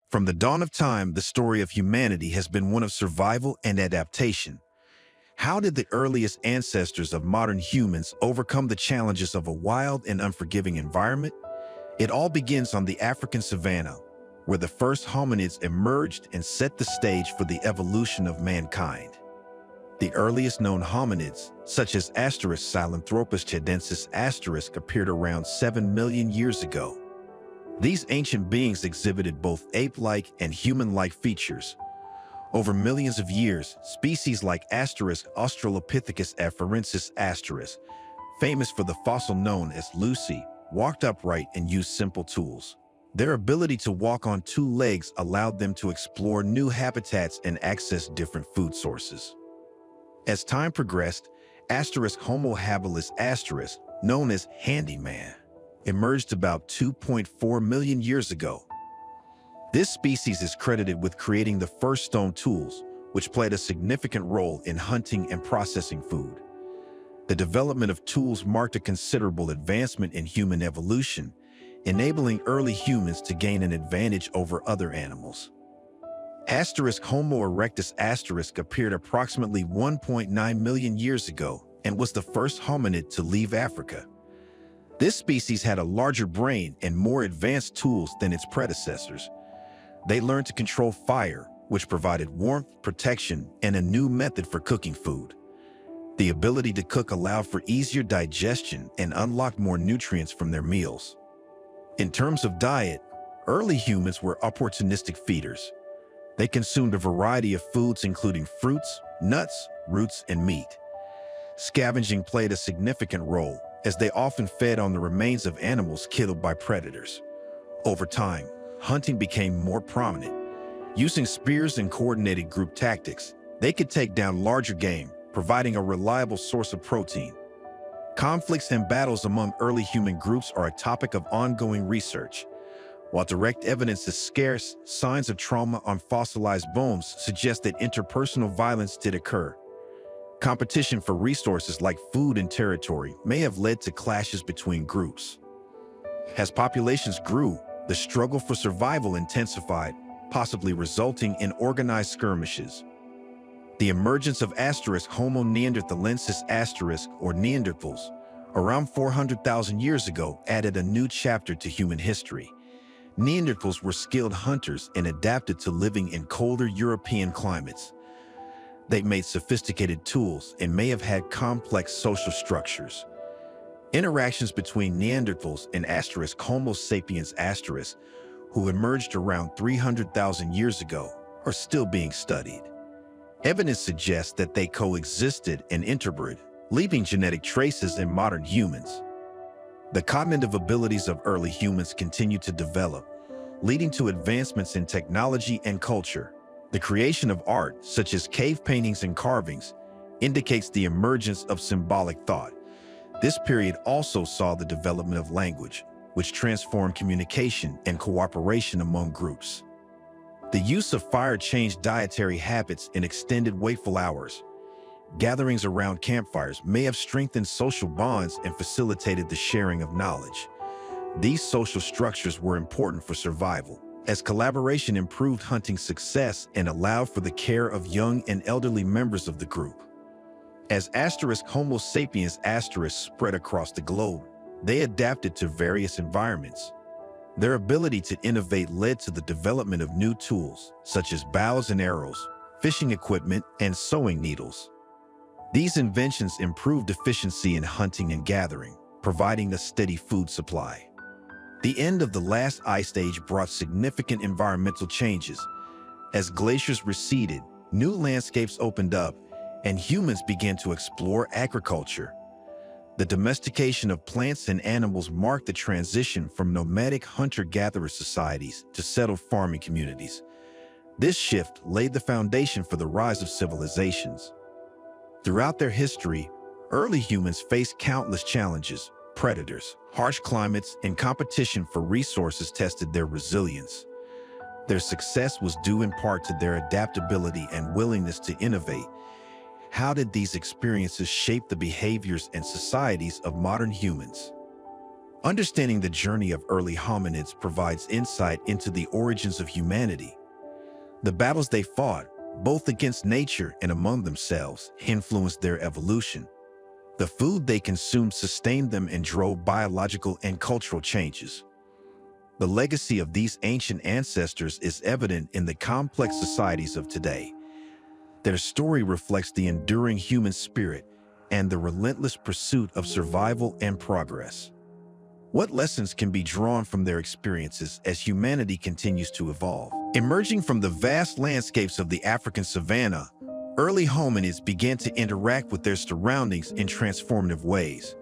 From the dawn of time, the story of humanity has been one of survival and adaptation. How did the earliest ancestors of modern humans overcome the challenges of a wild and unforgiving environment? It all begins on the African savanna, where the first hominids emerged and set the stage for the evolution of mankind. The earliest known hominids, such as Sahelanthropus chidensis appeared around 7 million years ago. These ancient beings exhibited both ape-like and human-like features. Over millions of years, species like Australopithecus afarensis famous for the fossil known as Lucy, walked upright and used simple tools. Their ability to walk on two legs allowed them to explore new habitats and access different food sources. As time progressed, Homo habilis known as handyman, emerged about 2.4 million years ago. This species is credited with creating the first stone tools, which played a significant role in hunting and processing food. The development of tools marked a considerable advancement in human evolution, enabling early humans to gain an advantage over other animals. Homo erectus appeared approximately 1.9 million years ago and was the first hominid to leave Africa. This species had a larger brain and more advanced tools than its predecessors. They learned to control fire, which provided warmth, protection, and a new method for cooking food. The ability to cook allowed for easier digestion and unlocked more nutrients from their meals. In terms of diet, early humans were opportunistic feeders. They consumed a variety of foods including fruits, nuts, roots, and meat. Scavenging played a significant role, as they often fed on the remains of animals killed by predators. Over time, hunting became more prominent. Using spears and coordinated group tactics, they could take down larger game, providing a reliable source of protein. Conflicts and battles among early human groups are a topic of ongoing research. While direct evidence is scarce, signs of trauma on fossilized bones suggest that interpersonal violence did occur. Competition for resources like food and territory may have led to clashes between groups. As populations grew, the struggle for survival intensified, possibly resulting in organized skirmishes. The emergence of Homo neanderthalensis or Neanderthals, around 400,000 years ago, added a new chapter to human history. Neanderthals were skilled hunters and adapted to living in colder European climates. They made sophisticated tools and may have had complex social structures. Interactions between Neanderthals and Homo sapiens who emerged around 300,000 years ago, are still being studied. Evidence suggests that they coexisted and interbred, leaving genetic traces in modern humans. The cognitive abilities of early humans continue to develop, leading to advancements in technology and culture. The creation of art, such as cave paintings and carvings, indicates the emergence of symbolic thought. This period also saw the development of language, which transformed communication and cooperation among groups. The use of fire changed dietary habits and extended wakeful hours. Gatherings around campfires may have strengthened social bonds and facilitated the sharing of knowledge. These social structures were important for survival, as collaboration improved hunting success and allowed for the care of young and elderly members of the group. As Homo sapiens spread across the globe, they adapted to various environments. Their ability to innovate led to the development of new tools, such as bows and arrows, fishing equipment, and sewing needles. These inventions improved efficiency in hunting and gathering, providing a steady food supply. The end of the last ice age brought significant environmental changes. As glaciers receded, new landscapes opened up, and humans began to explore agriculture. The domestication of plants and animals marked the transition from nomadic hunter-gatherer societies to settled farming communities. This shift laid the foundation for the rise of civilizations. Throughout their history, early humans faced countless challenges. Predators, harsh climates, and competition for resources tested their resilience. Their success was due in part to their adaptability and willingness to innovate. How did these experiences shape the behaviors and societies of modern humans? Understanding the journey of early hominids provides insight into the origins of humanity. The battles they fought, both against nature and among themselves, influenced their evolution. The food they consumed sustained them and drove biological and cultural changes. The legacy of these ancient ancestors is evident in the complex societies of today. Their story reflects the enduring human spirit and the relentless pursuit of survival and progress. What lessons can be drawn from their experiences as humanity continues to evolve? Emerging from the vast landscapes of the African savanna, early hominids began to interact with their surroundings in transformative ways.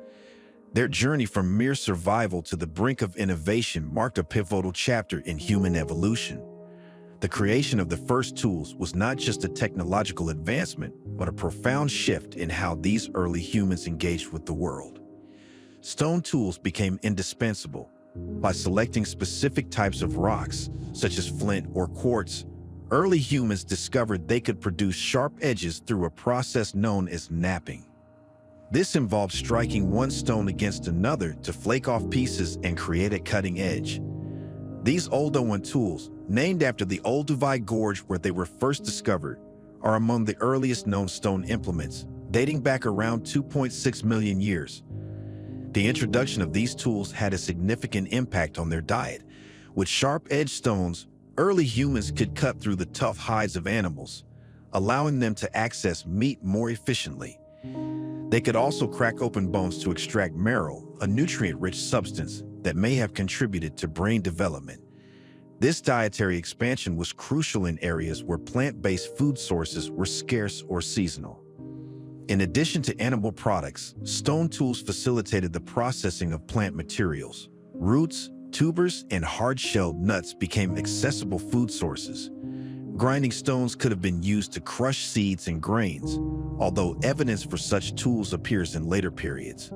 Their journey from mere survival to the brink of innovation marked a pivotal chapter in human evolution. The creation of the first tools was not just a technological advancement, but a profound shift in how these early humans engaged with the world. Stone tools became indispensable. By selecting specific types of rocks, such as flint or quartz, early humans discovered they could produce sharp edges through a process known as knapping. This involved striking one stone against another to flake off pieces and create a cutting edge. These Oldowan tools, named after the Olduvai Gorge where they were first discovered, are among the earliest known stone implements, dating back around 2.6 million years. The introduction of these tools had a significant impact on their diet. With sharp-edged stones, early humans could cut through the tough hides of animals, allowing them to access meat more efficiently. They could also crack open bones to extract marrow, a nutrient-rich substance that may have contributed to brain development. This dietary expansion was crucial in areas where plant-based food sources were scarce or seasonal. In addition to animal products, stone tools facilitated the processing of plant materials. Roots, tubers, and hard-shelled nuts became accessible food sources. Grinding stones could have been used to crush seeds and grains, although evidence for such tools appears in later periods.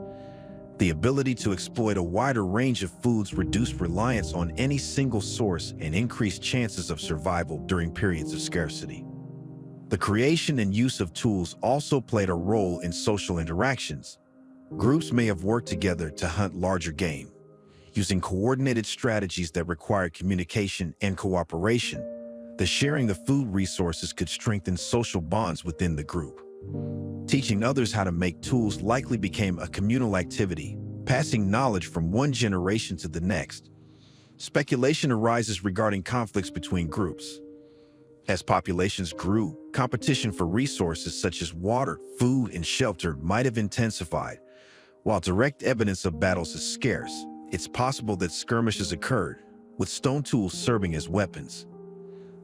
The ability to exploit a wider range of foods reduced reliance on any single source and increased chances of survival during periods of scarcity. The creation and use of tools also played a role in social interactions. Groups may have worked together to hunt larger game, using coordinated strategies that required communication and cooperation. The sharing of food resources could strengthen social bonds within the group. Teaching others how to make tools likely became a communal activity, passing knowledge from one generation to the next. Speculation arises regarding conflicts between groups. As populations grew, competition for resources such as water, food, and shelter might have intensified. While direct evidence of battles is scarce, it's possible that skirmishes occurred, with stone tools serving as weapons.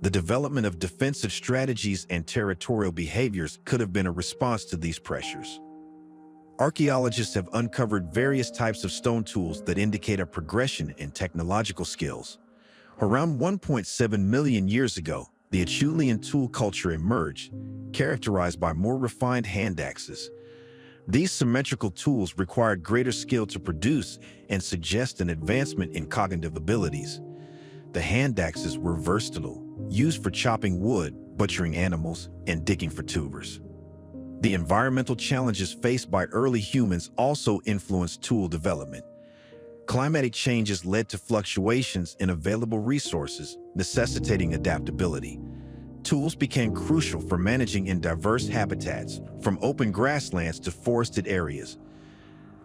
The development of defensive strategies and territorial behaviors could have been a response to these pressures. Archaeologists have uncovered various types of stone tools that indicate a progression in technological skills. Around 1.7 million years ago, the Acheulean tool culture emerged, characterized by more refined hand axes. These symmetrical tools required greater skill to produce and suggest an advancement in cognitive abilities. The hand axes were versatile, used for chopping wood, butchering animals, and digging for tubers. The environmental challenges faced by early humans also influenced tool development. Climatic changes led to fluctuations in available resources, necessitating adaptability. Tools became crucial for managing in diverse habitats, from open grasslands to forested areas.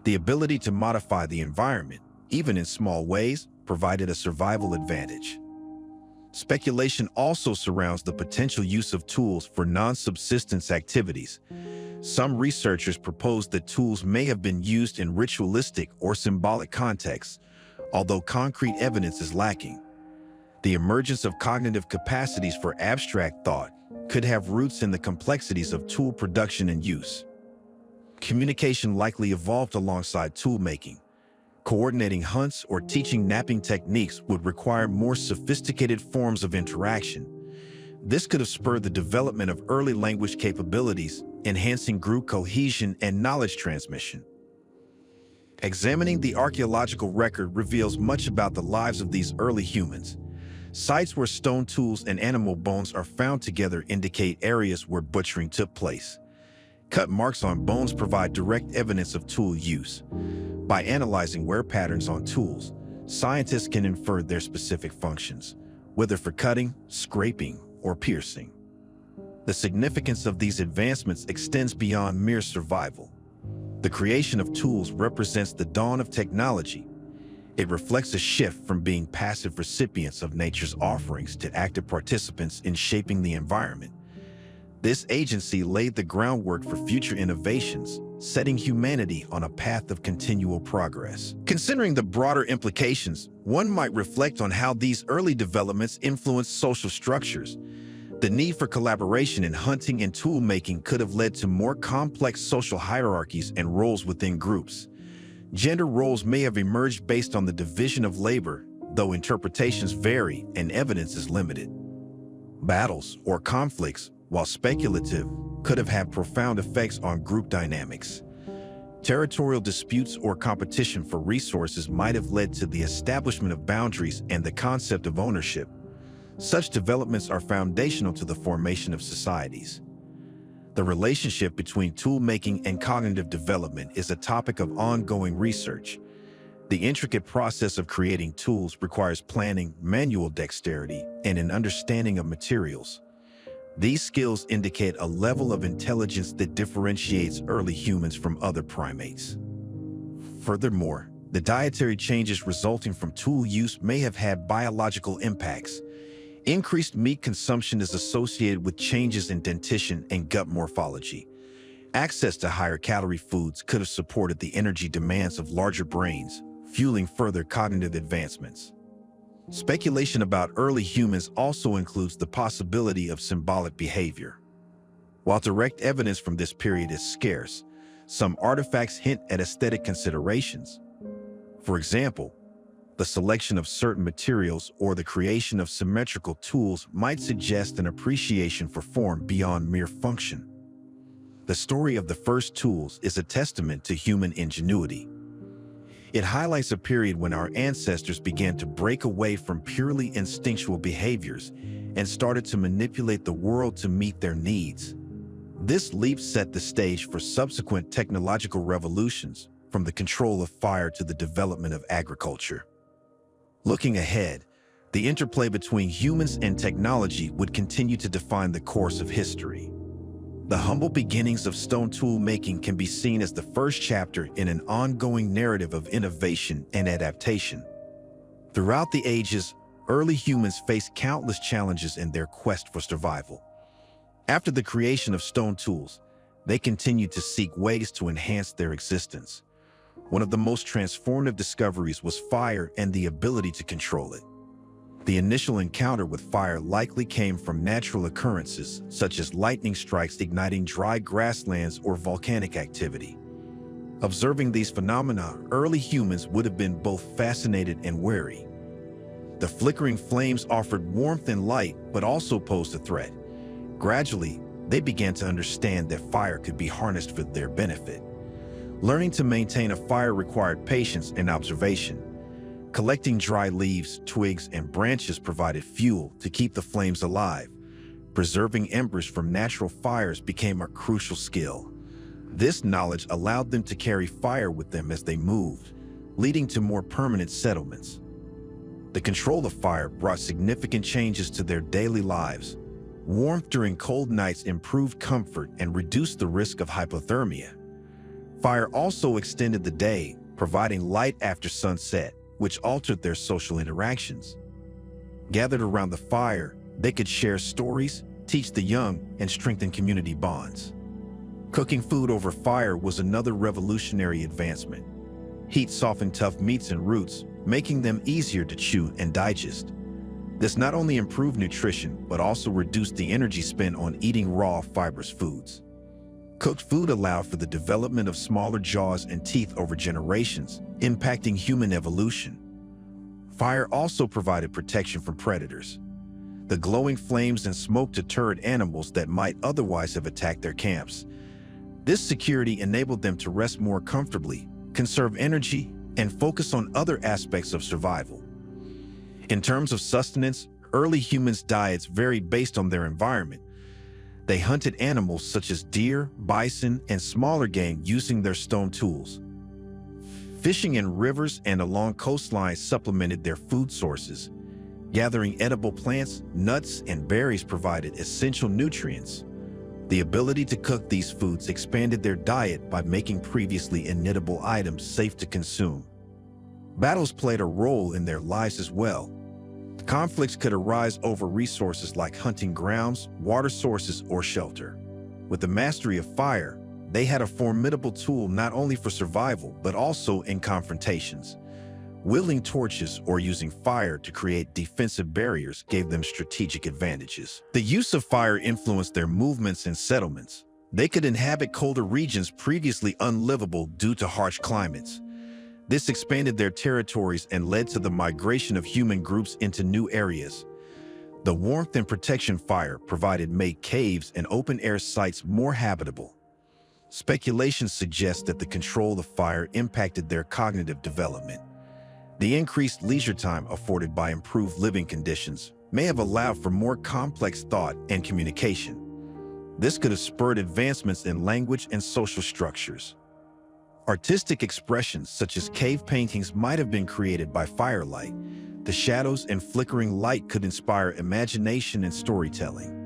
The ability to modify the environment, even in small ways, provided a survival advantage. Speculation also surrounds the potential use of tools for non-subsistence activities. Some researchers propose that tools may have been used in ritualistic or symbolic contexts, although concrete evidence is lacking. The emergence of cognitive capacities for abstract thought could have roots in the complexities of tool production and use. Communication likely evolved alongside tool making. Coordinating hunts or teaching knapping techniques would require more sophisticated forms of interaction. This could have spurred the development of early language capabilities, enhancing group cohesion and knowledge transmission. Examining the archaeological record reveals much about the lives of these early humans. Sites where stone tools and animal bones are found together indicate areas where butchering took place. Cut marks on bones provide direct evidence of tool use. By analyzing wear patterns on tools, scientists can infer their specific functions, whether for cutting, scraping, or piercing. The significance of these advancements extends beyond mere survival. The creation of tools represents the dawn of technology. It reflects a shift from being passive recipients of nature's offerings to active participants in shaping the environment. This agency laid the groundwork for future innovations, setting humanity on a path of continual progress. Considering the broader implications, one might reflect on how these early developments influenced social structures. The need for collaboration in hunting and tool-making could have led to more complex social hierarchies and roles within groups. Gender roles may have emerged based on the division of labor, though interpretations vary and evidence is limited. Battles or conflicts, while speculative, could have had profound effects on group dynamics. Territorial disputes or competition for resources might have led to the establishment of boundaries and the concept of ownership. Such developments are foundational to the formation of societies. The relationship between tool-making and cognitive development is a topic of ongoing research. The intricate process of creating tools requires planning, manual dexterity, and an understanding of materials. These skills indicate a level of intelligence that differentiates early humans from other primates. Furthermore, the dietary changes resulting from tool use may have had biological impacts. Increased meat consumption is associated with changes in dentition and gut morphology. Access to higher-calorie foods could have supported the energy demands of larger brains, fueling further cognitive advancements. Speculation about early humans also includes the possibility of symbolic behavior. While direct evidence from this period is scarce, some artifacts hint at aesthetic considerations. For example, the selection of certain materials or the creation of symmetrical tools might suggest an appreciation for form beyond mere function. The story of the first tools is a testament to human ingenuity. It highlights a period when our ancestors began to break away from purely instinctual behaviors and started to manipulate the world to meet their needs. This leap set the stage for subsequent technological revolutions, from the control of fire to the development of agriculture. Looking ahead, the interplay between humans and technology would continue to define the course of history. The humble beginnings of stone tool making can be seen as the first chapter in an ongoing narrative of innovation and adaptation. Throughout the ages, early humans faced countless challenges in their quest for survival. After the creation of stone tools, they continued to seek ways to enhance their existence. One of the most transformative discoveries was fire and the ability to control it. The initial encounter with fire likely came from natural occurrences, such as lightning strikes igniting dry grasslands or volcanic activity. Observing these phenomena, early humans would have been both fascinated and wary. The flickering flames offered warmth and light, but also posed a threat. Gradually, they began to understand that fire could be harnessed for their benefit. Learning to maintain a fire required patience and observation. Collecting dry leaves, twigs, and branches provided fuel to keep the flames alive. Preserving embers from natural fires became a crucial skill. This knowledge allowed them to carry fire with them as they moved, leading to more permanent settlements. The control of fire brought significant changes to their daily lives. Warmth during cold nights improved comfort and reduced the risk of hypothermia. Fire also extended the day, providing light after sunset, which altered their social interactions. Gathered around the fire, they could share stories, teach the young, and strengthen community bonds. Cooking food over fire was another revolutionary advancement. Heat softened tough meats and roots, making them easier to chew and digest. This not only improved nutrition, but also reduced the energy spent on eating raw, fibrous foods. Cooked food allowed for the development of smaller jaws and teeth over generations, impacting human evolution. Fire also provided protection from predators. The glowing flames and smoke deterred animals that might otherwise have attacked their camps. This security enabled them to rest more comfortably, conserve energy, and focus on other aspects of survival. In terms of sustenance, early humans' diets varied based on their environment. They hunted animals such as deer, bison, and smaller game using their stone tools. Fishing in rivers and along coastlines supplemented their food sources. Gathering edible plants, nuts, and berries provided essential nutrients. The ability to cook these foods expanded their diet by making previously inedible items safe to consume. Battles played a role in their lives as well. Conflicts could arise over resources like hunting grounds, water sources, or shelter. With the mastery of fire, they had a formidable tool not only for survival, but also in confrontations. Wielding torches or using fire to create defensive barriers gave them strategic advantages. The use of fire influenced their movements and settlements. They could inhabit colder regions previously unlivable due to harsh climates. This expanded their territories and led to the migration of human groups into new areas. The warmth and protection fire provided made caves and open-air sites more habitable. Speculation suggests that the control of fire impacted their cognitive development. The increased leisure time afforded by improved living conditions may have allowed for more complex thought and communication. This could have spurred advancements in language and social structures. Artistic expressions such as cave paintings might have been created by firelight. The shadows and flickering light could inspire imagination and storytelling.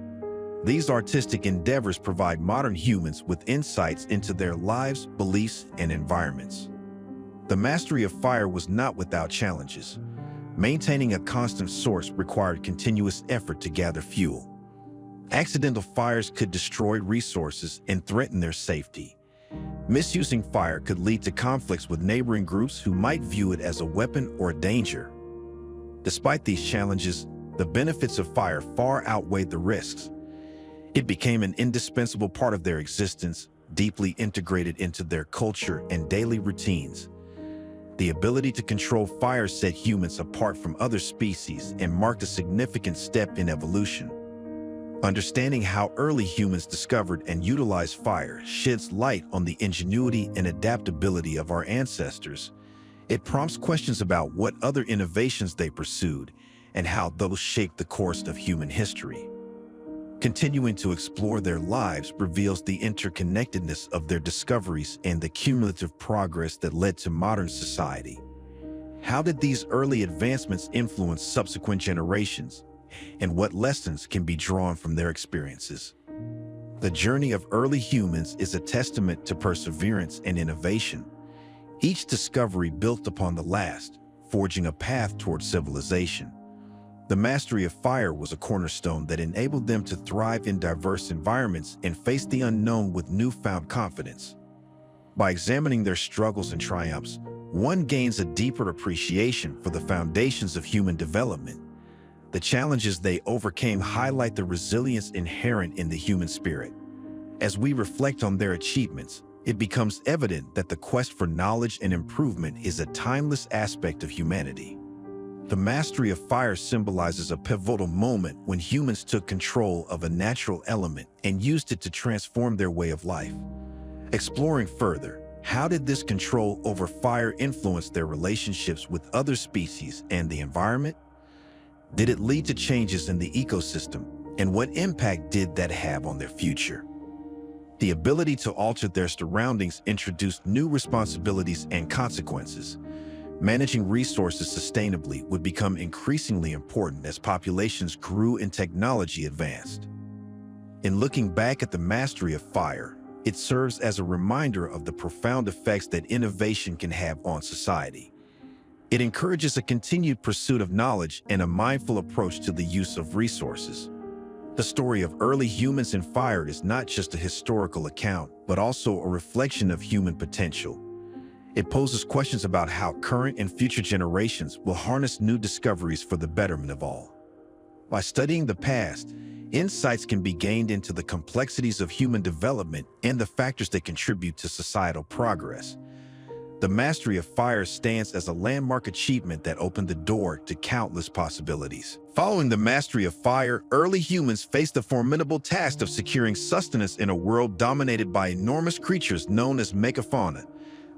These artistic endeavors provide modern humans with insights into their lives, beliefs, and environments. The mastery of fire was not without challenges. Maintaining a constant source required continuous effort to gather fuel. Accidental fires could destroy resources and threaten their safety. Misusing fire could lead to conflicts with neighboring groups who might view it as a weapon or a danger. Despite these challenges, the benefits of fire far outweighed the risks. It became an indispensable part of their existence, deeply integrated into their culture and daily routines. The ability to control fire set humans apart from other species and marked a significant step in evolution. Understanding how early humans discovered and utilized fire sheds light on the ingenuity and adaptability of our ancestors. It prompts questions about what other innovations they pursued and how those shaped the course of human history. Continuing to explore their lives reveals the interconnectedness of their discoveries and the cumulative progress that led to modern society. How did these early advancements influence subsequent generations, and what lessons can be drawn from their experiences? The journey of early humans is a testament to perseverance and innovation. Each discovery built upon the last, forging a path toward civilization. The mastery of fire was a cornerstone that enabled them to thrive in diverse environments and face the unknown with newfound confidence. By examining their struggles and triumphs, one gains a deeper appreciation for the foundations of human development. The challenges they overcame highlight the resilience inherent in the human spirit. As we reflect on their achievements, it becomes evident that the quest for knowledge and improvement is a timeless aspect of humanity. The mastery of fire symbolizes a pivotal moment when humans took control of a natural element and used it to transform their way of life. Exploring further, how did this control over fire influence their relationships with other species and the environment? Did it lead to changes in the ecosystem, and what impact did that have on their future? The ability to alter their surroundings introduced new responsibilities and consequences. Managing resources sustainably would become increasingly important as populations grew and technology advanced. In looking back at the mastery of fire, it serves as a reminder of the profound effects that innovation can have on society. It encourages a continued pursuit of knowledge and a mindful approach to the use of resources. The story of early humans and fire is not just a historical account, but also a reflection of human potential. It poses questions about how current and future generations will harness new discoveries for the betterment of all. By studying the past, insights can be gained into the complexities of human development and the factors that contribute to societal progress. The mastery of fire stands as a landmark achievement that opened the door to countless possibilities. Following the mastery of fire, early humans faced the formidable task of securing sustenance in a world dominated by enormous creatures known as megafauna.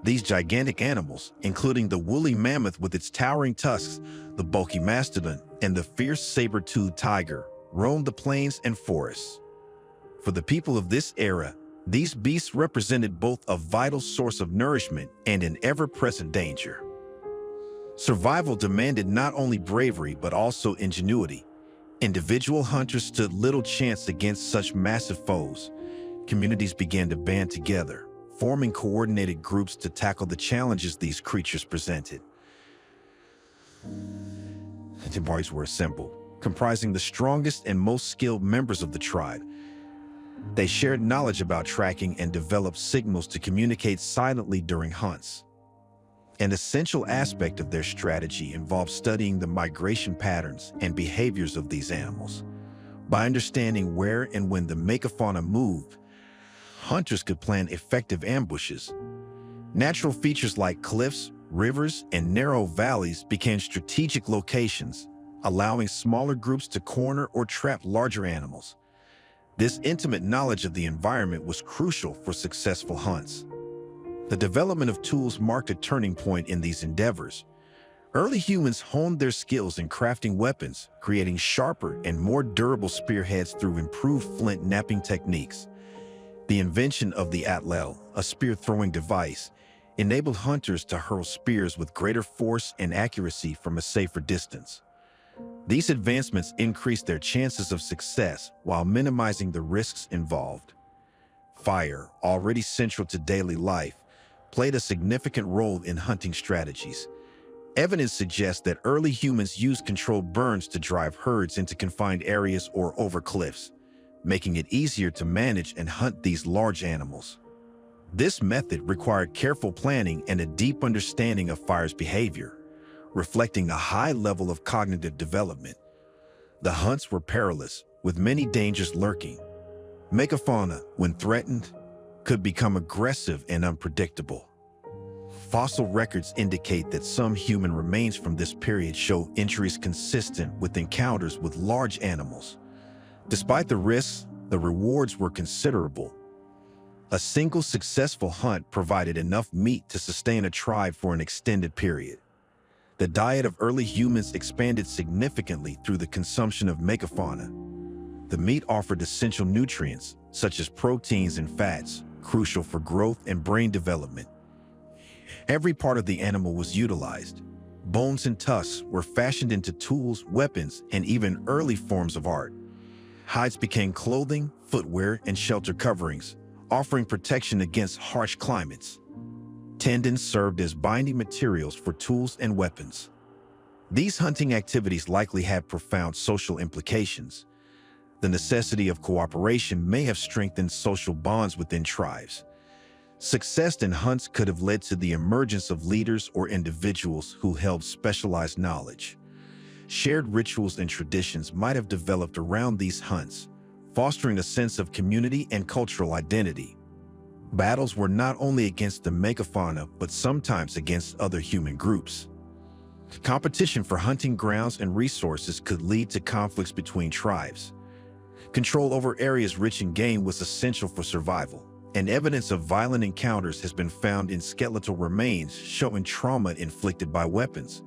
These gigantic animals, including the woolly mammoth with its towering tusks, the bulky mastodon, and the fierce saber-toothed tiger, roamed the plains and forests. For the people of this era, these beasts represented both a vital source of nourishment and an ever-present danger. Survival demanded not only bravery but also ingenuity. Individual hunters stood little chance against such massive foes. Communities began to band together, forming coordinated groups to tackle the challenges these creatures presented. Hunting parties were assembled, comprising the strongest and most skilled members of the tribe. They shared knowledge about tracking and developed signals to communicate silently during hunts. An essential aspect of their strategy involved studying the migration patterns and behaviors of these animals. By understanding where and when the megafauna moved, hunters could plan effective ambushes. Natural features like cliffs, rivers, and narrow valleys became strategic locations, allowing smaller groups to corner or trap larger animals. This intimate knowledge of the environment was crucial for successful hunts. The development of tools marked a turning point in these endeavors. Early humans honed their skills in crafting weapons, creating sharper and more durable spearheads through improved flint knapping techniques. The invention of the atlel, a spear-throwing device, enabled hunters to hurl spears with greater force and accuracy from a safer distance. These advancements increased their chances of success while minimizing the risks involved. Fire, already central to daily life, played a significant role in hunting strategies. Evidence suggests that early humans used controlled burns to drive herds into confined areas or over cliffs, making it easier to manage and hunt these large animals. This method required careful planning and a deep understanding of fire's behavior, reflecting a high level of cognitive development. The hunts were perilous, with many dangers lurking. Megafauna, when threatened, could become aggressive and unpredictable. Fossil records indicate that some human remains from this period show injuries consistent with encounters with large animals. Despite the risks, the rewards were considerable. A single successful hunt provided enough meat to sustain a tribe for an extended period. The diet of early humans expanded significantly through the consumption of megafauna. The meat offered essential nutrients, such as proteins and fats, crucial for growth and brain development. Every part of the animal was utilized. Bones and tusks were fashioned into tools, weapons, and even early forms of art. Hides became clothing, footwear, and shelter coverings, offering protection against harsh climates. Tendons served as binding materials for tools and weapons. These hunting activities likely had profound social implications. The necessity of cooperation may have strengthened social bonds within tribes. Success in hunts could have led to the emergence of leaders or individuals who held specialized knowledge. Shared rituals and traditions might have developed around these hunts, fostering a sense of community and cultural identity. Battles were not only against the megafauna, but sometimes against other human groups. Competition for hunting grounds and resources could lead to conflicts between tribes. Control over areas rich in game was essential for survival, and evidence of violent encounters has been found in skeletal remains showing trauma inflicted by weapons.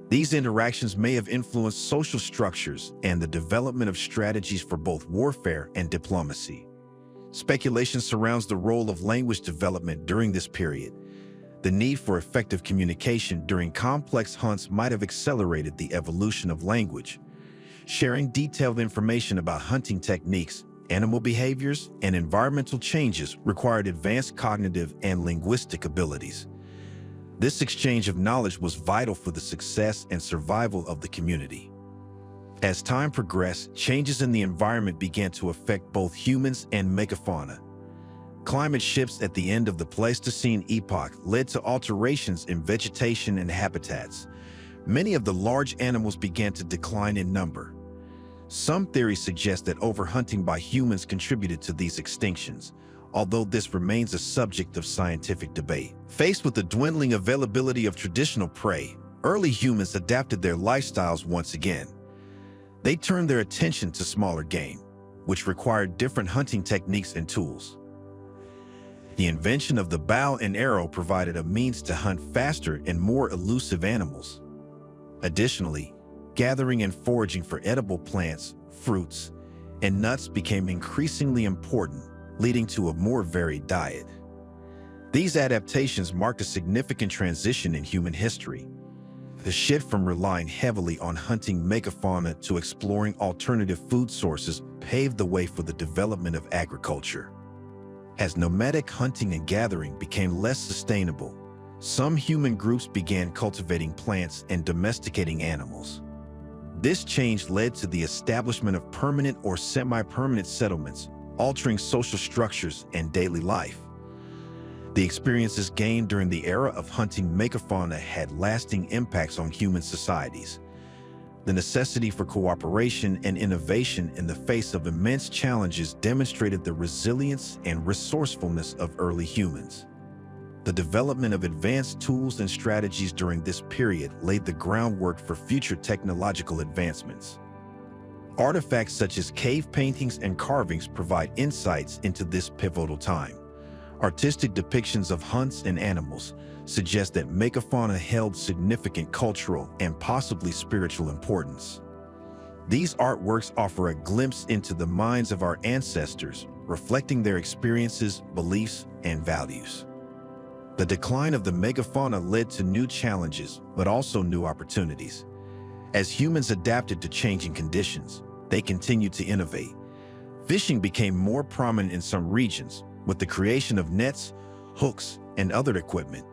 These interactions may have influenced social structures and the development of strategies for both warfare and diplomacy. Speculation surrounds the role of language development during this period. The need for effective communication during complex hunts might have accelerated the evolution of language. Sharing detailed information about hunting techniques, animal behaviors, and environmental changes required advanced cognitive and linguistic abilities. This exchange of knowledge was vital for the success and survival of the community. As time progressed, changes in the environment began to affect both humans and megafauna. Climate shifts at the end of the Pleistocene epoch led to alterations in vegetation and habitats. Many of the large animals began to decline in number. Some theories suggest that overhunting by humans contributed to these extinctions, although this remains a subject of scientific debate. Faced with the dwindling availability of traditional prey, early humans adapted their lifestyles once again. They turned their attention to smaller game, which required different hunting techniques and tools. The invention of the bow and arrow provided a means to hunt faster and more elusive animals. Additionally, gathering and foraging for edible plants, fruits, and nuts became increasingly important, leading to a more varied diet. These adaptations marked a significant transition in human history. The shift from relying heavily on hunting megafauna to exploring alternative food sources paved the way for the development of agriculture. As nomadic hunting and gathering became less sustainable, some human groups began cultivating plants and domesticating animals. This change led to the establishment of permanent or semi-permanent settlements, altering social structures and daily life. The experiences gained during the era of hunting megafauna had lasting impacts on human societies. The necessity for cooperation and innovation in the face of immense challenges demonstrated the resilience and resourcefulness of early humans. The development of advanced tools and strategies during this period laid the groundwork for future technological advancements. Artifacts such as cave paintings and carvings provide insights into this pivotal time. Artistic depictions of hunts and animals suggest that megafauna held significant cultural and possibly spiritual importance. These artworks offer a glimpse into the minds of our ancestors, reflecting their experiences, beliefs, and values. The decline of the megafauna led to new challenges, but also new opportunities. As humans adapted to changing conditions, they continued to innovate. Fishing became more prominent in some regions, with the creation of nets, hooks, and other equipment.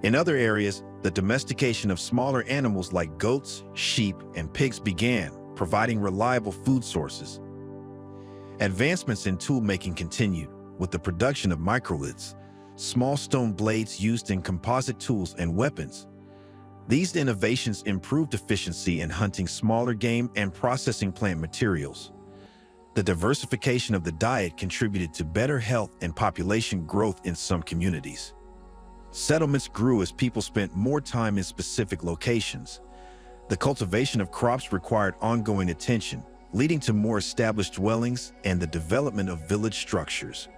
In other areas, the domestication of smaller animals like goats, sheep, and pigs began, providing reliable food sources. Advancements in tool-making continued, with the production of microliths, small stone blades used in composite tools and weapons. These innovations improved efficiency in hunting smaller game and processing plant materials. The diversification of the diet contributed to better health and population growth in some communities. Settlements grew as people spent more time in specific locations. The cultivation of crops required ongoing attention, leading to more established dwellings and the development of village structures.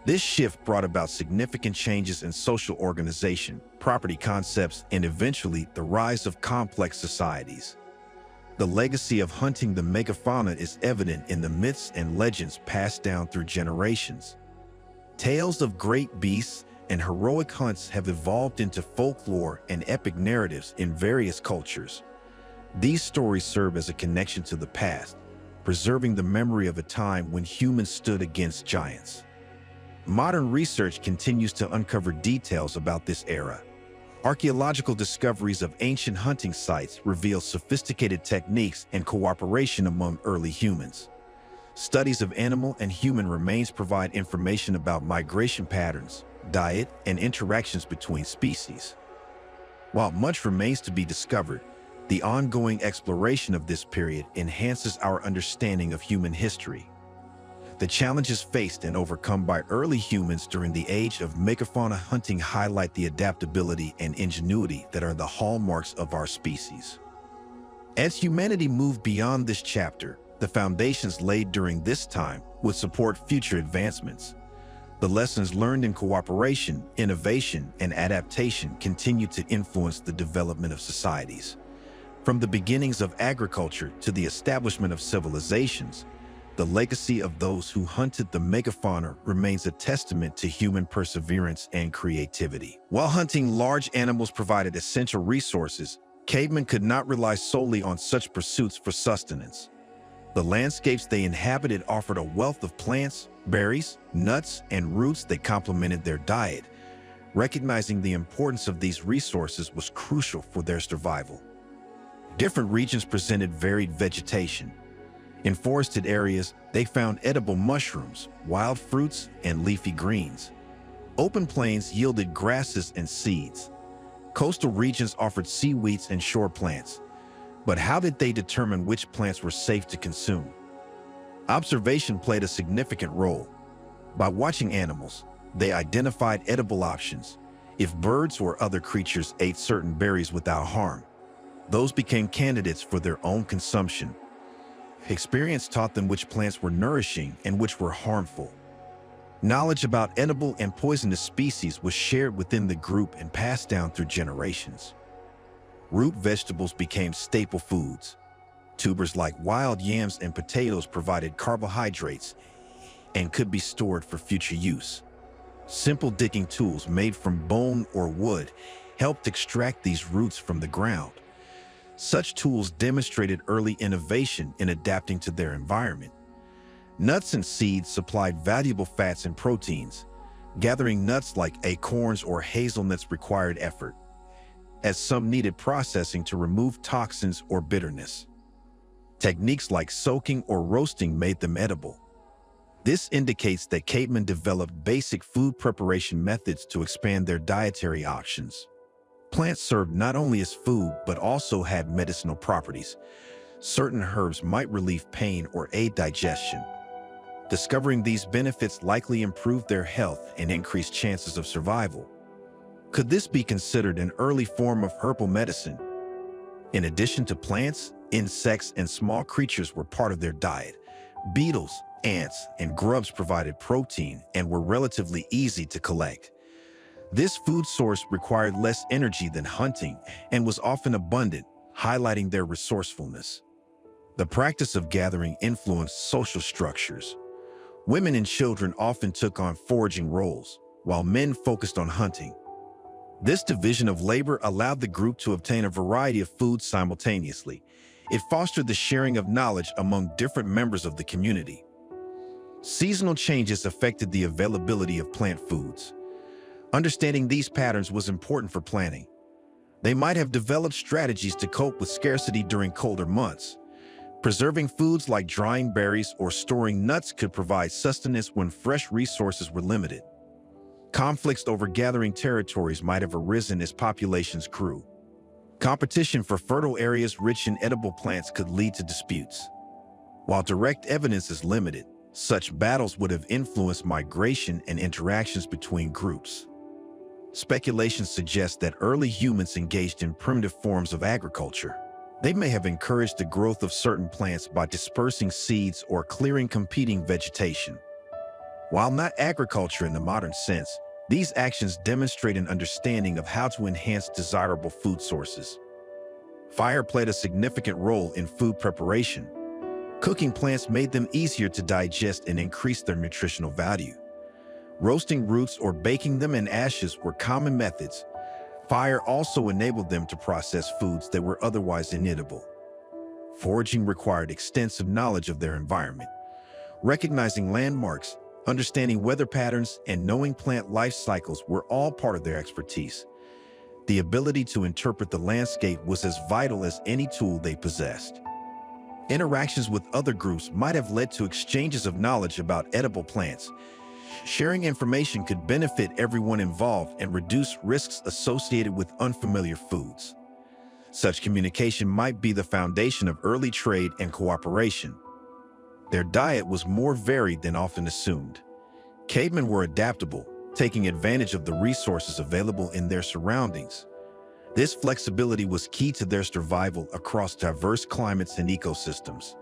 This shift brought about significant changes in social organization, property concepts, and eventually the rise of complex societies. The legacy of hunting the megafauna is evident in the myths and legends passed down through generations. Tales of great beasts and heroic hunts have evolved into folklore and epic narratives in various cultures. These stories serve as a connection to the past, preserving the memory of a time when humans stood against giants. Modern research continues to uncover details about this era. Archaeological discoveries of ancient hunting sites reveal sophisticated techniques and cooperation among early humans. Studies of animal and human remains provide information about migration patterns, diet, and interactions between species. While much remains to be discovered, the ongoing exploration of this period enhances our understanding of human history. The challenges faced and overcome by early humans during the age of megafauna hunting highlight the adaptability and ingenuity that are the hallmarks of our species. As humanity moved beyond this chapter, the foundations laid during this time would support future advancements. The lessons learned in cooperation, innovation, and adaptation continue to influence the development of societies. From the beginnings of agriculture to the establishment of civilizations, the legacy of those who hunted the megafauna remains a testament to human perseverance and creativity. While hunting large animals provided essential resources, cavemen could not rely solely on such pursuits for sustenance. The landscapes they inhabited offered a wealth of plants, berries, nuts, and roots that complemented their diet. Recognizing the importance of these resources was crucial for their survival. Different regions presented varied vegetation. In forested areas, they found edible mushrooms, wild fruits, and leafy greens. Open plains yielded grasses and seeds. Coastal regions offered seaweeds and shore plants. But how did they determine which plants were safe to consume? Observation played a significant role. By watching animals, they identified edible options. If birds or other creatures ate certain berries without harm, those became candidates for their own consumption. Experience taught them which plants were nourishing and which were harmful. Knowledge about edible and poisonous species was shared within the group and passed down through generations. Root vegetables became staple foods. Tubers like wild yams and potatoes provided carbohydrates and could be stored for future use. Simple digging tools made from bone or wood helped extract these roots from the ground. Such tools demonstrated early innovation in adapting to their environment. Nuts and seeds supplied valuable fats and proteins. Gathering nuts like acorns or hazelnuts required effort, as some needed processing to remove toxins or bitterness. Techniques like soaking or roasting made them edible. This indicates that cavemen developed basic food preparation methods to expand their dietary options. Plants served not only as food but also had medicinal properties. Certain herbs might relieve pain or aid digestion. Discovering these benefits likely improved their health and increased chances of survival. Could this be considered an early form of herbal medicine? In addition to plants, insects and small creatures were part of their diet. Beetles, ants, and grubs provided protein and were relatively easy to collect. This food source required less energy than hunting and was often abundant, highlighting their resourcefulness. The practice of gathering influenced social structures. Women and children often took on foraging roles, while men focused on hunting. This division of labor allowed the group to obtain a variety of foods simultaneously. It fostered the sharing of knowledge among different members of the community. Seasonal changes affected the availability of plant foods. Understanding these patterns was important for planning. They might have developed strategies to cope with scarcity during colder months. Preserving foods like drying berries or storing nuts could provide sustenance when fresh resources were limited. Conflicts over gathering territories might have arisen as populations grew. Competition for fertile areas rich in edible plants could lead to disputes. While direct evidence is limited, such battles would have influenced migration and interactions between groups. Speculation suggests that early humans engaged in primitive forms of agriculture. They may have encouraged the growth of certain plants by dispersing seeds or clearing competing vegetation. While not agriculture in the modern sense, these actions demonstrate an understanding of how to enhance desirable food sources. Fire played a significant role in food preparation. Cooking plants made them easier to digest and increased their nutritional value. Roasting roots or baking them in ashes were common methods. Fire also enabled them to process foods that were otherwise inedible. Foraging required extensive knowledge of their environment. Recognizing landmarks, understanding weather patterns, and knowing plant life cycles were all part of their expertise. The ability to interpret the landscape was as vital as any tool they possessed. Interactions with other groups might have led to exchanges of knowledge about edible plants. Sharing information could benefit everyone involved and reduce risks associated with unfamiliar foods. Such communication might be the foundation of early trade and cooperation. Their diet was more varied than often assumed. Cavemen were adaptable, taking advantage of the resources available in their surroundings. This flexibility was key to their survival across diverse climates and ecosystems.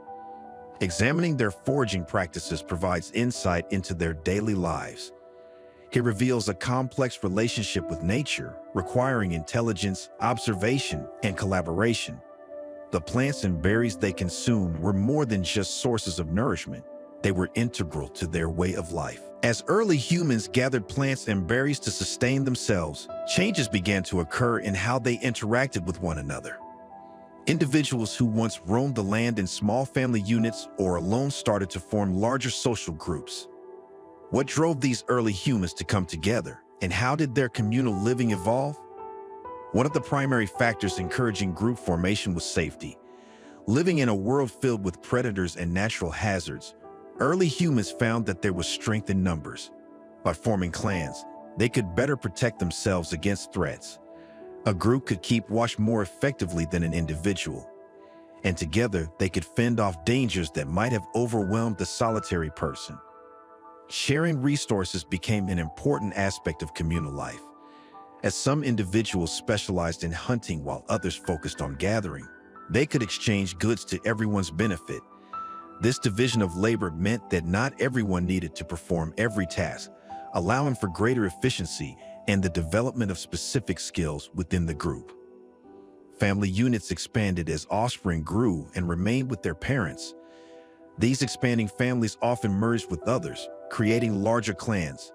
Examining their foraging practices provides insight into their daily lives. It reveals a complex relationship with nature, requiring intelligence, observation, and collaboration. The plants and berries they consumed were more than just sources of nourishment. They were integral to their way of life. As early humans gathered plants and berries to sustain themselves, changes began to occur in how they interacted with one another. Individuals who once roamed the land in small family units or alone started to form larger social groups. What drove these early humans to come together, and how did their communal living evolve? One of the primary factors encouraging group formation was safety. Living in a world filled with predators and natural hazards, early humans found that there was strength in numbers. By forming clans, they could better protect themselves against threats. A group could keep watch more effectively than an individual, and together they could fend off dangers that might have overwhelmed the solitary person. Sharing resources became an important aspect of communal life. As some individuals specialized in hunting while others focused on gathering, they could exchange goods to everyone's benefit. This division of labor meant that not everyone needed to perform every task, allowing for greater efficiency and the development of specific skills within the group. Family units expanded as offspring grew and remained with their parents. These expanding families often merged with others, creating larger clans.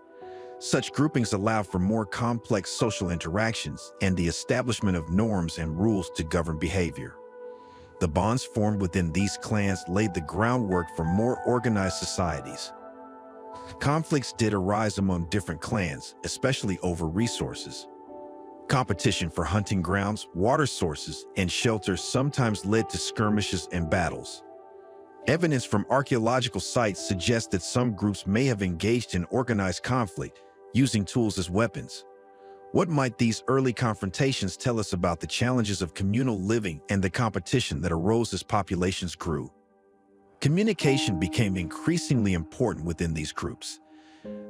Such groupings allowed for more complex social interactions and the establishment of norms and rules to govern behavior. The bonds formed within these clans laid the groundwork for more organized societies. Conflicts did arise among different clans, especially over resources. Competition for hunting grounds, water sources, and shelter sometimes led to skirmishes and battles. Evidence from archaeological sites suggests that some groups may have engaged in organized conflict, using tools as weapons. What might these early confrontations tell us about the challenges of communal living and the competition that arose as populations grew? Communication became increasingly important within these groups.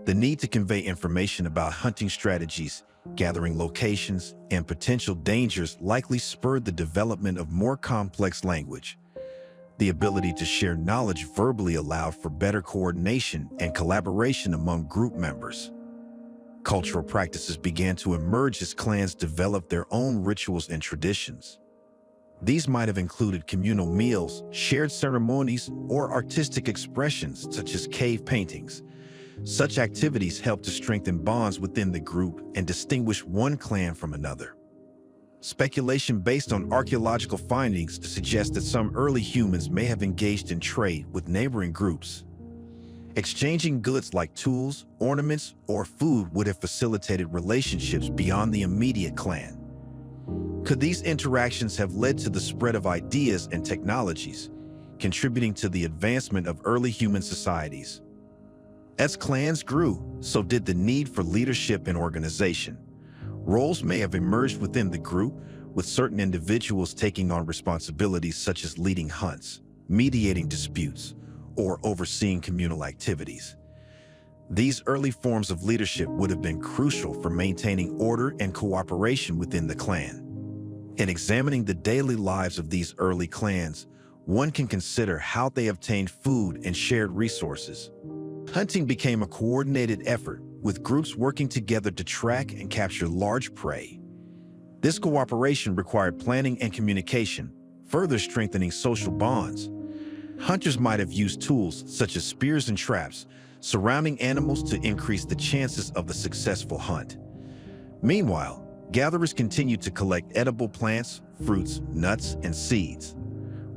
The need to convey information about hunting strategies, gathering locations, and potential dangers likely spurred the development of more complex language. The ability to share knowledge verbally allowed for better coordination and collaboration among group members. Cultural practices began to emerge as clans developed their own rituals and traditions. These might have included communal meals, shared ceremonies, or artistic expressions such as cave paintings. Such activities helped to strengthen bonds within the group and distinguish one clan from another. Speculation based on archaeological findings suggests that some early humans may have engaged in trade with neighboring groups. Exchanging goods like tools, ornaments, or food would have facilitated relationships beyond the immediate clan. Could these interactions have led to the spread of ideas and technologies, contributing to the advancement of early human societies? As clans grew, so did the need for leadership and organization. Roles may have emerged within the group, with certain individuals taking on responsibilities such as leading hunts, mediating disputes, or overseeing communal activities. These early forms of leadership would have been crucial for maintaining order and cooperation within the clan. In examining the daily lives of these early clans, one can consider how they obtained food and shared resources. Hunting became a coordinated effort, with groups working together to track and capture large prey. This cooperation required planning and communication, further strengthening social bonds. Hunters might have used tools such as spears and traps, surrounding animals to increase the chances of a successful hunt. Meanwhile, gatherers continued to collect edible plants, fruits, nuts, and seeds.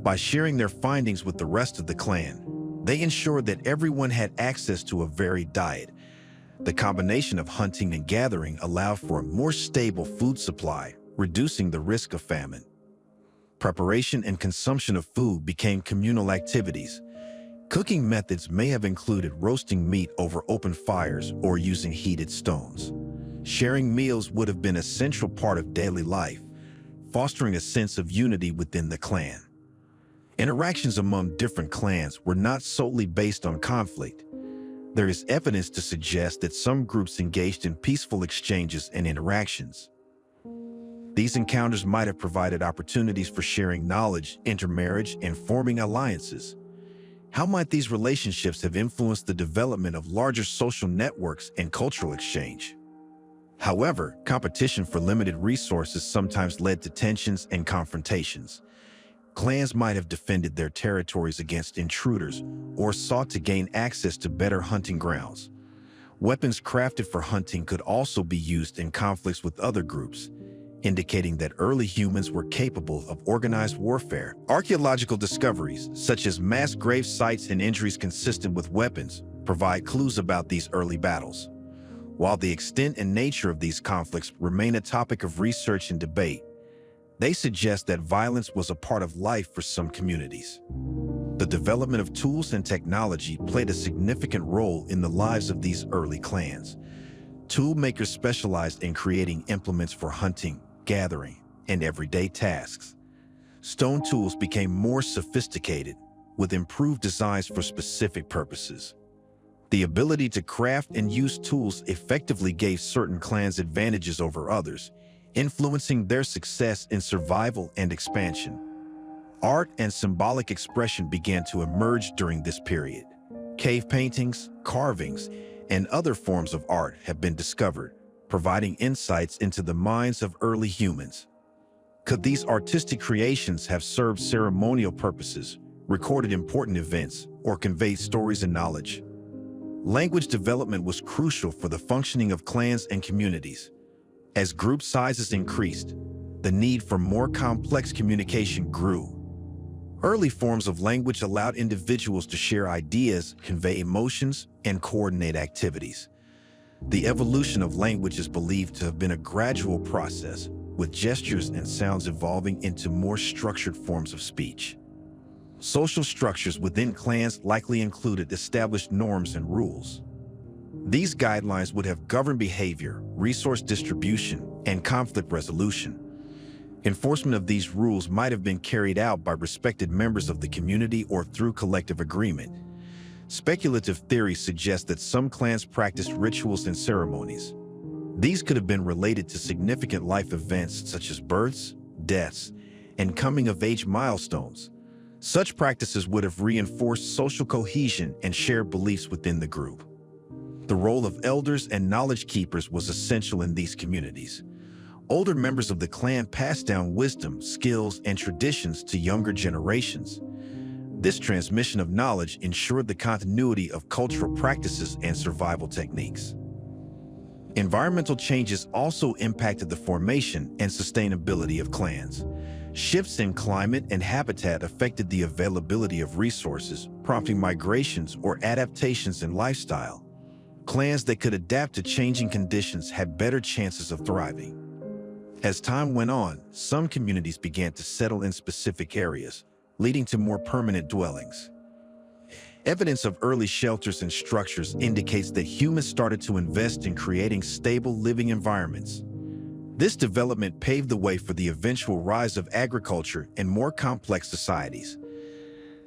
By sharing their findings with the rest of the clan, they ensured that everyone had access to a varied diet. The combination of hunting and gathering allowed for a more stable food supply, reducing the risk of famine. Preparation and consumption of food became communal activities. Cooking methods may have included roasting meat over open fires or using heated stones. Sharing meals would have been a central part of daily life, fostering a sense of unity within the clan. Interactions among different clans were not solely based on conflict. There is evidence to suggest that some groups engaged in peaceful exchanges and interactions. These encounters might have provided opportunities for sharing knowledge, intermarriage, and forming alliances. How might these relationships have influenced the development of larger social networks and cultural exchange? However, competition for limited resources sometimes led to tensions and confrontations. Clans might have defended their territories against intruders or sought to gain access to better hunting grounds. Weapons crafted for hunting could also be used in conflicts with other groups, indicating that early humans were capable of organized warfare. Archaeological discoveries, such as mass grave sites and injuries consistent with weapons, provide clues about these early battles. While the extent and nature of these conflicts remain a topic of research and debate, they suggest that violence was a part of life for some communities. The development of tools and technology played a significant role in the lives of these early clans. Tool makers specialized in creating implements for hunting, gathering, and everyday tasks. Stone tools became more sophisticated, with improved designs for specific purposes. The ability to craft and use tools effectively gave certain clans advantages over others, influencing their success in survival and expansion. Art and symbolic expression began to emerge during this period. Cave paintings, carvings, and other forms of art have been discovered, providing insights into the minds of early humans. Could these artistic creations have served ceremonial purposes, recorded important events, or conveyed stories and knowledge? Language development was crucial for the functioning of clans and communities. As group sizes increased, the need for more complex communication grew. Early forms of language allowed individuals to share ideas, convey emotions, and coordinate activities. The evolution of language is believed to have been a gradual process, with gestures and sounds evolving into more structured forms of speech. Social structures within clans likely included established norms and rules. These guidelines would have governed behavior, resource distribution, and conflict resolution. Enforcement of these rules might have been carried out by respected members of the community or through collective agreement. Speculative theories suggest that some clans practiced rituals and ceremonies. These could have been related to significant life events such as births, deaths, and coming-of-age milestones. Such practices would have reinforced social cohesion and shared beliefs within the group. The role of elders and knowledge keepers was essential in these communities. Older members of the clan passed down wisdom, skills, and traditions to younger generations. This transmission of knowledge ensured the continuity of cultural practices and survival techniques. Environmental changes also impacted the formation and sustainability of clans. Shifts in climate and habitat affected the availability of resources, prompting migrations or adaptations in lifestyle. Clans that could adapt to changing conditions had better chances of thriving. As time went on, some communities began to settle in specific areas, leading to more permanent dwellings. Evidence of early shelters and structures indicates that humans started to invest in creating stable living environments. This development paved the way for the eventual rise of agriculture and more complex societies.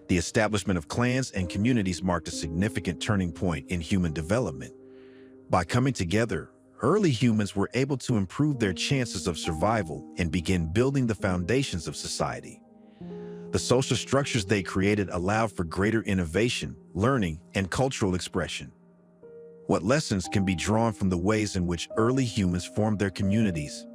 The establishment of clans and communities marked a significant turning point in human development. By coming together, early humans were able to improve their chances of survival and begin building the foundations of society. The social structures they created allowed for greater innovation, learning, and cultural expression. What lessons can be drawn from the ways in which early humans formed their communities?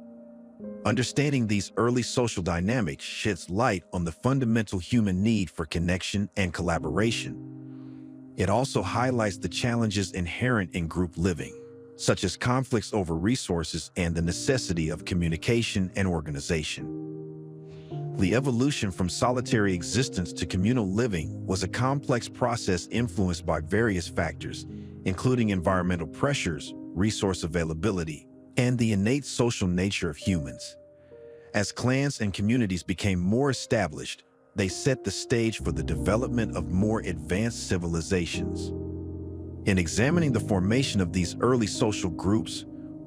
Understanding these early social dynamics sheds light on the fundamental human need for connection and collaboration. It also highlights the challenges inherent in group living, such as conflicts over resources and the necessity of communication and organization. The evolution from solitary existence to communal living was a complex process influenced by various factors, including environmental pressures, resource availability, and the innate social nature of humans. As clans and communities became more established, they set the stage for the development of more advanced civilizations. In examining the formation of these early social groups,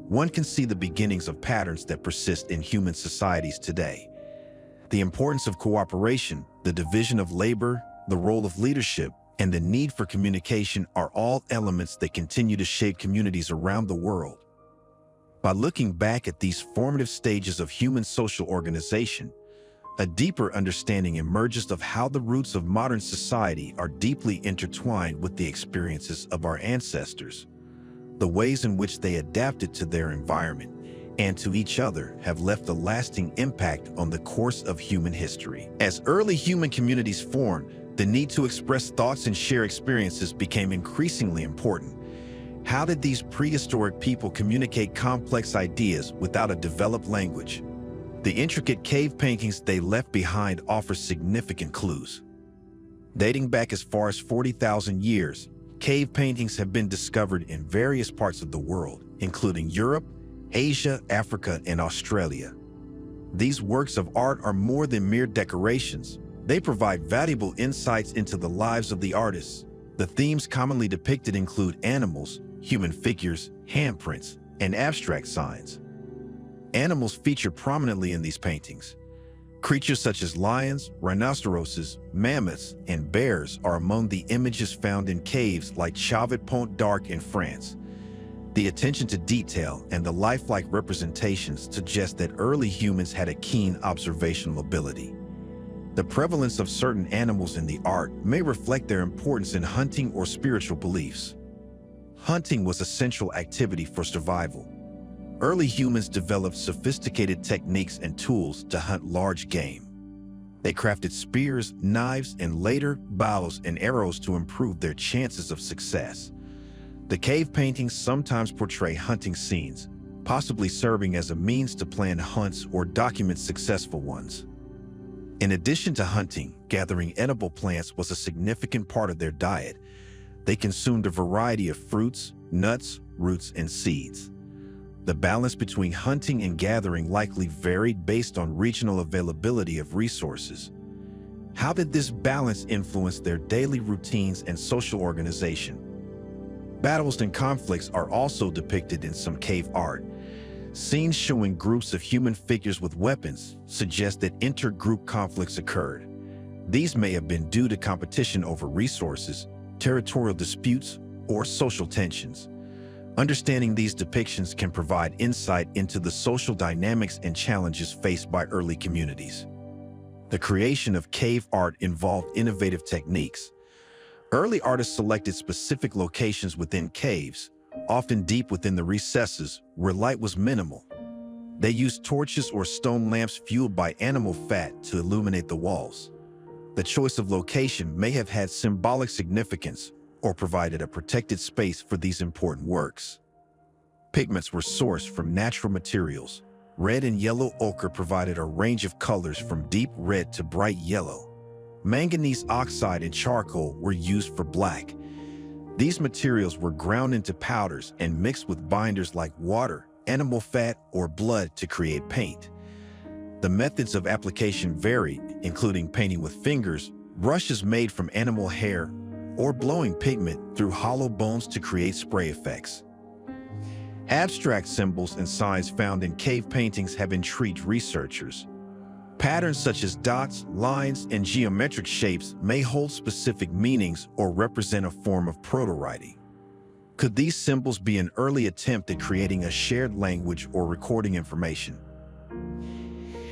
one can see the beginnings of patterns that persist in human societies today. The importance of cooperation, the division of labor, the role of leadership, and the need for communication are all elements that continue to shape communities around the world. By looking back at these formative stages of human social organization, a deeper understanding emerges of how the roots of modern society are deeply intertwined with the experiences of our ancestors. The ways in which they adapted to their environment and to each other have left a lasting impact on the course of human history. As early human communities formed, the need to express thoughts and share experiences became increasingly important. How did these prehistoric people communicate complex ideas without a developed language? The intricate cave paintings they left behind offer significant clues. Dating back as far as 40,000 years, cave paintings have been discovered in various parts of the world, including Europe, Asia, Africa, and Australia. These works of art are more than mere decorations. They provide valuable insights into the lives of the artists. The themes commonly depicted include animals, human figures, handprints, and abstract signs. Animals feature prominently in these paintings. Creatures such as lions, rhinoceroses, mammoths, and bears are among the images found in caves like Chauvet-Pont d'Arc in France. The attention to detail and the lifelike representations suggest that early humans had a keen observational ability. The prevalence of certain animals in the art may reflect their importance in hunting or spiritual beliefs. Hunting was a central activity for survival. Early humans developed sophisticated techniques and tools to hunt large game. They crafted spears, knives, and later bows and arrows to improve their chances of success. The cave paintings sometimes portray hunting scenes, possibly serving as a means to plan hunts or document successful ones. In addition to hunting, gathering edible plants was a significant part of their diet. They consumed a variety of fruits, nuts, roots, and seeds. The balance between hunting and gathering likely varied based on regional availability of resources. How did this balance influence their daily routines and social organization? Battles and conflicts are also depicted in some cave art. Scenes showing groups of human figures with weapons suggest that inter-group conflicts occurred. These may have been due to competition over resources, territorial disputes, or social tensions. Understanding these depictions can provide insight into the social dynamics and challenges faced by early communities. The creation of cave art involved innovative techniques. Early artists selected specific locations within caves, often deep within the recesses where light was minimal. They used torches or stone lamps fueled by animal fat to illuminate the walls. The choice of location may have had symbolic significance or provided a protected space for these important works. Pigments were sourced from natural materials. Red and yellow ochre provided a range of colors from deep red to bright yellow. Manganese oxide and charcoal were used for black. These materials were ground into powders and mixed with binders like water, animal fat, or blood to create paint. The methods of application varied, including painting with fingers, brushes made from animal hair, or blowing pigment through hollow bones to create spray effects. Abstract symbols and signs found in cave paintings have intrigued researchers. Patterns such as dots, lines, and geometric shapes may hold specific meanings or represent a form of proto-writing. Could these symbols be an early attempt at creating a shared language or recording information?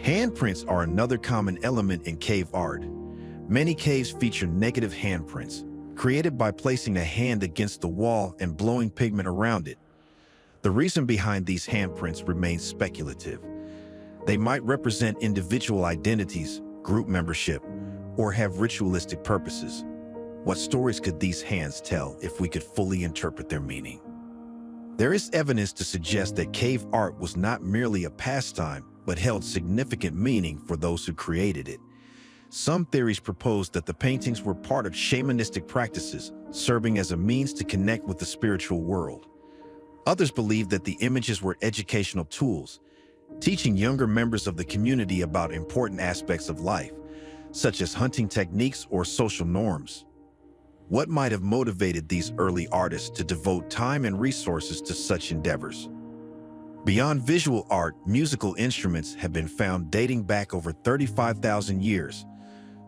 Handprints are another common element in cave art. Many caves feature negative handprints, created by placing a hand against the wall and blowing pigment around it. The reason behind these handprints remains speculative. They might represent individual identities, group membership, or have ritualistic purposes. What stories could these hands tell if we could fully interpret their meaning? There is evidence to suggest that cave art was not merely a pastime, but held significant meaning for those who created it. Some theories propose that the paintings were part of shamanistic practices, serving as a means to connect with the spiritual world. Others believe that the images were educational tools, teaching younger members of the community about important aspects of life, such as hunting techniques or social norms. What might have motivated these early artists to devote time and resources to such endeavors? Beyond visual art, musical instruments have been found dating back over 35,000 years.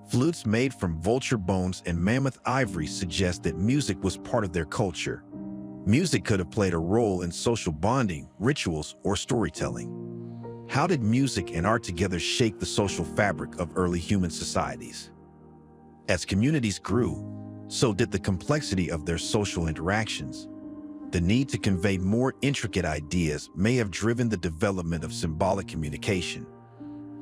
Flutes made from vulture bones and mammoth ivory suggest that music was part of their culture. Music could have played a role in social bonding, rituals, or storytelling. How did music and art together shape the social fabric of early human societies? As communities grew, so did the complexity of their social interactions. The need to convey more intricate ideas may have driven the development of symbolic communication.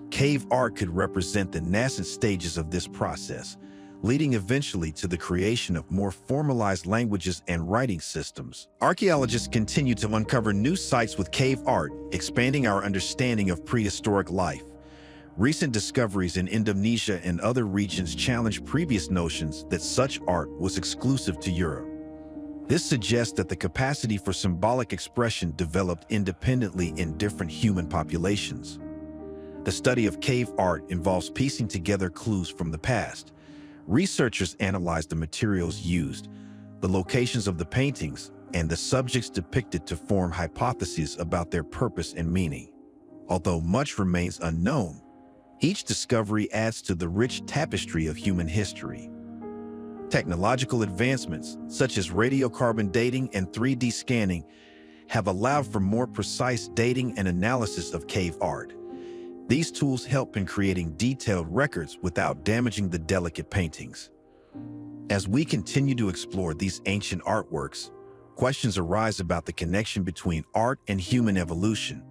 Cave art could represent the nascent stages of this process, leading eventually to the creation of more formalized languages and writing systems. Archaeologists continue to uncover new sites with cave art, expanding our understanding of prehistoric life. Recent discoveries in Indonesia and other regions challenge previous notions that such art was exclusive to Europe. This suggests that the capacity for symbolic expression developed independently in different human populations. The study of cave art involves piecing together clues from the past. Researchers analyze the materials used, the locations of the paintings, and the subjects depicted to form hypotheses about their purpose and meaning. Although much remains unknown, each discovery adds to the rich tapestry of human history. Technological advancements, such as radiocarbon dating and 3D scanning, have allowed for more precise dating and analysis of cave art. These tools help in creating detailed records without damaging the delicate paintings. As we continue to explore these ancient artworks, questions arise about the connection between art and human evolution.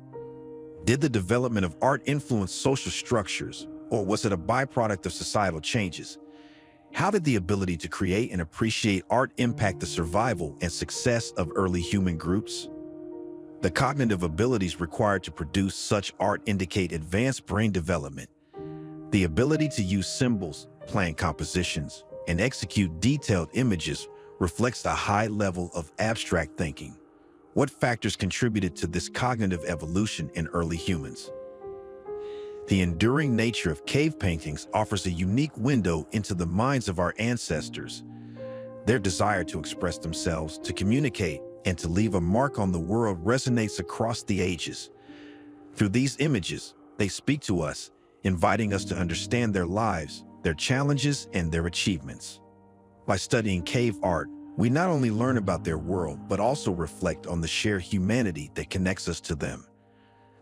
Did the development of art influence social structures, or was it a byproduct of societal changes? How did the ability to create and appreciate art impact the survival and success of early human groups? The cognitive abilities required to produce such art indicate advanced brain development. The ability to use symbols, plan compositions, and execute detailed images reflects a high level of abstract thinking. What factors contributed to this cognitive evolution in early humans? The enduring nature of cave paintings offers a unique window into the minds of our ancestors. Their desire to express themselves, to communicate, and to leave a mark on the world resonates across the ages. Through these images, they speak to us, inviting us to understand their lives, their challenges, and their achievements. By studying cave art, we not only learn about their world, but also reflect on the shared humanity that connects us to them.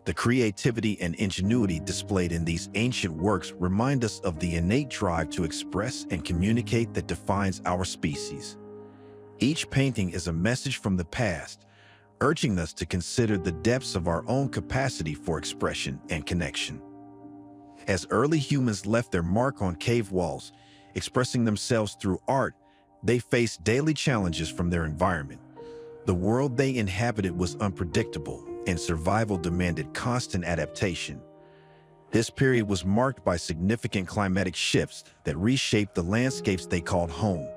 The creativity and ingenuity displayed in these ancient works remind us of the innate drive to express and communicate that defines our species. Each painting is a message from the past, urging us to consider the depths of our own capacity for expression and connection. As early humans left their mark on cave walls, expressing themselves through art, they faced daily challenges from their environment. The world they inhabited was unpredictable, and survival demanded constant adaptation. This period was marked by significant climatic shifts that reshaped the landscapes they called home.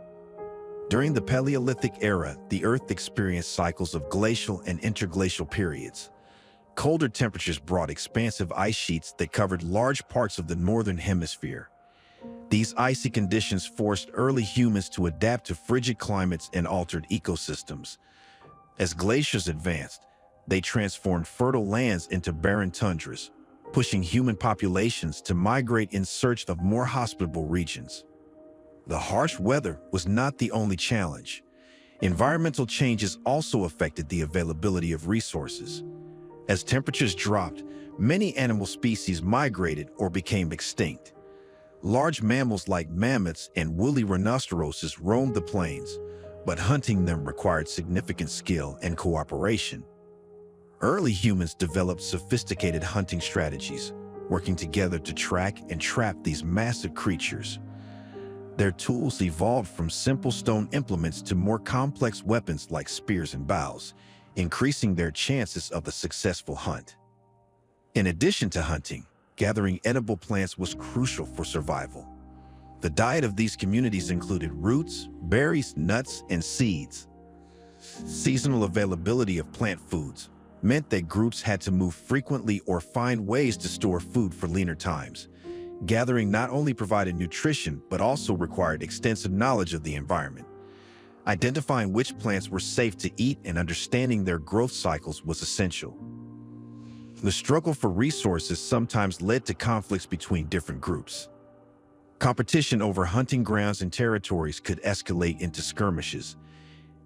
During the Paleolithic era, the Earth experienced cycles of glacial and interglacial periods. Colder temperatures brought expansive ice sheets that covered large parts of the northern hemisphere. These icy conditions forced early humans to adapt to frigid climates and altered ecosystems. As glaciers advanced, they transformed fertile lands into barren tundras, pushing human populations to migrate in search of more hospitable regions. The harsh weather was not the only challenge. Environmental changes also affected the availability of resources. As temperatures dropped, many animal species migrated or became extinct. Large mammals like mammoths and woolly rhinoceroses roamed the plains, but hunting them required significant skill and cooperation. Early humans developed sophisticated hunting strategies, working together to track and trap these massive creatures. Their tools evolved from simple stone implements to more complex weapons like spears and bows, increasing their chances of a successful hunt. In addition to hunting, gathering edible plants was crucial for survival. The diet of these communities included roots, berries, nuts, and seeds. Seasonal availability of plant foods meant that groups had to move frequently or find ways to store food for leaner times. Gathering not only provided nutrition, but also required extensive knowledge of the environment. Identifying which plants were safe to eat and understanding their growth cycles was essential. The struggle for resources sometimes led to conflicts between different groups. Competition over hunting grounds and territories could escalate into skirmishes.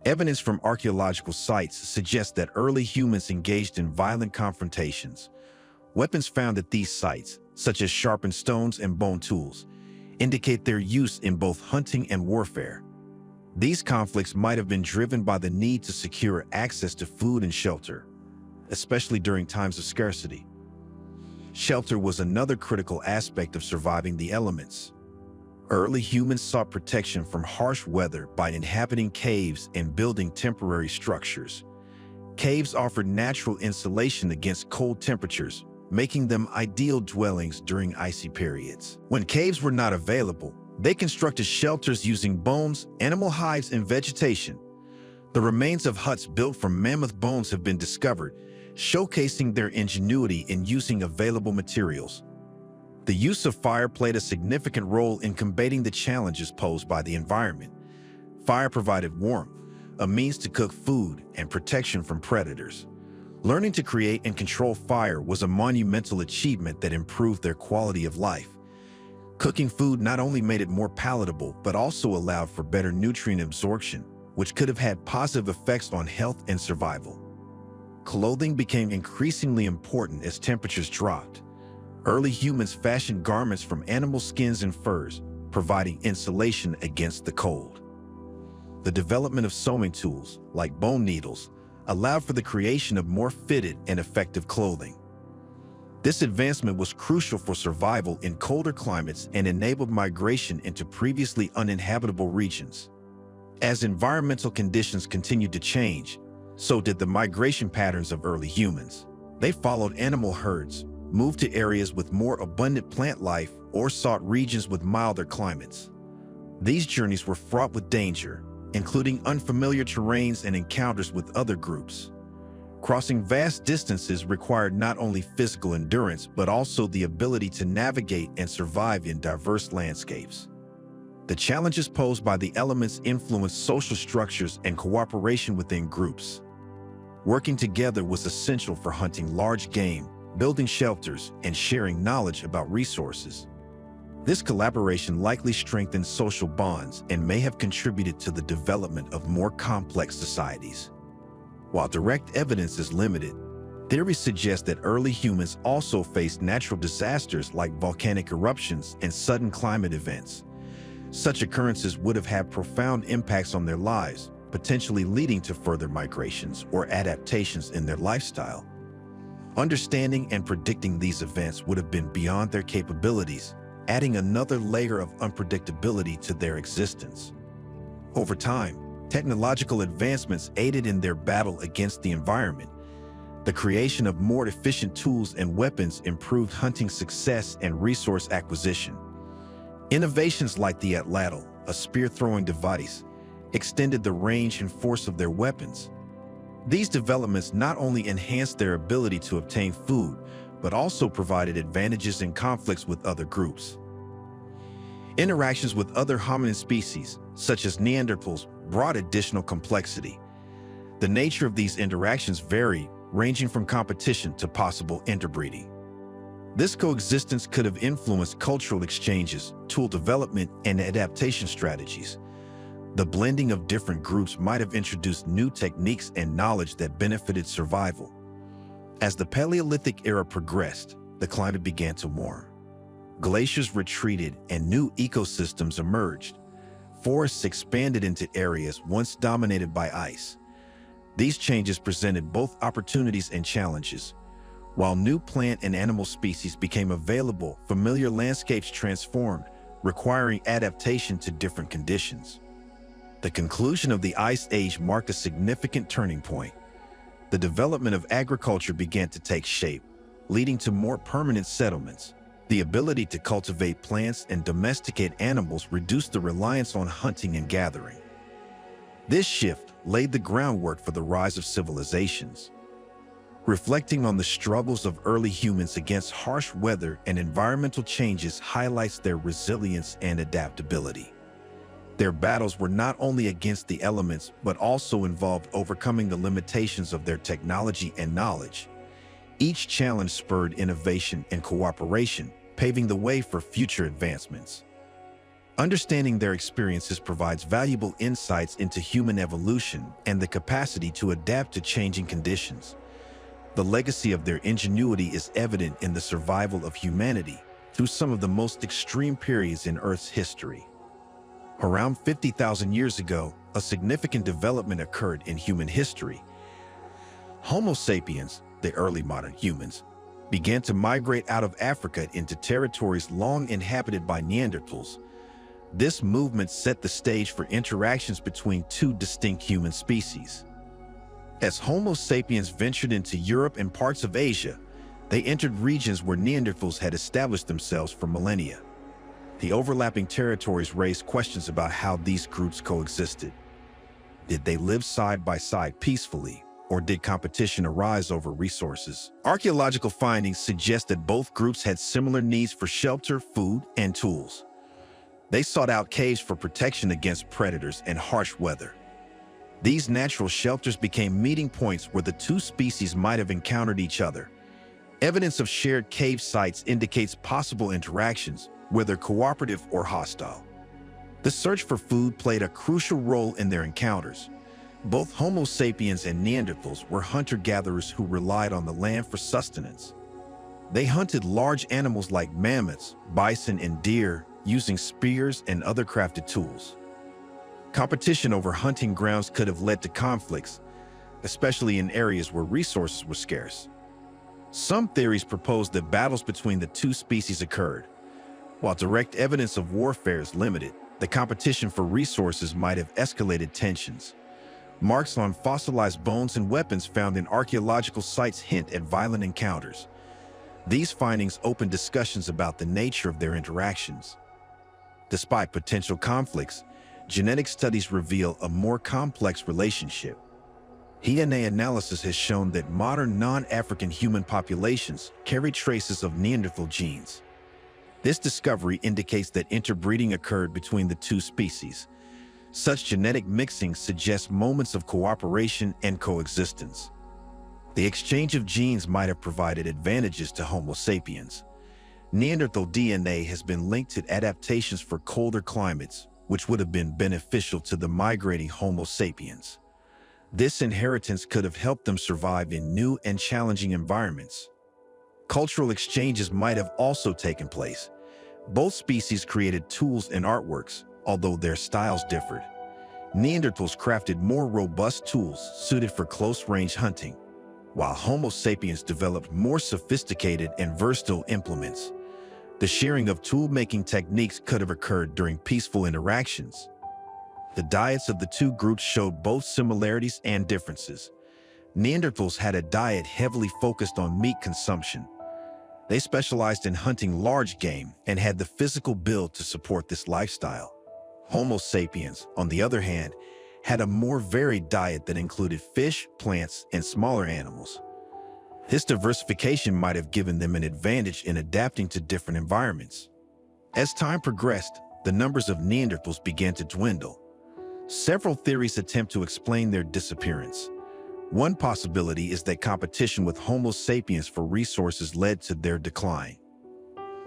Evidence from archaeological sites suggests that early humans engaged in violent confrontations. Weapons found at these sites, such as sharpened stones and bone tools, indicate their use in both hunting and warfare. These conflicts might have been driven by the need to secure access to food and shelter, especially during times of scarcity. Shelter was another critical aspect of surviving the elements. Early humans sought protection from harsh weather by inhabiting caves and building temporary structures. Caves offered natural insulation against cold temperatures, making them ideal dwellings during icy periods. When caves were not available, they constructed shelters using bones, animal hides, and vegetation. The remains of huts built from mammoth bones have been discovered, showcasing their ingenuity in using available materials. The use of fire played a significant role in combating the challenges posed by the environment. Fire provided warmth, a means to cook food, and protection from predators. Learning to create and control fire was a monumental achievement that improved their quality of life. Cooking food not only made it more palatable, but also allowed for better nutrient absorption, which could have had positive effects on health and survival. Clothing became increasingly important as temperatures dropped. Early humans fashioned garments from animal skins and furs, providing insulation against the cold. The development of sewing tools, like bone needles, allowed for the creation of more fitted and effective clothing. This advancement was crucial for survival in colder climates and enabled migration into previously uninhabitable regions. As environmental conditions continued to change, so did the migration patterns of early humans. They followed animal herds, moved to areas with more abundant plant life, or sought regions with milder climates. These journeys were fraught with danger, including unfamiliar terrains and encounters with other groups. Crossing vast distances required not only physical endurance, but also the ability to navigate and survive in diverse landscapes. The challenges posed by the elements influenced social structures and cooperation within groups. Working together was essential for hunting large game, building shelters, and sharing knowledge about resources. This collaboration likely strengthened social bonds and may have contributed to the development of more complex societies. While direct evidence is limited, theories suggest that early humans also faced natural disasters like volcanic eruptions and sudden climate events. Such occurrences would have had profound impacts on their lives, potentially leading to further migrations or adaptations in their lifestyle. Understanding and predicting these events would have been beyond their capabilities, adding another layer of unpredictability to their existence. Over time, technological advancements aided in their battle against the environment. The creation of more efficient tools and weapons improved hunting success and resource acquisition. Innovations like the atlatl, a spear-throwing device, extended the range and force of their weapons. These developments not only enhanced their ability to obtain food, but also provided advantages in conflicts with other groups. Interactions with other hominid species, such as Neanderthals, brought additional complexity. The nature of these interactions varied, ranging from competition to possible interbreeding. This coexistence could have influenced cultural exchanges, tool development, and adaptation strategies. The blending of different groups might have introduced new techniques and knowledge that benefited survival. As the Paleolithic era progressed, the climate began to warm. Glaciers retreated and new ecosystems emerged. Forests expanded into areas once dominated by ice. These changes presented both opportunities and challenges. While new plant and animal species became available, familiar landscapes transformed, requiring adaptation to different conditions. The conclusion of the Ice Age marked a significant turning point. The development of agriculture began to take shape, leading to more permanent settlements. The ability to cultivate plants and domesticate animals reduced the reliance on hunting and gathering. This shift laid the groundwork for the rise of civilizations. Reflecting on the struggles of early humans against harsh weather and environmental changes highlights their resilience and adaptability. Their battles were not only against the elements, but also involved overcoming the limitations of their technology and knowledge. Each challenge spurred innovation and cooperation, paving the way for future advancements. Understanding their experiences provides valuable insights into human evolution and the capacity to adapt to changing conditions. The legacy of their ingenuity is evident in the survival of humanity through some of the most extreme periods in Earth's history. Around 50,000 years ago, a significant development occurred in human history. Homo sapiens, the early modern humans, began to migrate out of Africa into territories long inhabited by Neanderthals. This movement set the stage for interactions between two distinct human species. As Homo sapiens ventured into Europe and parts of Asia, they entered regions where Neanderthals had established themselves for millennia. The overlapping territories raised questions about how these groups coexisted. Did they live side by side peacefully, or did competition arise over resources? Archaeological findings suggest that both groups had similar needs for shelter, food, and tools. They sought out caves for protection against predators and harsh weather. These natural shelters became meeting points where the two species might have encountered each other. Evidence of shared cave sites indicates possible interactions, whether cooperative or hostile. The search for food played a crucial role in their encounters. Both Homo sapiens and Neanderthals were hunter-gatherers who relied on the land for sustenance. They hunted large animals like mammoths, bison, and deer, using spears and other crafted tools. Competition over hunting grounds could have led to conflicts, especially in areas where resources were scarce. Some theories propose that battles between the two species occurred. While direct evidence of warfare is limited, the competition for resources might have escalated tensions. Marks on fossilized bones and weapons found in archaeological sites hint at violent encounters. These findings open discussions about the nature of their interactions. Despite potential conflicts, genetic studies reveal a more complex relationship. DNA analysis has shown that modern non-African human populations carry traces of Neanderthal genes. This discovery indicates that interbreeding occurred between the two species. Such genetic mixing suggests moments of cooperation and coexistence. The exchange of genes might have provided advantages to Homo sapiens. Neanderthal DNA has been linked to adaptations for colder climates, which would have been beneficial to the migrating Homo sapiens. This inheritance could have helped them survive in new and challenging environments. Cultural exchanges might have also taken place. Both species created tools and artworks, although their styles differed. Neanderthals crafted more robust tools suited for close-range hunting, while Homo sapiens developed more sophisticated and versatile implements. The sharing of tool-making techniques could have occurred during peaceful interactions. The diets of the two groups showed both similarities and differences. Neanderthals had a diet heavily focused on meat consumption. They specialized in hunting large game and had the physical build to support this lifestyle. Homo sapiens, on the other hand, had a more varied diet that included fish, plants, and smaller animals. This diversification might have given them an advantage in adapting to different environments. As time progressed, the numbers of Neanderthals began to dwindle. Several theories attempt to explain their disappearance. One possibility is that competition with Homo sapiens for resources led to their decline.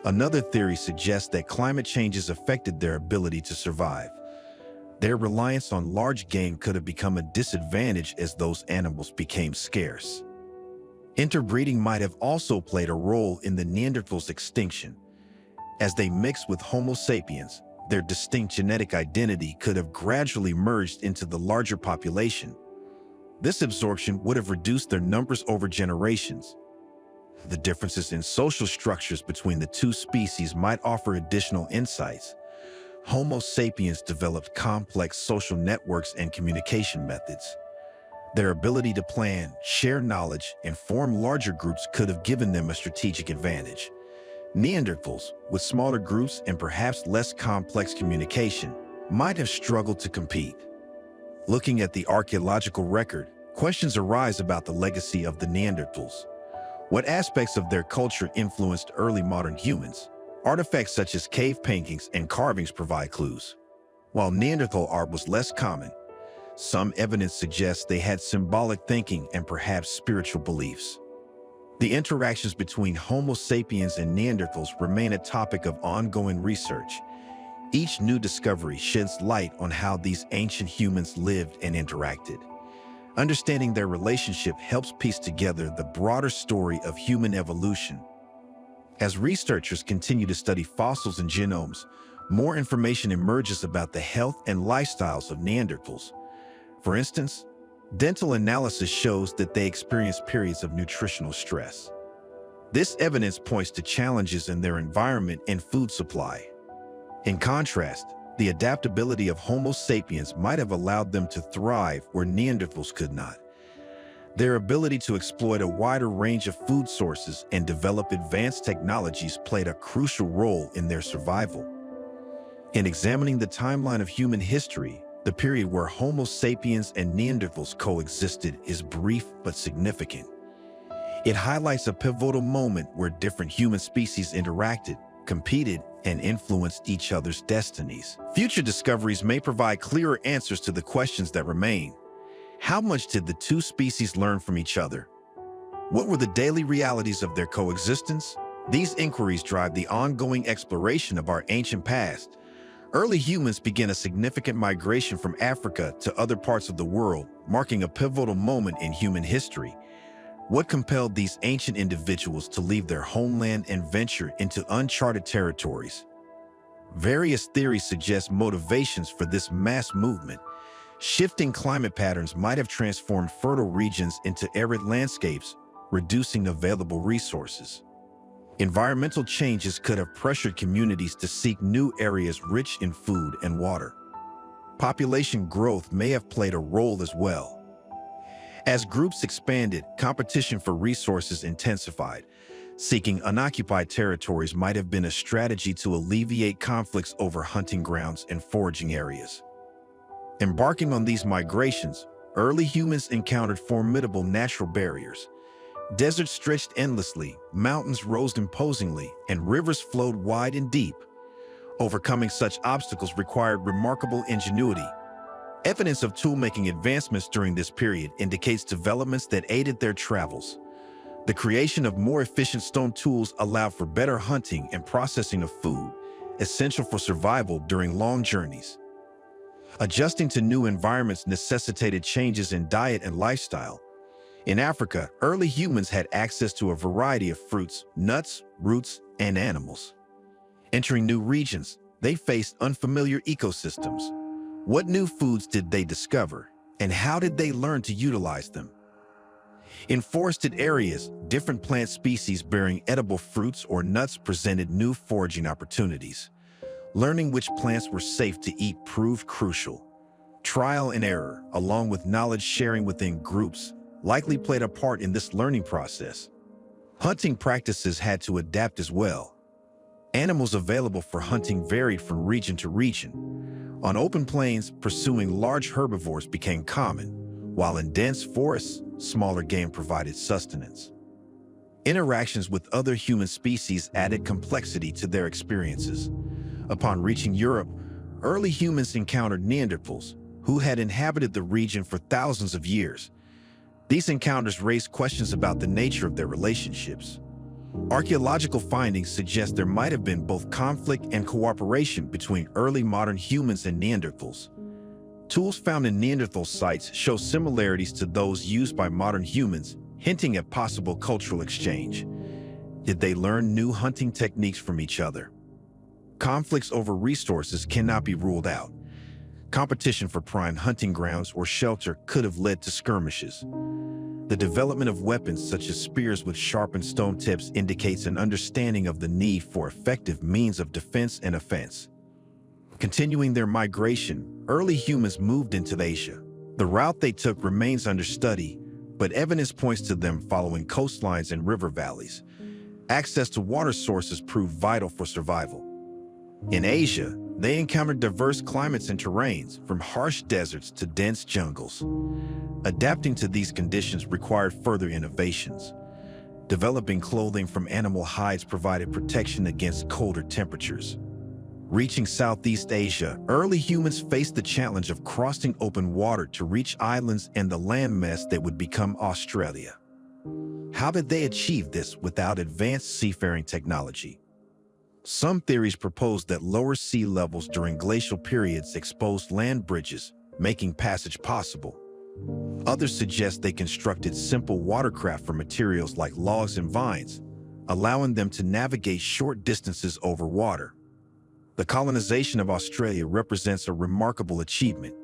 Another theory suggests that climate changes affected their ability to survive. Their reliance on large game could have become a disadvantage as those animals became scarce. Interbreeding might have also played a role in the Neanderthals' extinction. As they mixed with Homo sapiens, their distinct genetic identity could have gradually merged into the larger population. This absorption would have reduced their numbers over generations. The differences in social structures between the two species might offer additional insights. Homo sapiens developed complex social networks and communication methods. Their ability to plan, share knowledge, and form larger groups could have given them a strategic advantage. Neanderthals, with smaller groups and perhaps less complex communication, might have struggled to compete. Looking at the archaeological record, questions arise about the legacy of the Neanderthals. What aspects of their culture influenced early modern humans? Artifacts such as cave paintings and carvings provide clues. While Neanderthal art was less common, some evidence suggests they had symbolic thinking and perhaps spiritual beliefs. The interactions between Homo sapiens and Neanderthals remain a topic of ongoing research. Each new discovery sheds light on how these ancient humans lived and interacted. Understanding their relationship helps piece together the broader story of human evolution. As researchers continue to study fossils and genomes, more information emerges about the health and lifestyles of Neanderthals. For instance, dental analysis shows that they experienced periods of nutritional stress. This evidence points to challenges in their environment and food supply. In contrast, the adaptability of Homo sapiens might have allowed them to thrive where Neanderthals could not. Their ability to exploit a wider range of food sources and develop advanced technologies played a crucial role in their survival. In examining the timeline of human history, the period where Homo sapiens and Neanderthals coexisted is brief but significant. It highlights a pivotal moment where different human species interacted, competed, and influenced each other's destinies. Future discoveries may provide clearer answers to the questions that remain. How much did the two species learn from each other? What were the daily realities of their coexistence? These inquiries drive the ongoing exploration of our ancient past. Early humans began a significant migration from Africa to other parts of the world, marking a pivotal moment in human history. What compelled these ancient individuals to leave their homeland and venture into uncharted territories? Various theories suggest motivations for this mass movement. Shifting climate patterns might have transformed fertile regions into arid landscapes, reducing available resources. Environmental changes could have pressured communities to seek new areas rich in food and water. Population growth may have played a role as well. As groups expanded, competition for resources intensified. Seeking unoccupied territories might have been a strategy to alleviate conflicts over hunting grounds and foraging areas. Embarking on these migrations, early humans encountered formidable natural barriers. Deserts stretched endlessly, mountains rose imposingly, and rivers flowed wide and deep. Overcoming such obstacles required remarkable ingenuity. Evidence of tool-making advancements during this period indicates developments that aided their travels. The creation of more efficient stone tools allowed for better hunting and processing of food, essential for survival during long journeys. Adjusting to new environments necessitated changes in diet and lifestyle. In Africa, early humans had access to a variety of fruits, nuts, roots, and animals. Entering new regions, they faced unfamiliar ecosystems. What new foods did they discover, and how did they learn to utilize them? In forested areas, different plant species bearing edible fruits or nuts presented new foraging opportunities. Learning which plants were safe to eat proved crucial. Trial and error, along with knowledge sharing within groups, likely played a part in this learning process. Hunting practices had to adapt as well. Animals available for hunting varied from region to region. On open plains, pursuing large herbivores became common, while in dense forests, smaller game provided sustenance. Interactions with other human species added complexity to their experiences. Upon reaching Europe, early humans encountered Neanderthals, who had inhabited the region for thousands of years. These encounters raised questions about the nature of their relationships. Archaeological findings suggest there might have been both conflict and cooperation between early modern humans and Neanderthals. Tools found in Neanderthal sites show similarities to those used by modern humans, hinting at possible cultural exchange. Did they learn new hunting techniques from each other? Conflicts over resources cannot be ruled out. Competition for prime hunting grounds or shelter could have led to skirmishes. The development of weapons such as spears with sharpened stone tips indicates an understanding of the need for effective means of defense and offense. Continuing their migration, early humans moved into Asia. The route they took remains under study, but evidence points to them following coastlines and river valleys. Access to water sources proved vital for survival. In Asia, they encountered diverse climates and terrains, from harsh deserts to dense jungles. Adapting to these conditions required further innovations. Developing clothing from animal hides provided protection against colder temperatures. Reaching Southeast Asia, early humans faced the challenge of crossing open water to reach islands and the landmass that would become Australia. How did they achieve this without advanced seafaring technology? Some theories propose that lower sea levels during glacial periods exposed land bridges, making passage possible. Others suggest they constructed simple watercraft from materials like logs and vines, allowing them to navigate short distances over water. The colonization of Australia represents a remarkable achievement.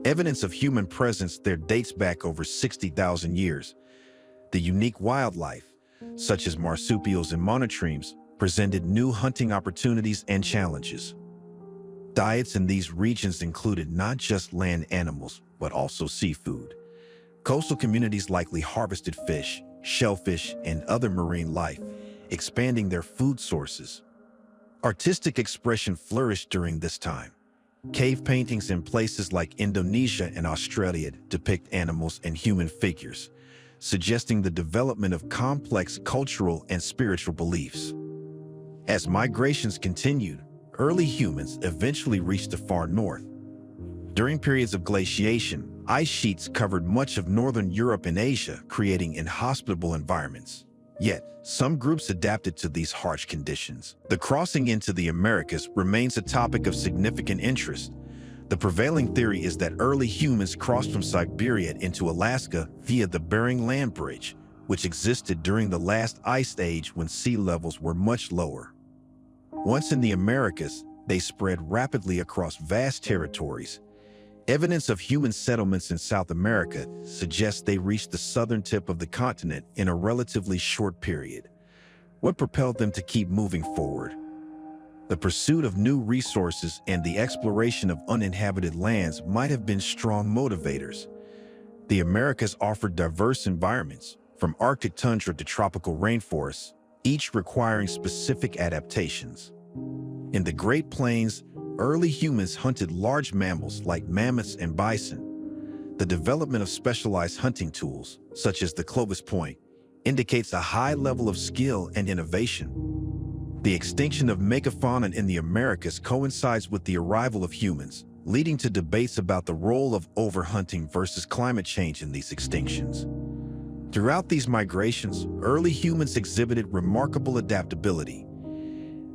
Evidence of human presence there dates back over 60,000 years. The unique wildlife, such as marsupials and monotremes, presented new hunting opportunities and challenges. Diets in these regions included not just land animals, but also seafood. Coastal communities likely harvested fish, shellfish, and other marine life, expanding their food sources. Artistic expression flourished during this time. Cave paintings in places like Indonesia and Australia depict animals and human figures, suggesting the development of complex cultural and spiritual beliefs. As migrations continued, early humans eventually reached the far north. During periods of glaciation, ice sheets covered much of northern Europe and Asia, creating inhospitable environments. Yet, some groups adapted to these harsh conditions. The crossing into the Americas remains a topic of significant interest. The prevailing theory is that early humans crossed from Siberia into Alaska via the Bering Land Bridge, which existed during the last ice age when sea levels were much lower. Once in the Americas, They spread rapidly across vast territories. Evidence of human settlements in South America suggests they reached the southern tip of the continent in a relatively short period. What propelled them to keep moving forward? The pursuit of new resources and the exploration of uninhabited lands might have been strong motivators. The Americas offered diverse environments, from Arctic tundra to tropical rainforests, each requiring specific adaptations. In the Great Plains, early humans hunted large mammals like mammoths and bison. The development of specialized hunting tools, such as the Clovis point, indicates a high level of skill and innovation. The extinction of megafauna in the Americas coincides with the arrival of humans, leading to debates about the role of overhunting versus climate change in these extinctions. Throughout these migrations, early humans exhibited remarkable adaptability.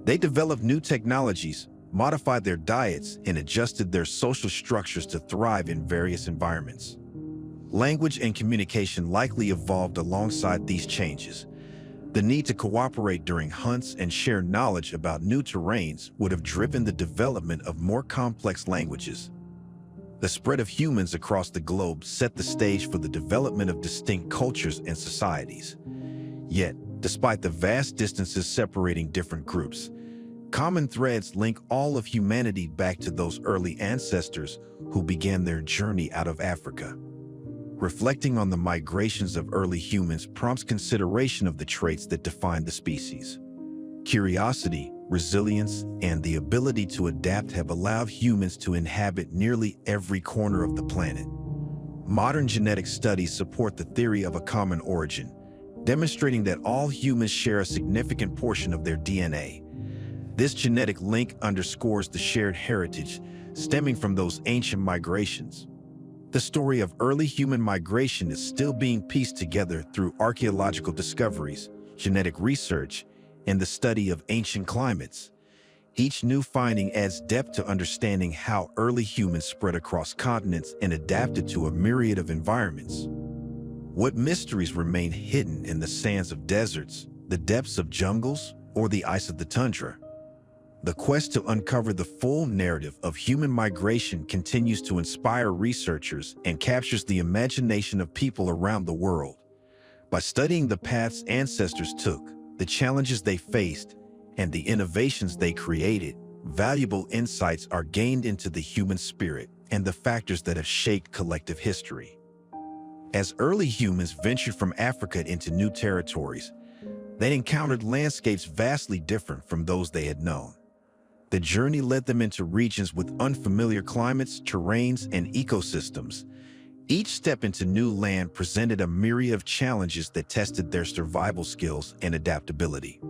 They developed new technologies, modified their diets, and adjusted their social structures to thrive in various environments. Language and communication likely evolved alongside these changes. The need to cooperate during hunts and share knowledge about new terrains would have driven the development of more complex languages. The spread of humans across the globe set the stage for the development of distinct cultures and societies. Yet, despite the vast distances separating different groups, common threads link all of humanity back to those early ancestors who began their journey out of Africa. Reflecting on the migrations of early humans prompts consideration of the traits that define the species. Curiosity, resilience, and the ability to adapt have allowed humans to inhabit nearly every corner of the planet. Modern genetic studies support the theory of a common origin, demonstrating that all humans share a significant portion of their DNA. This genetic link underscores the shared heritage stemming from those ancient migrations. The story of early human migration is still being pieced together through archaeological discoveries, genetic research, and the study of ancient climates. Each new finding adds depth to understanding how early humans spread across continents and adapted to a myriad of environments. What mysteries remain hidden in the sands of deserts, the depths of jungles, or the ice of the tundra? The quest to uncover the full narrative of human migration continues to inspire researchers and captures the imagination of people around the world. By studying the paths ancestors took, the challenges they faced, and the innovations they created, valuable insights are gained into the human spirit and the factors that have shaped collective history. As early humans ventured from Africa into new territories, they encountered landscapes vastly different from those they had known. The journey led them into regions with unfamiliar climates, terrains, and ecosystems. Each step into new land presented a myriad of challenges that tested their survival skills and adaptability.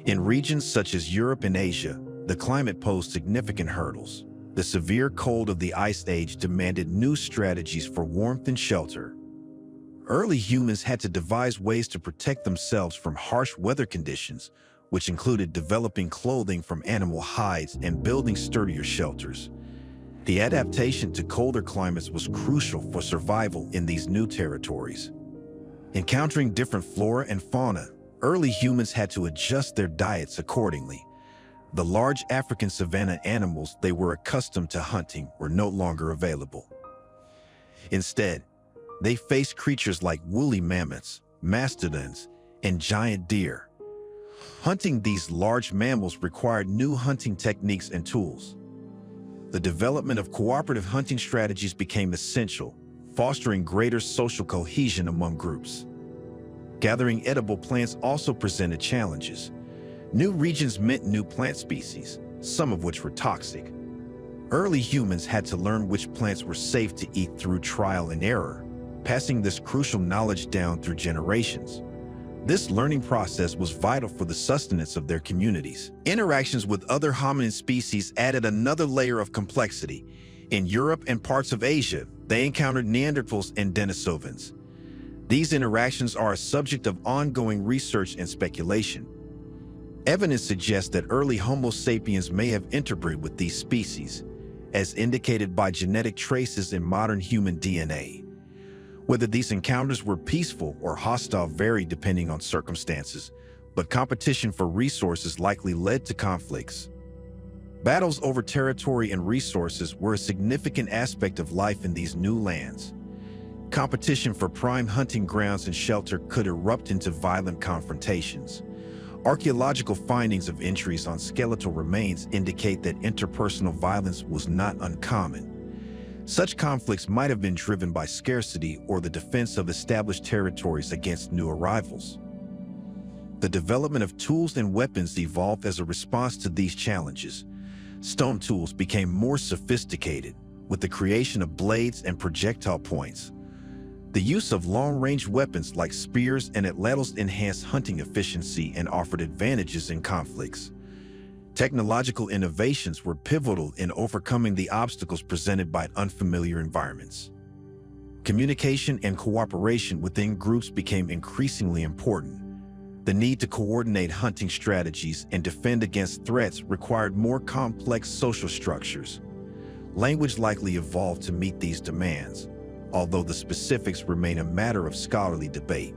In regions such as Europe and Asia, the climate posed significant hurdles. The severe cold of the Ice Age demanded new strategies for warmth and shelter. Early humans had to devise ways to protect themselves from harsh weather conditions, which included developing clothing from animal hides and building sturdier shelters. The adaptation to colder climates was crucial for survival in these new territories. Encountering different flora and fauna, early humans had to adjust their diets accordingly. The large African savanna animals they were accustomed to hunting were no longer available. Instead, they faced creatures like woolly mammoths, mastodons, and giant deer. Hunting these large mammals required new hunting techniques and tools. The development of cooperative hunting strategies became essential, fostering greater social cohesion among groups. Gathering edible plants also presented challenges. New regions meant new plant species, some of which were toxic. Early humans had to learn which plants were safe to eat through trial and error, passing this crucial knowledge down through generations. This learning process was vital for the sustenance of their communities. Interactions with other hominid species added another layer of complexity. In Europe and parts of Asia, they encountered Neanderthals and Denisovans. These interactions are a subject of ongoing research and speculation. Evidence suggests that early Homo sapiens may have interbred with these species, as indicated by genetic traces in modern human DNA. Whether these encounters were peaceful or hostile varied depending on circumstances, but competition for resources likely led to conflicts. Battles over territory and resources were a significant aspect of life in these new lands. Competition for prime hunting grounds and shelter could erupt into violent confrontations. Archaeological findings of entries on skeletal remains indicate that interpersonal violence was not uncommon. Such conflicts might have been driven by scarcity or the defense of established territories against new arrivals. The development of tools and weapons evolved as a response to these challenges. Stone tools became more sophisticated, with the creation of blades and projectile points. The use of long-range weapons like spears and atlatls enhanced hunting efficiency and offered advantages in conflicts. Technological innovations were pivotal in overcoming the obstacles presented by unfamiliar environments. Communication and cooperation within groups became increasingly important. The need to coordinate hunting strategies and defend against threats required more complex social structures. Language likely evolved to meet these demands, although the specifics remain a matter of scholarly debate.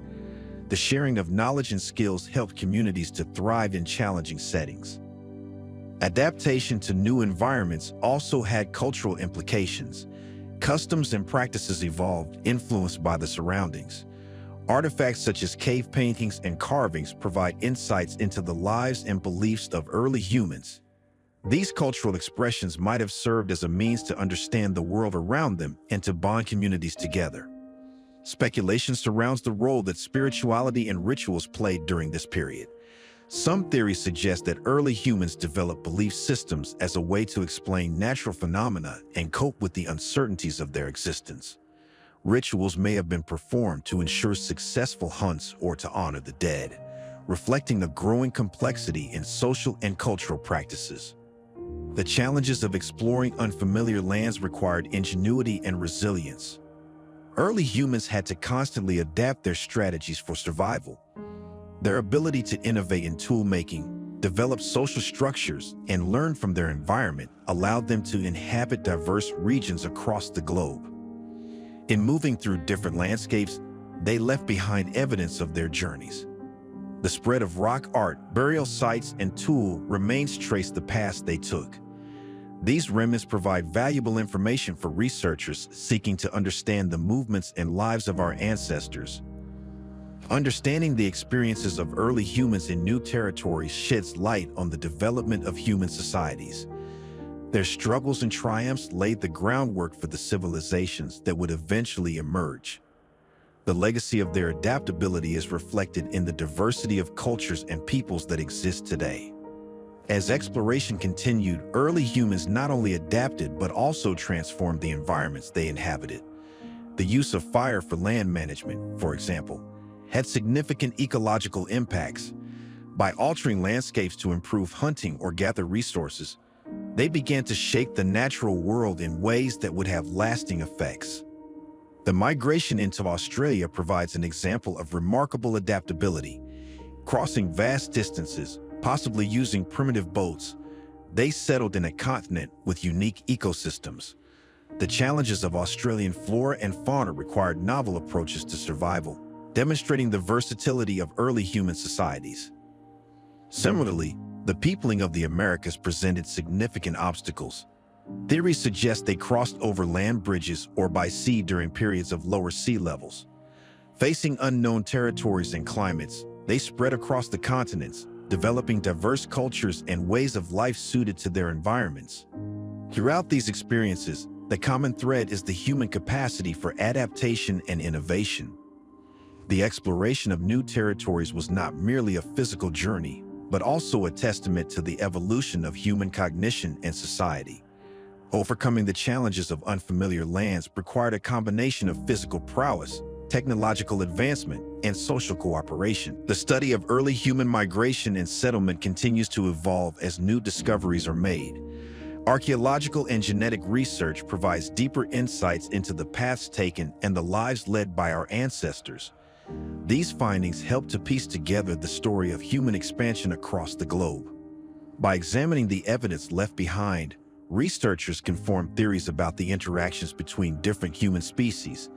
The sharing of knowledge and skills helped communities to thrive in challenging settings. Adaptation to new environments also had cultural implications. Customs and practices evolved, influenced by the surroundings. Artifacts such as cave paintings and carvings provide insights into the lives and beliefs of early humans. These cultural expressions might have served as a means to understand the world around them and to bond communities together. Speculation surrounds the role that spirituality and rituals played during this period. Some theories suggest that early humans developed belief systems as a way to explain natural phenomena and cope with the uncertainties of their existence. Rituals may have been performed to ensure successful hunts or to honor the dead, reflecting a growing complexity in social and cultural practices. The challenges of exploring unfamiliar lands required ingenuity and resilience. Early humans had to constantly adapt their strategies for survival. Their ability to innovate in tool-making, develop social structures, and learn from their environment allowed them to inhabit diverse regions across the globe. In moving through different landscapes, they left behind evidence of their journeys. The spread of rock art, burial sites, and tool remains trace the paths they took. These remnants provide valuable information for researchers seeking to understand the movements and lives of our ancestors. Understanding the experiences of early humans in new territories sheds light on the development of human societies. Their struggles and triumphs laid the groundwork for the civilizations that would eventually emerge. The legacy of their adaptability is reflected in the diversity of cultures and peoples that exist today. As exploration continued, early humans not only adapted but also transformed the environments they inhabited. The use of fire for land management, for example, had significant ecological impacts. By altering landscapes to improve hunting or gather resources, they began to shape the natural world in ways that would have lasting effects. The migration into Australia provides an example of remarkable adaptability. Crossing vast distances, possibly using primitive boats, they settled in a continent with unique ecosystems. The challenges of Australian flora and fauna required novel approaches to survival, demonstrating the versatility of early human societies. Similarly, the peopling of the Americas presented significant obstacles. Theories suggest they crossed over land bridges or by sea during periods of lower sea levels. Facing unknown territories and climates, they spread across the continents, developing diverse cultures and ways of life suited to their environments. Throughout these experiences, the common thread is the human capacity for adaptation and innovation. The exploration of new territories was not merely a physical journey, but also a testament to the evolution of human cognition and society. Overcoming the challenges of unfamiliar lands required a combination of physical prowess, technological advancement, and social cooperation. The study of early human migration and settlement continues to evolve as new discoveries are made. Archaeological and genetic research provides deeper insights into the paths taken and the lives led by our ancestors. These findings help to piece together the story of human expansion across the globe. By examining the evidence left behind, researchers can form theories about the interactions between different human species,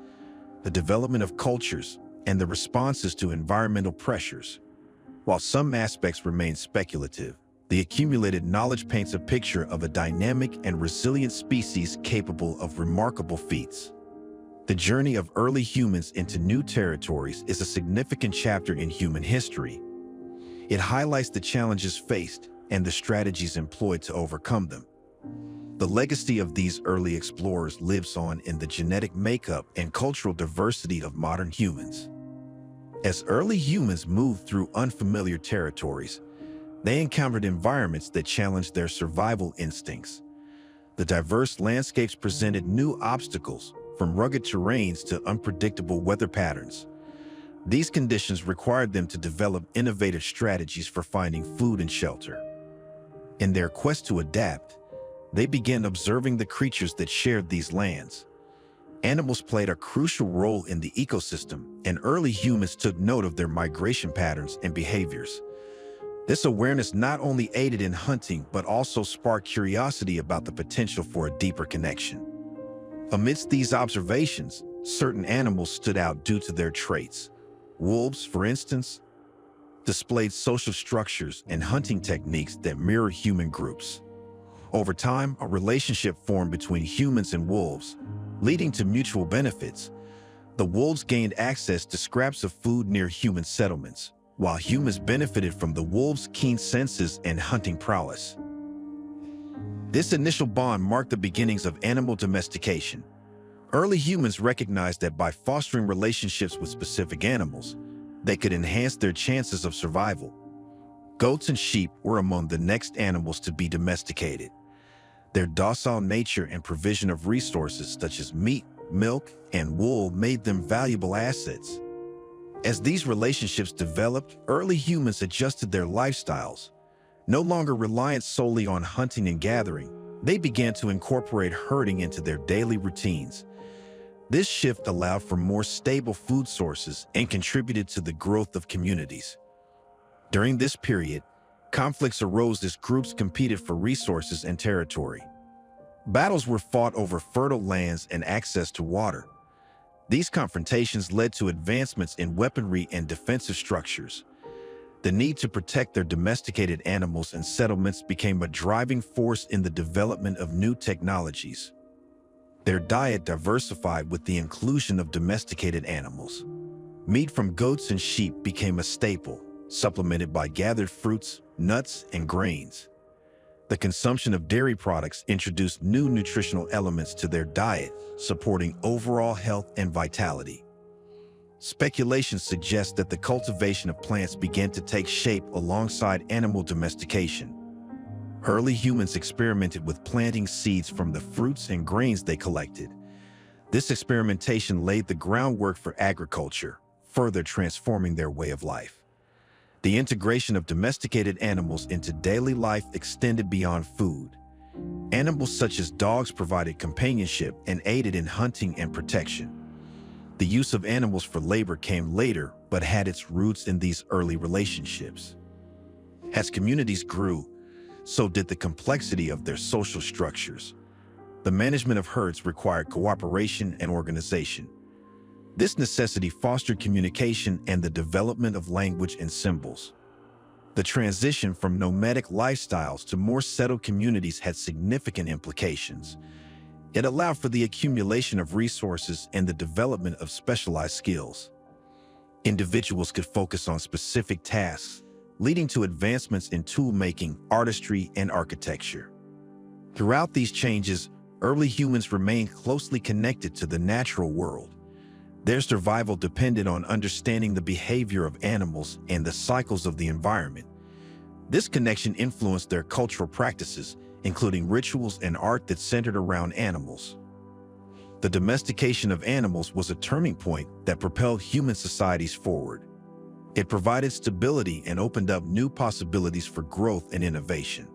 the development of cultures, and the responses to environmental pressures. While some aspects remain speculative, The accumulated knowledge paints a picture of a dynamic and resilient species capable of remarkable feats. The journey of early humans into new territories is a significant chapter in human history. It highlights the challenges faced and the strategies employed to overcome them. The legacy of these early explorers lives on in the genetic makeup and cultural diversity of modern humans. As early humans moved through unfamiliar territories, they encountered environments that challenged their survival instincts. The diverse landscapes presented new obstacles, from rugged terrains to unpredictable weather patterns. These conditions required them to develop innovative strategies for finding food and shelter. In their quest to adapt, they began observing the creatures that shared these lands. Animals played a crucial role in the ecosystem, and early humans took note of their migration patterns and behaviors. This awareness not only aided in hunting, but also sparked curiosity about the potential for a deeper connection. Amidst these observations, certain animals stood out due to their traits. Wolves, for instance, displayed social structures and hunting techniques that mirror human groups. Over time, a relationship formed between humans and wolves, leading to mutual benefits. The wolves gained access to scraps of food near human settlements, while humans benefited from the wolves' keen senses and hunting prowess. This initial bond marked the beginnings of animal domestication. Early humans recognized that by fostering relationships with specific animals, they could enhance their chances of survival. Goats and sheep were among the next animals to be domesticated. Their docile nature and provision of resources such as meat, milk, and wool made them valuable assets. As these relationships developed, early humans adjusted their lifestyles. No longer reliant solely on hunting and gathering, they began to incorporate herding into their daily routines. This shift allowed for more stable food sources and contributed to the growth of communities. During this period, conflicts arose as groups competed for resources and territory. Battles were fought over fertile lands and access to water. These confrontations led to advancements in weaponry and defensive structures. The need to protect their domesticated animals and settlements became a driving force in the development of new technologies. Their diet diversified with the inclusion of domesticated animals. Meat from goats and sheep became a staple, supplemented by gathered fruits, nuts, and grains. The consumption of dairy products introduced new nutritional elements to their diet, supporting overall health and vitality. Speculation suggests that the cultivation of plants began to take shape alongside animal domestication. Early humans experimented with planting seeds from the fruits and grains they collected. This experimentation laid the groundwork for agriculture, further transforming their way of life. The integration of domesticated animals into daily life extended beyond food. Animals such as dogs provided companionship and aided in hunting and protection. The use of animals for labor came later, but had its roots in these early relationships. As communities grew, so did the complexity of their social structures. The management of herds required cooperation and organization. This necessity fostered communication and the development of language and symbols. The transition from nomadic lifestyles to more settled communities had significant implications. It allowed for the accumulation of resources and the development of specialized skills. Individuals could focus on specific tasks, leading to advancements in tool-making, artistry, and architecture. Throughout these changes, early humans remained closely connected to the natural world. Their survival depended on understanding the behavior of animals and the cycles of the environment. This connection influenced their cultural practices, including rituals and art that centered around animals. The domestication of animals was a turning point that propelled human societies forward. It provided stability and opened up new possibilities for growth and innovation.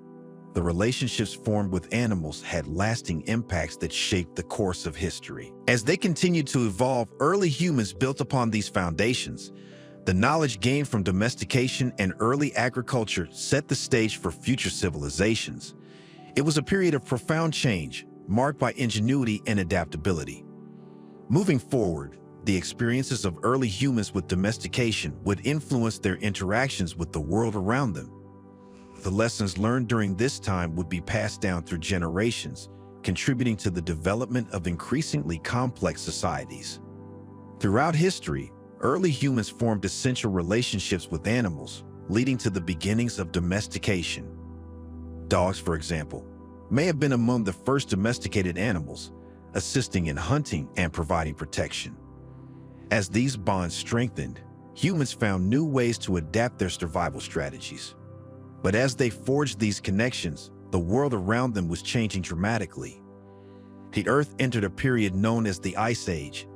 The relationships formed with animals had lasting impacts that shaped the course of history. As they continued to evolve, early humans built upon these foundations. The knowledge gained from domestication and early agriculture set the stage for future civilizations. It was a period of profound change, marked by ingenuity and adaptability. Moving forward, the experiences of early humans with domestication would influence their interactions with the world around them. The lessons learned during this time would be passed down through generations, contributing to the development of increasingly complex societies. Throughout history, early humans formed essential relationships with animals, leading to the beginnings of domestication. Dogs, for example, may have been among the first domesticated animals, assisting in hunting and providing protection. As these bonds strengthened, humans found new ways to adapt their survival strategies. But as they forged these connections, the world around them was changing dramatically. The Earth entered a period known as the Ice Age.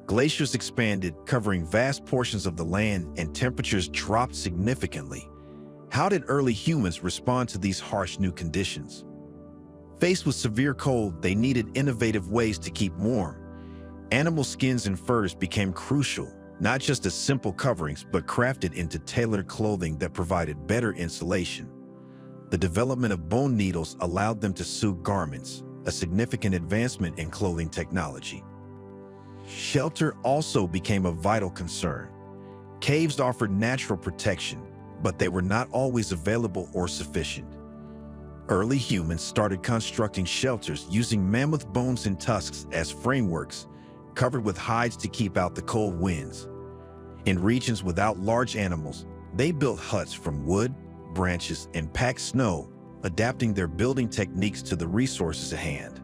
Glaciers expanded, covering vast portions of the land, and temperatures dropped significantly. How did early humans respond to these harsh new conditions? Faced with severe cold, they needed innovative ways to keep warm. Animal skins and furs became crucial, not just as simple coverings, but crafted into tailored clothing that provided better insulation. The development of bone needles allowed them to sew garments, a significant advancement in clothing technology. Shelter also became a vital concern. Caves offered natural protection, but they were not always available or sufficient. Early humans started constructing shelters using mammoth bones and tusks as frameworks, covered with hides to keep out the cold winds. In regions without large animals, they built huts from wood, branches, and packed snow, adapting their building techniques to the resources at hand.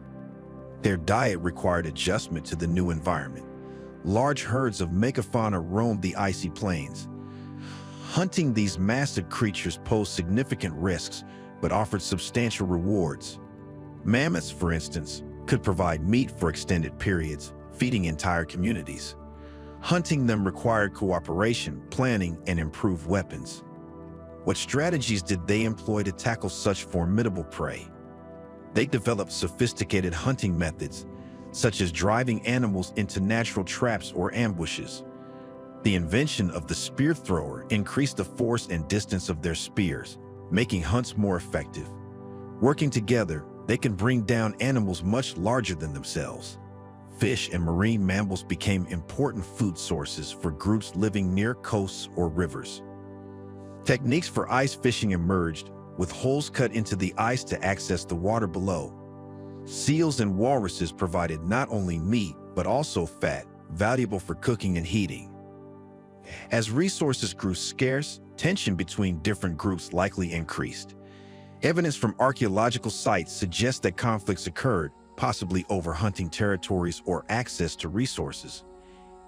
Their diet required adjustment to the new environment. Large herds of megafauna roamed the icy plains. Hunting these massive creatures posed significant risks, but offered substantial rewards. Mammoths, for instance, could provide meat for extended periods, feeding entire communities. Hunting them required cooperation, planning, and improved weapons. What strategies did they employ to tackle such formidable prey? They developed sophisticated hunting methods, such as driving animals into natural traps or ambushes. The invention of the spear thrower increased the force and distance of their spears, making hunts more effective. Working together, they can bring down animals much larger than themselves. Fish and marine mammals became important food sources for groups living near coasts or rivers. Techniques for ice fishing emerged, with holes cut into the ice to access the water below. Seals and walruses provided not only meat, but also fat, valuable for cooking and heating. As resources grew scarce, tension between different groups likely increased. Evidence from archaeological sites suggests that conflicts occurred, possibly over hunting territories or access to resources.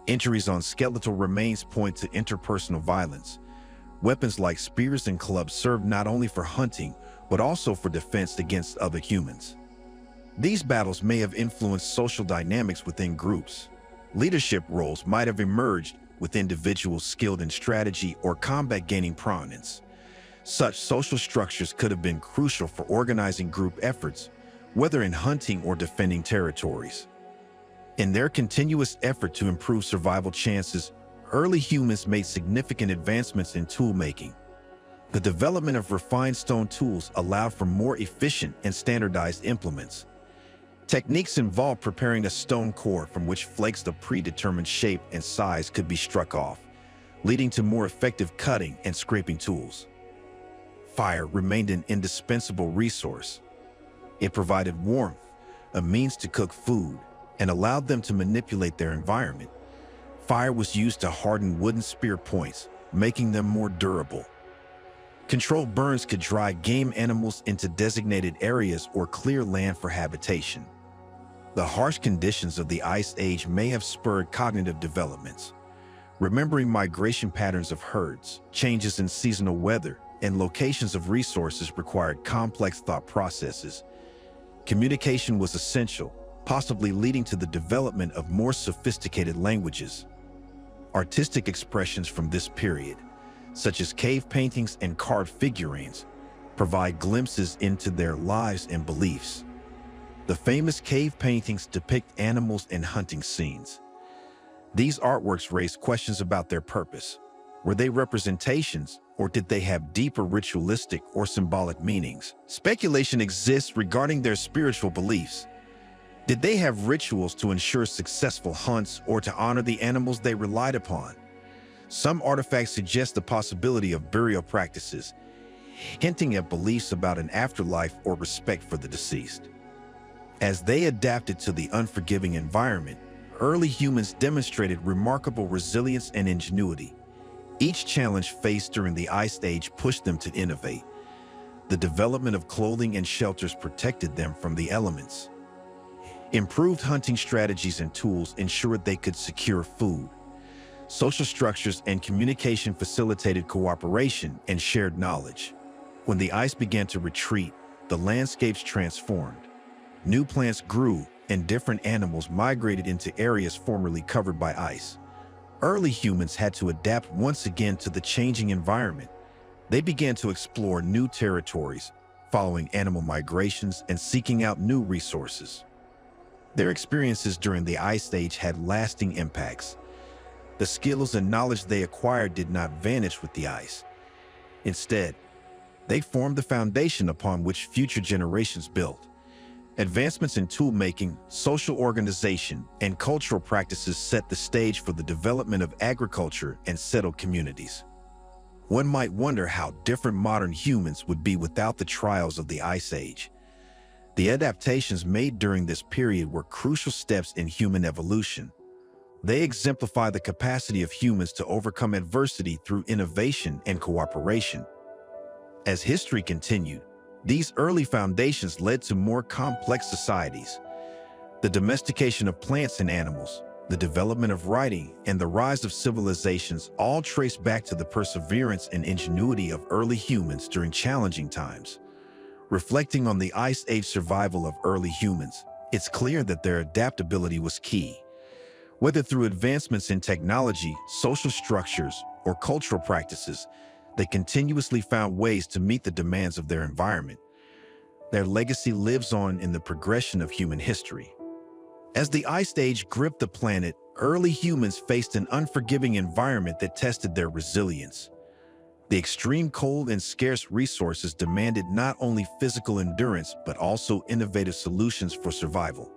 Entries on skeletal remains point to interpersonal violence. Weapons like spears and clubs served not only for hunting, but also for defense against other humans. These battles may have influenced social dynamics within groups. Leadership roles might have emerged, with individuals skilled in strategy or combat gaining prominence. Such social structures could have been crucial for organizing group efforts, whether in hunting or defending territories. In their continuous effort to improve survival chances, early humans made significant advancements in tool-making. The development of refined stone tools allowed for more efficient and standardized implements. Techniques involved preparing a stone core from which flakes of predetermined shape and size could be struck off, leading to more effective cutting and scraping tools. Fire remained an indispensable resource. It provided warmth, a means to cook food, and allowed them to manipulate their environment. Fire was used to harden wooden spear points, making them more durable. Controlled burns could drive game animals into designated areas or clear land for habitation. The harsh conditions of the Ice Age may have spurred cognitive developments. Remembering migration patterns of herds, changes in seasonal weather, and locations of resources required complex thought processes. Communication was essential, possibly leading to the development of more sophisticated languages. Artistic expressions from this period, such as cave paintings and carved figurines, provide glimpses into their lives and beliefs. The famous cave paintings depict animals and hunting scenes. These artworks raise questions about their purpose. Were they representations, or did they have deeper ritualistic or symbolic meanings? Speculation exists regarding their spiritual beliefs. Did they have rituals to ensure successful hunts or to honor the animals they relied upon? Some artifacts suggest the possibility of burial practices, hinting at beliefs about an afterlife or respect for the deceased. As they adapted to the unforgiving environment, early humans demonstrated remarkable resilience and ingenuity. Each challenge faced during the Ice Age pushed them to innovate. The development of clothing and shelters protected them from the elements. Improved hunting strategies and tools ensured they could secure food. Social structures and communication facilitated cooperation and shared knowledge. When the ice began to retreat, the landscapes transformed. New plants grew, and different animals migrated into areas formerly covered by ice. Early humans had to adapt once again to the changing environment. They began to explore new territories, following animal migrations and seeking out new resources. Their experiences during the Ice Age had lasting impacts. The skills and knowledge they acquired did not vanish with the ice. Instead, they formed the foundation upon which future generations built. Advancements in tool-making, social organization, and cultural practices set the stage for the development of agriculture and settled communities. One might wonder how different modern humans would be without the trials of the Ice Age. The adaptations made during this period were crucial steps in human evolution. They exemplify the capacity of humans to overcome adversity through innovation and cooperation. As history continued, these early foundations led to more complex societies. The domestication of plants and animals, the development of writing, and the rise of civilizations all trace back to the perseverance and ingenuity of early humans during challenging times. Reflecting on the Ice Age survival of early humans, it's clear that their adaptability was key. Whether through advancements in technology, social structures, or cultural practices, they continuously found ways to meet the demands of their environment. Their legacy lives on in the progression of human history. As the Ice Age gripped the planet, early humans faced an unforgiving environment that tested their resilience. The extreme cold and scarce resources demanded not only physical endurance, but also innovative solutions for survival.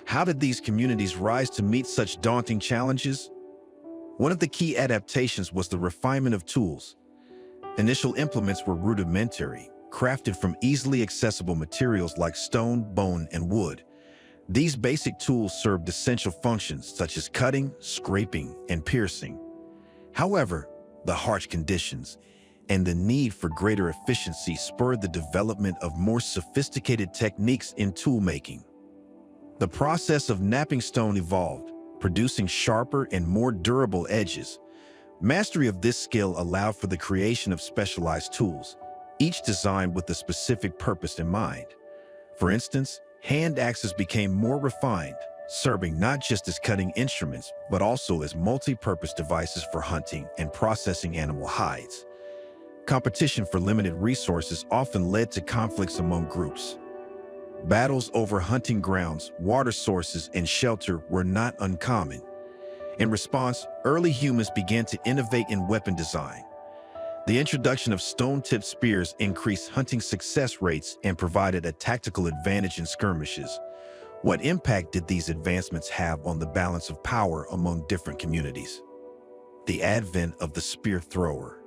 How did these communities rise to meet such daunting challenges? One of the key adaptations was the refinement of tools. Initial implements were rudimentary, crafted from easily accessible materials like stone, bone, and wood. These basic tools served essential functions such as cutting, scraping, and piercing. However, the harsh conditions and the need for greater efficiency spurred the development of more sophisticated techniques in tool-making. The process of knapping stone evolved, producing sharper and more durable edges. Mastery of this skill allowed for the creation of specialized tools, each designed with a specific purpose in mind. For instance, hand axes became more refined, serving not just as cutting instruments, but also as multi-purpose devices for hunting and processing animal hides. Competition for limited resources often led to conflicts among groups. Battles over hunting grounds, water sources, and shelter were not uncommon. In response, early humans began to innovate in weapon design. The introduction of stone-tipped spears increased hunting success rates and provided a tactical advantage in skirmishes. What impact did these advancements have on the balance of power among different communities? The advent of the spear thrower,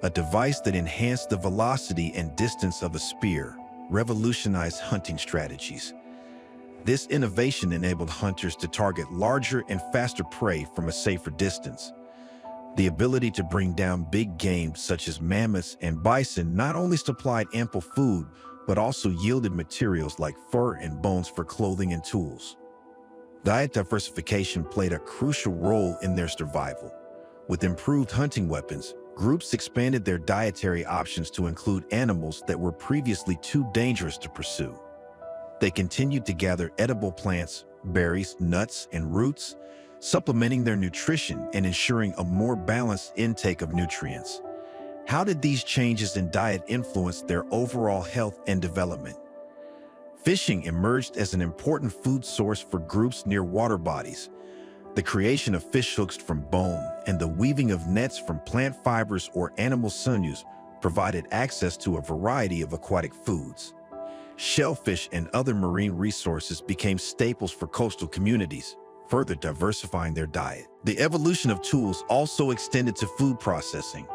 a device that enhanced the velocity and distance of a spear, revolutionized hunting strategies. This innovation enabled hunters to target larger and faster prey from a safer distance. The ability to bring down big game such as mammoths and bison not only supplied ample food, but also yielded materials like fur and bones for clothing and tools. Diet diversification played a crucial role in their survival. With improved hunting weapons, groups expanded their dietary options to include animals that were previously too dangerous to pursue. They continued to gather edible plants, berries, nuts, and roots, supplementing their nutrition and ensuring a more balanced intake of nutrients. How did these changes in diet influence their overall health and development? Fishing emerged as an important food source for groups near water bodies. The creation of fish hooks from bone and the weaving of nets from plant fibers or animal sinews provided access to a variety of aquatic foods. Shellfish and other marine resources became staples for coastal communities, further diversifying their diet. The evolution of tools also extended to food processing.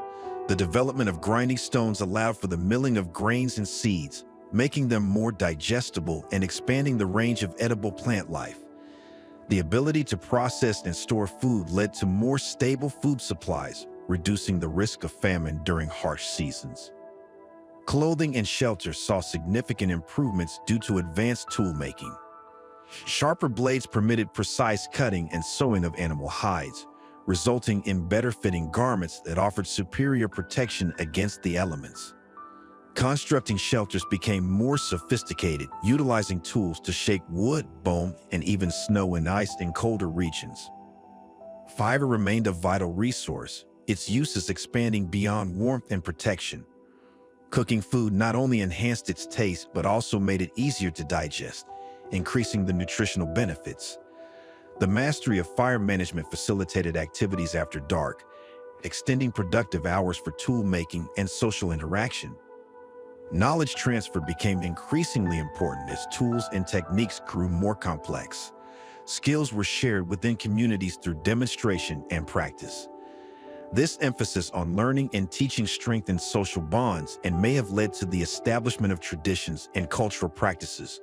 The development of grinding stones allowed for the milling of grains and seeds, making them more digestible and expanding the range of edible plant life. The ability to process and store food led to more stable food supplies, reducing the risk of famine during harsh seasons. Clothing and shelter saw significant improvements due to advanced tool-making. Sharper blades permitted precise cutting and sewing of animal hides, resulting in better-fitting garments that offered superior protection against the elements. Constructing shelters became more sophisticated, utilizing tools to shape wood, bone, and even snow and ice in colder regions. Fiber remained a vital resource, its uses expanding beyond warmth and protection. Cooking food not only enhanced its taste but also made it easier to digest, increasing the nutritional benefits. The mastery of fire management facilitated activities after dark, extending productive hours for tool making and social interaction. Knowledge transfer became increasingly important as tools and techniques grew more complex. Skills were shared within communities through demonstration and practice. This emphasis on learning and teaching strengthened social bonds and may have led to the establishment of traditions and cultural practices.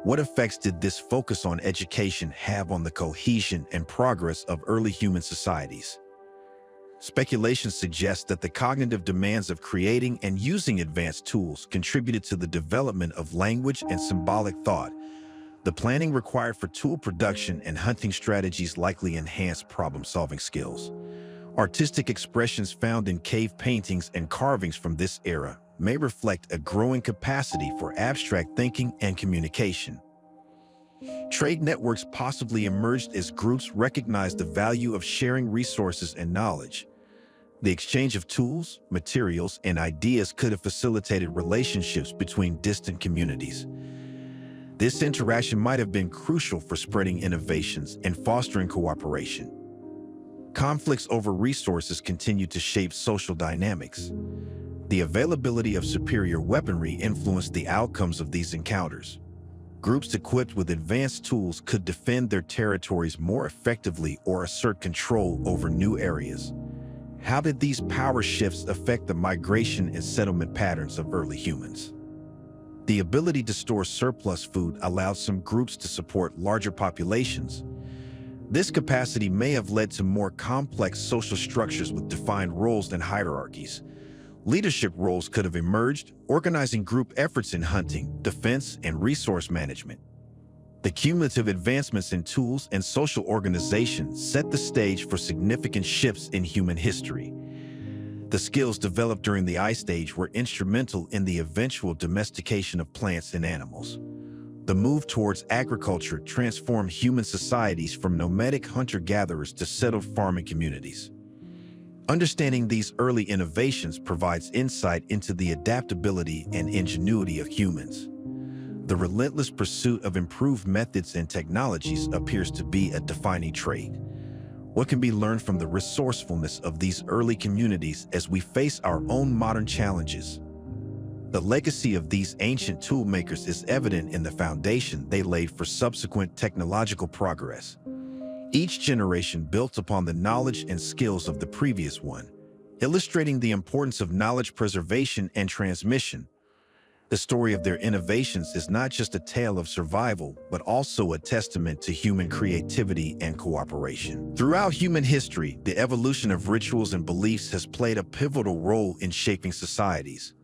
What effects did this focus on education have on the cohesion and progress of early human societies? Speculation suggests that the cognitive demands of creating and using advanced tools contributed to the development of language and symbolic thought. The planning required for tool production and hunting strategies likely enhanced problem-solving skills. Artistic expressions found in cave paintings and carvings from this era may reflect a growing capacity for abstract thinking and communication. Trade networks possibly emerged as groups recognized the value of sharing resources and knowledge. The exchange of tools, materials, and ideas could have facilitated relationships between distant communities. This interaction might have been crucial for spreading innovations and fostering cooperation. Conflicts over resources continued to shape social dynamics. The availability of superior weaponry influenced the outcomes of these encounters. Groups equipped with advanced tools could defend their territories more effectively or assert control over new areas. How did these power shifts affect the migration and settlement patterns of early humans? The ability to store surplus food allowed some groups to support larger populations. This capacity may have led to more complex social structures with defined roles and hierarchies. Leadership roles could have emerged, organizing group efforts in hunting, defense, and resource management. The cumulative advancements in tools and social organization set the stage for significant shifts in human history. The skills developed during the Ice Age were instrumental in the eventual domestication of plants and animals. The move towards agriculture transformed human societies from nomadic hunter-gatherers to settled farming communities. Understanding these early innovations provides insight into the adaptability and ingenuity of humans. The relentless pursuit of improved methods and technologies appears to be a defining trait. What can be learned from the resourcefulness of these early communities as we face our own modern challenges? The legacy of these ancient toolmakers is evident in the foundation they laid for subsequent technological progress. Each generation built upon the knowledge and skills of the previous one, illustrating the importance of knowledge preservation and transmission. The story of their innovations is not just a tale of survival, but also a testament to human creativity and cooperation. Throughout human history, the evolution of rituals and beliefs has played a pivotal role in shaping societies.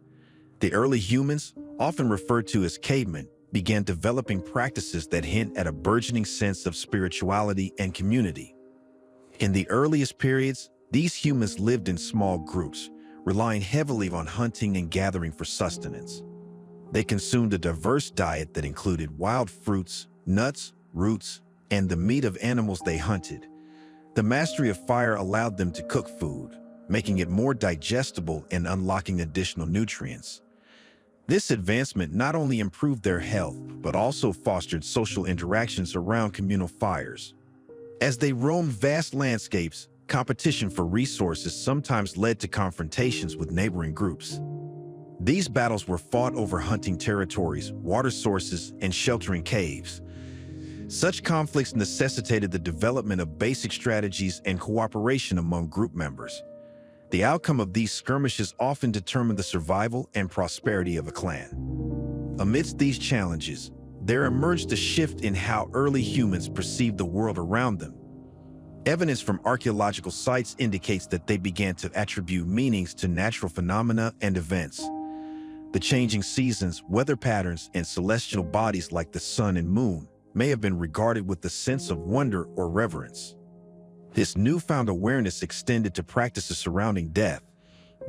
The early humans, often referred to as cavemen, began developing practices that hint at a burgeoning sense of spirituality and community. In the earliest periods, these humans lived in small groups, relying heavily on hunting and gathering for sustenance. They consumed a diverse diet that included wild fruits, nuts, roots, and the meat of animals they hunted. The mastery of fire allowed them to cook food, making it more digestible and unlocking additional nutrients. This advancement not only improved their health, but also fostered social interactions around communal fires. As they roamed vast landscapes, competition for resources sometimes led to confrontations with neighboring groups. These battles were fought over hunting territories, water sources, and sheltering caves. Such conflicts necessitated the development of basic strategies and cooperation among group members. The outcome of these skirmishes often determined the survival and prosperity of a clan. Amidst these challenges, there emerged a shift in how early humans perceived the world around them. Evidence from archaeological sites indicates that they began to attribute meanings to natural phenomena and events. The changing seasons, weather patterns, and celestial bodies like the sun and moon may have been regarded with a sense of wonder or reverence. This newfound awareness extended to practices surrounding death.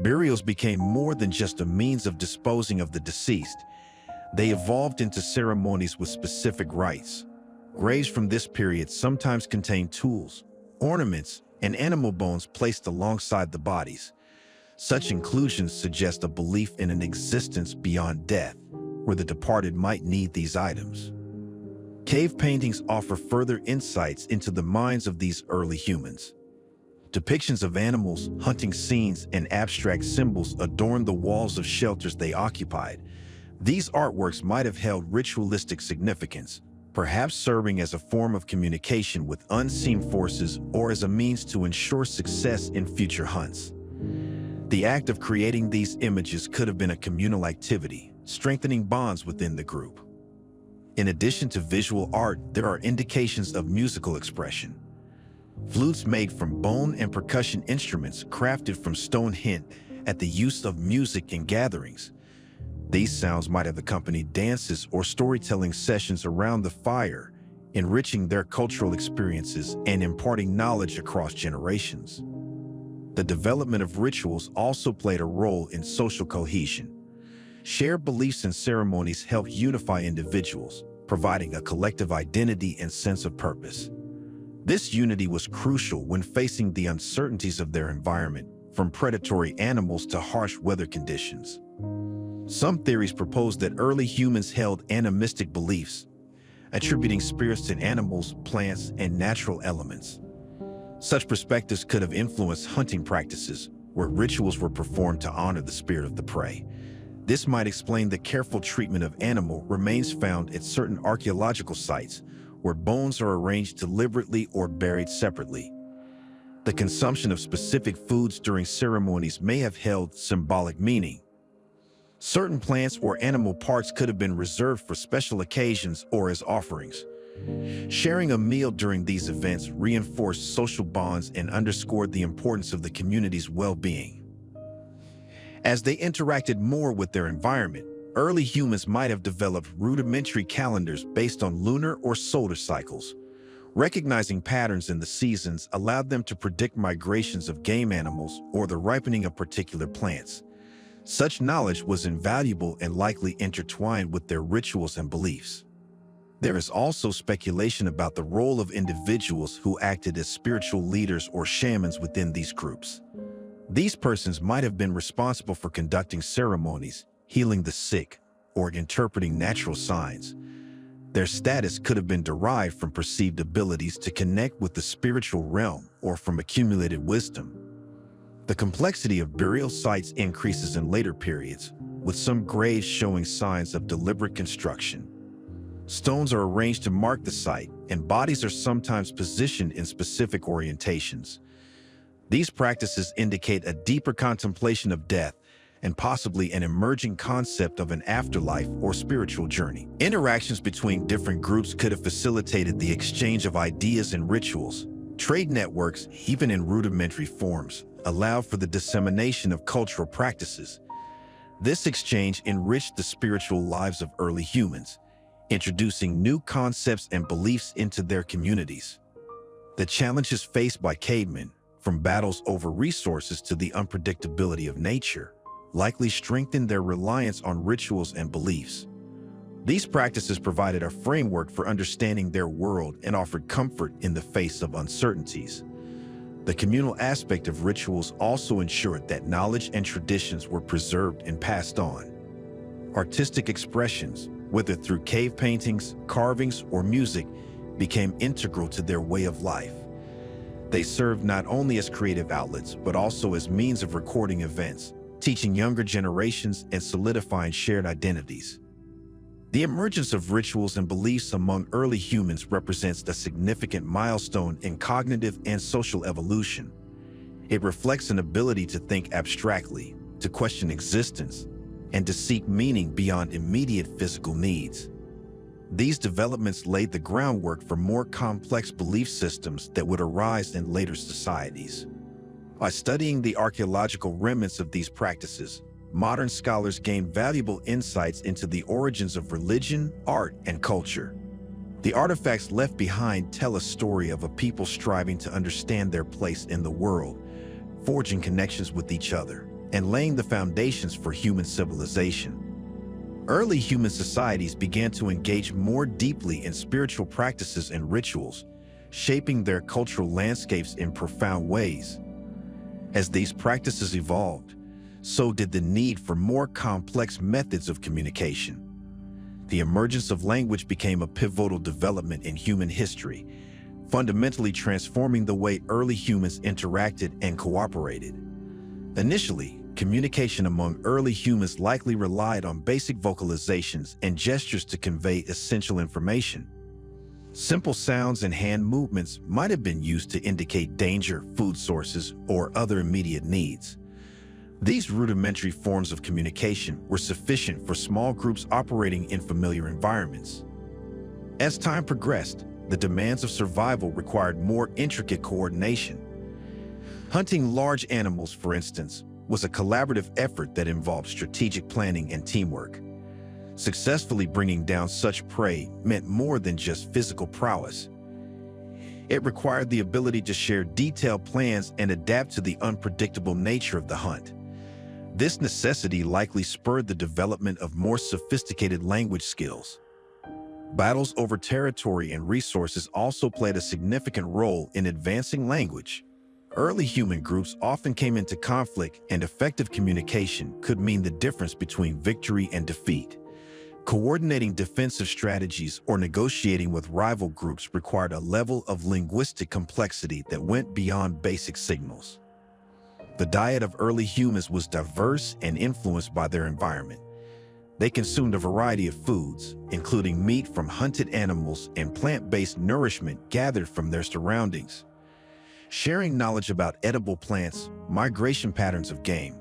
Burials became more than just a means of disposing of the deceased. They evolved into ceremonies with specific rites. Graves from this period sometimes contained tools, ornaments, and animal bones placed alongside the bodies. Such inclusions suggest a belief in an existence beyond death, where the departed might need these items. Cave paintings offer further insights into the minds of these early humans. Depictions of animals, hunting scenes, and abstract symbols adorn the walls of shelters they occupied. These artworks might have held ritualistic significance, perhaps serving as a form of communication with unseen forces or as a means to ensure success in future hunts. The act of creating these images could have been a communal activity, strengthening bonds within the group. In addition to visual art, there are indications of musical expression. Flutes made from bone and percussion instruments crafted from stone hint at the use of music in gatherings. These sounds might have accompanied dances or storytelling sessions around the fire, enriching their cultural experiences and imparting knowledge across generations. The development of rituals also played a role in social cohesion. Shared beliefs and ceremonies help unify individuals, providing a collective identity and sense of purpose. This unity was crucial when facing the uncertainties of their environment, from predatory animals to harsh weather conditions. Some theories propose that early humans held animistic beliefs, attributing spirits to animals, plants, and natural elements. Such perspectives could have influenced hunting practices, where rituals were performed to honor the spirit of the prey. This might explain the careful treatment of animal remains found at certain archaeological sites, where bones are arranged deliberately or buried separately. The consumption of specific foods during ceremonies may have held symbolic meaning. Certain plants or animal parts could have been reserved for special occasions or as offerings. Sharing a meal during these events reinforced social bonds and underscored the importance of the community's well-being. As they interacted more with their environment, early humans might have developed rudimentary calendars based on lunar or solar cycles. Recognizing patterns in the seasons allowed them to predict migrations of game animals or the ripening of particular plants. Such knowledge was invaluable and likely intertwined with their rituals and beliefs. There is also speculation about the role of individuals who acted as spiritual leaders or shamans within these groups. These persons might have been responsible for conducting ceremonies, healing the sick, or interpreting natural signs. Their status could have been derived from perceived abilities to connect with the spiritual realm or from accumulated wisdom. The complexity of burial sites increases in later periods, with some graves showing signs of deliberate construction. Stones are arranged to mark the site, and bodies are sometimes positioned in specific orientations. These practices indicate a deeper contemplation of death and possibly an emerging concept of an afterlife or spiritual journey. Interactions between different groups could have facilitated the exchange of ideas and rituals. Trade networks, even in rudimentary forms, allowed for the dissemination of cultural practices. This exchange enriched the spiritual lives of early humans, introducing new concepts and beliefs into their communities. The challenges faced by cavemen, from battles over resources to the unpredictability of nature, likely strengthened their reliance on rituals and beliefs. These practices provided a framework for understanding their world and offered comfort in the face of uncertainties. The communal aspect of rituals also ensured that knowledge and traditions were preserved and passed on. Artistic expressions, whether through cave paintings, carvings, or music, became integral to their way of life. They served not only as creative outlets, but also as means of recording events, teaching younger generations and solidifying shared identities. The emergence of rituals and beliefs among early humans represents a significant milestone in cognitive and social evolution. It reflects an ability to think abstractly, to question existence, and to seek meaning beyond immediate physical needs. These developments laid the groundwork for more complex belief systems that would arise in later societies. By studying the archaeological remnants of these practices, modern scholars gain valuable insights into the origins of religion, art, and culture. The artifacts left behind tell a story of a people striving to understand their place in the world, forging connections with each other, and laying the foundations for human civilization. Early human societies began to engage more deeply in spiritual practices and rituals, shaping their cultural landscapes in profound ways. As these practices evolved, so did the need for more complex methods of communication. The emergence of language became a pivotal development in human history, fundamentally transforming the way early humans interacted and cooperated. Initially, communication among early humans likely relied on basic vocalizations and gestures to convey essential information. Simple sounds and hand movements might have been used to indicate danger, food sources, or other immediate needs. These rudimentary forms of communication were sufficient for small groups operating in familiar environments. As time progressed, the demands of survival required more intricate coordination. Hunting large animals, for instance, was a collaborative effort that involved strategic planning and teamwork. Successfully bringing down such prey meant more than just physical prowess. It required the ability to share detailed plans and adapt to the unpredictable nature of the hunt. This necessity likely spurred the development of more sophisticated language skills. Battles over territory and resources also played a significant role in advancing language. Early human groups often came into conflict, and effective communication could mean the difference between victory and defeat. Coordinating defensive strategies or negotiating with rival groups required a level of linguistic complexity that went beyond basic signals. The diet of early humans was diverse and influenced by their environment. They consumed a variety of foods, including meat from hunted animals and plant-based nourishment gathered from their surroundings. Sharing knowledge about edible plants, migration patterns of game,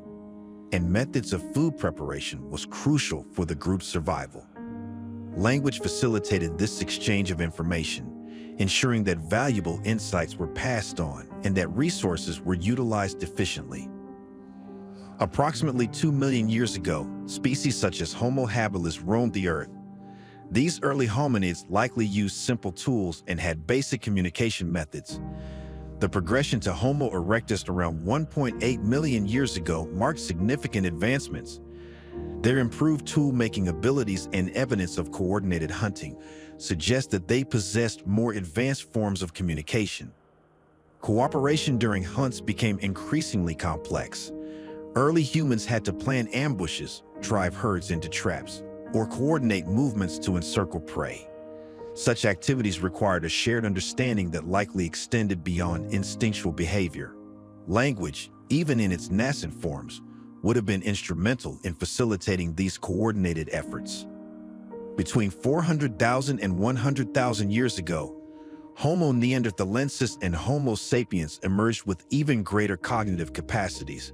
and methods of food preparation was crucial for the group's survival. Language facilitated this exchange of information, ensuring that valuable insights were passed on and that resources were utilized efficiently. Approximately 2 million years ago, species such as Homo habilis roamed the Earth. These early hominids likely used simple tools and had basic communication methods. The progression to Homo erectus around 1.8 million years ago marked significant advancements. Their improved tool-making abilities and evidence of coordinated hunting suggest that they possessed more advanced forms of communication. Cooperation during hunts became increasingly complex. Early humans had to plan ambushes, drive herds into traps, or coordinate movements to encircle prey. Such activities required a shared understanding that likely extended beyond instinctual behavior. Language, even in its nascent forms, would have been instrumental in facilitating these coordinated efforts. Between 400,000 and 100,000 years ago, Homo neanderthalensis and Homo sapiens emerged with even greater cognitive capacities.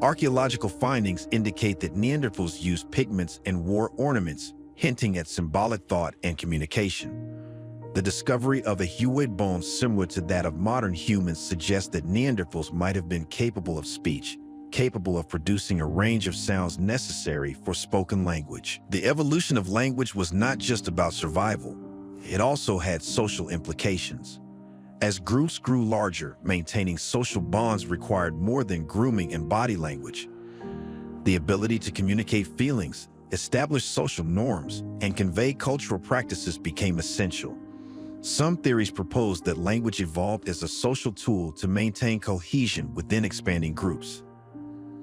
Archaeological findings indicate that Neanderthals used pigments and wore ornaments, hinting at symbolic thought and communication. The discovery of a hyoid bone similar to that of modern humans suggests that Neanderthals might have been capable of speech, capable of producing a range of sounds necessary for spoken language. The evolution of language was not just about survival. It also had social implications. As groups grew larger, maintaining social bonds required more than grooming and body language. The ability to communicate feelings, establish social norms, and convey cultural practices became essential. Some theories propose that language evolved as a social tool to maintain cohesion within expanding groups.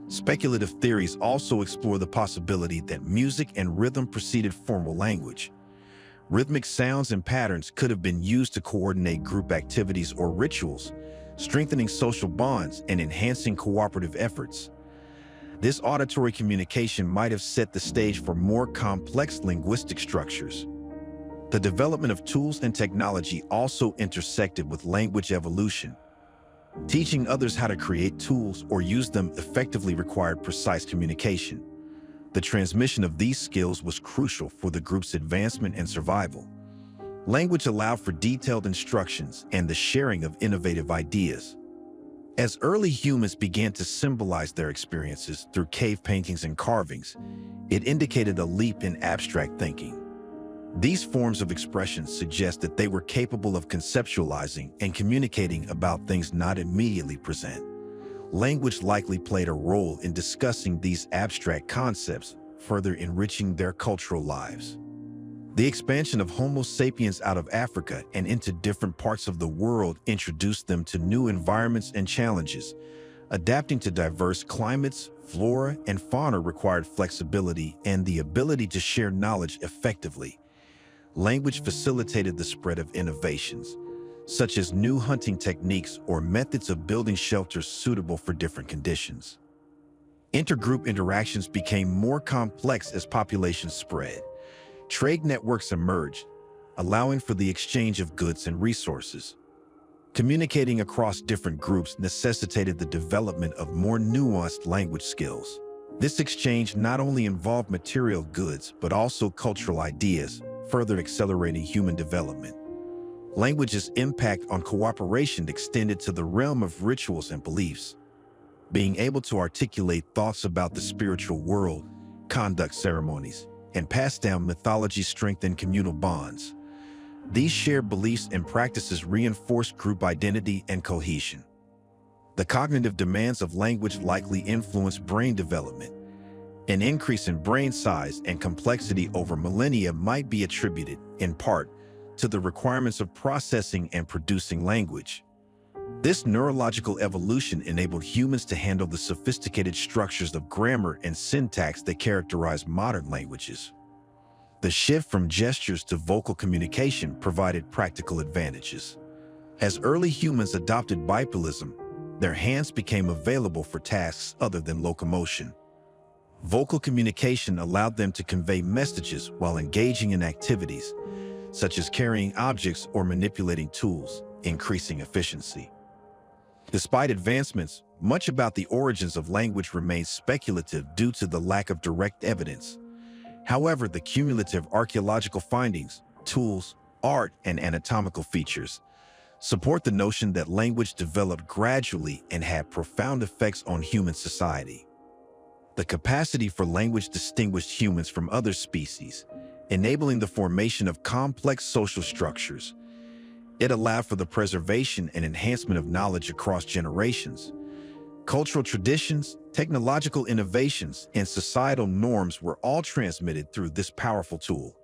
Speculative theories also explore the possibility that music and rhythm preceded formal language. Rhythmic sounds and patterns could have been used to coordinate group activities or rituals, strengthening social bonds and enhancing cooperative efforts. This auditory communication might have set the stage for more complex linguistic structures. The development of tools and technology also intersected with language evolution. Teaching others how to create tools or use them effectively required precise communication. The transmission of these skills was crucial for the group's advancement and survival. Language allowed for detailed instructions and the sharing of innovative ideas. As early humans began to symbolize their experiences through cave paintings and carvings, it indicated a leap in abstract thinking. These forms of expression suggest that they were capable of conceptualizing and communicating about things not immediately present. Language likely played a role in discussing these abstract concepts, further enriching their cultural lives. The expansion of Homo sapiens out of Africa and into different parts of the world introduced them to new environments and challenges. Adapting to diverse climates, flora, and fauna required flexibility and the ability to share knowledge effectively. Language facilitated the spread of innovations, such as new hunting techniques or methods of building shelters suitable for different conditions. Intergroup interactions became more complex as populations spread. Trade networks emerged, allowing for the exchange of goods and resources. Communicating across different groups necessitated the development of more nuanced language skills. This exchange not only involved material goods, but also cultural ideas, further accelerating human development. Language's impact on cooperation extended to the realm of rituals and beliefs. Being able to articulate thoughts about the spiritual world, conduct ceremonies, and pass down mythology strengthened communal bonds. These shared beliefs and practices reinforced group identity and cohesion. The cognitive demands of language likely influenced brain development. An increase in brain size and complexity over millennia might be attributed, in part, to the requirements of processing and producing language. This neurological evolution enabled humans to handle the sophisticated structures of grammar and syntax that characterize modern languages. The shift from gestures to vocal communication provided practical advantages. As early humans adopted bipedalism, their hands became available for tasks other than locomotion. Vocal communication allowed them to convey messages while engaging in activities, such as carrying objects or manipulating tools, increasing efficiency. Despite advancements, much about the origins of language remains speculative due to the lack of direct evidence. However, the cumulative archaeological findings, tools, art, and anatomical features support the notion that language developed gradually and had profound effects on human society. The capacity for language distinguished humans from other species, enabling the formation of complex social structures. It allowed for the preservation and enhancement of knowledge across generations. Cultural traditions, technological innovations, and societal norms were all transmitted through this powerful tool.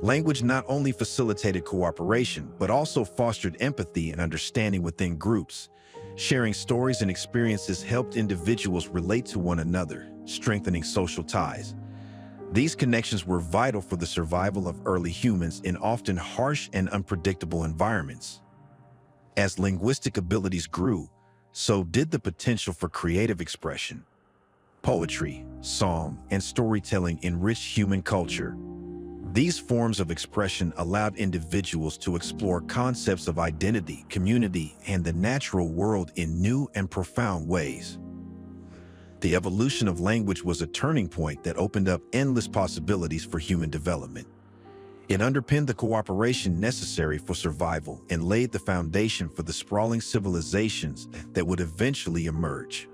Language not only facilitated cooperation, but also fostered empathy and understanding within groups. Sharing stories and experiences helped individuals relate to one another, strengthening social ties. These connections were vital for the survival of early humans in often harsh and unpredictable environments. As linguistic abilities grew, so did the potential for creative expression. Poetry, song, and storytelling enriched human culture. These forms of expression allowed individuals to explore concepts of identity, community, and the natural world in new and profound ways. The evolution of language was a turning point that opened up endless possibilities for human development. It underpinned the cooperation necessary for survival and laid the foundation for the sprawling civilizations that would eventually emerge.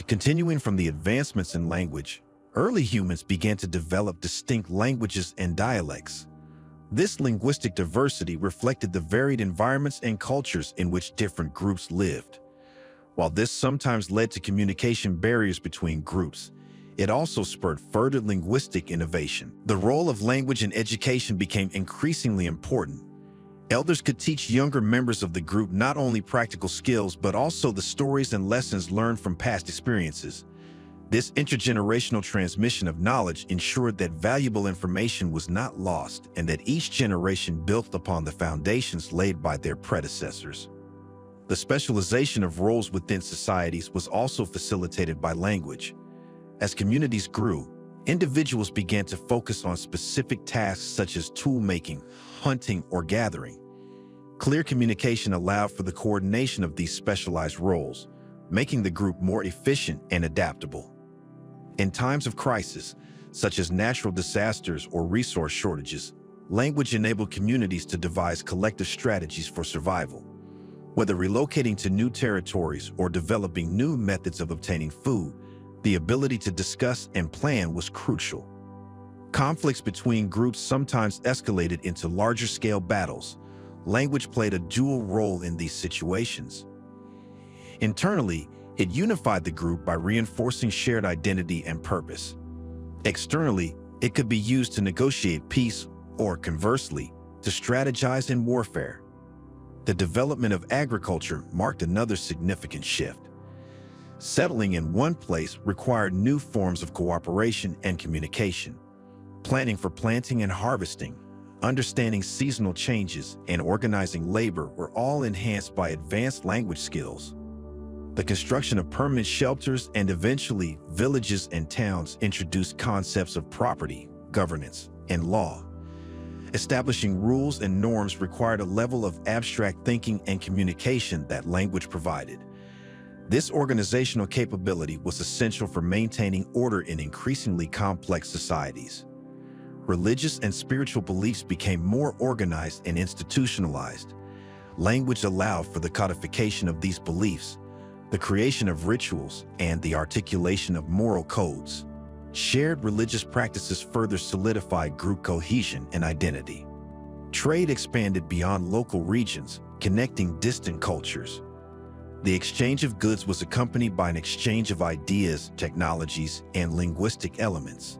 Continuing from the advancements in language, early humans began to develop distinct languages and dialects. This linguistic diversity reflected the varied environments and cultures in which different groups lived. While this sometimes led to communication barriers between groups, it also spurred further linguistic innovation. The role of language in education became increasingly important. Elders could teach younger members of the group not only practical skills, but also the stories and lessons learned from past experiences. This intergenerational transmission of knowledge ensured that valuable information was not lost and that each generation built upon the foundations laid by their predecessors. The specialization of roles within societies was also facilitated by language. As communities grew, individuals began to focus on specific tasks such as tool making, hunting, or gathering. Clear communication allowed for the coordination of these specialized roles, making the group more efficient and adaptable. In times of crisis, such as natural disasters or resource shortages, language enabled communities to devise collective strategies for survival. Whether relocating to new territories or developing new methods of obtaining food, the ability to discuss and plan was crucial. Conflicts between groups sometimes escalated into larger-scale battles. Language played a dual role in these situations. Internally, it unified the group by reinforcing shared identity and purpose. Externally, it could be used to negotiate peace or, conversely, to strategize in warfare. The development of agriculture marked another significant shift. Settling in one place required new forms of cooperation and communication. Planning for planting and harvesting, understanding seasonal changes, and organizing labor were all enhanced by advanced language skills. The construction of permanent shelters and eventually villages and towns introduced concepts of property, governance, and law. Establishing rules and norms required a level of abstract thinking and communication that language provided. This organizational capability was essential for maintaining order in increasingly complex societies. Religious and spiritual beliefs became more organized and institutionalized. Language allowed for the codification of these beliefs, the creation of rituals, and the articulation of moral codes. Shared religious practices further solidified group cohesion and identity. Trade expanded beyond local regions, connecting distant cultures. The exchange of goods was accompanied by an exchange of ideas, technologies, and linguistic elements.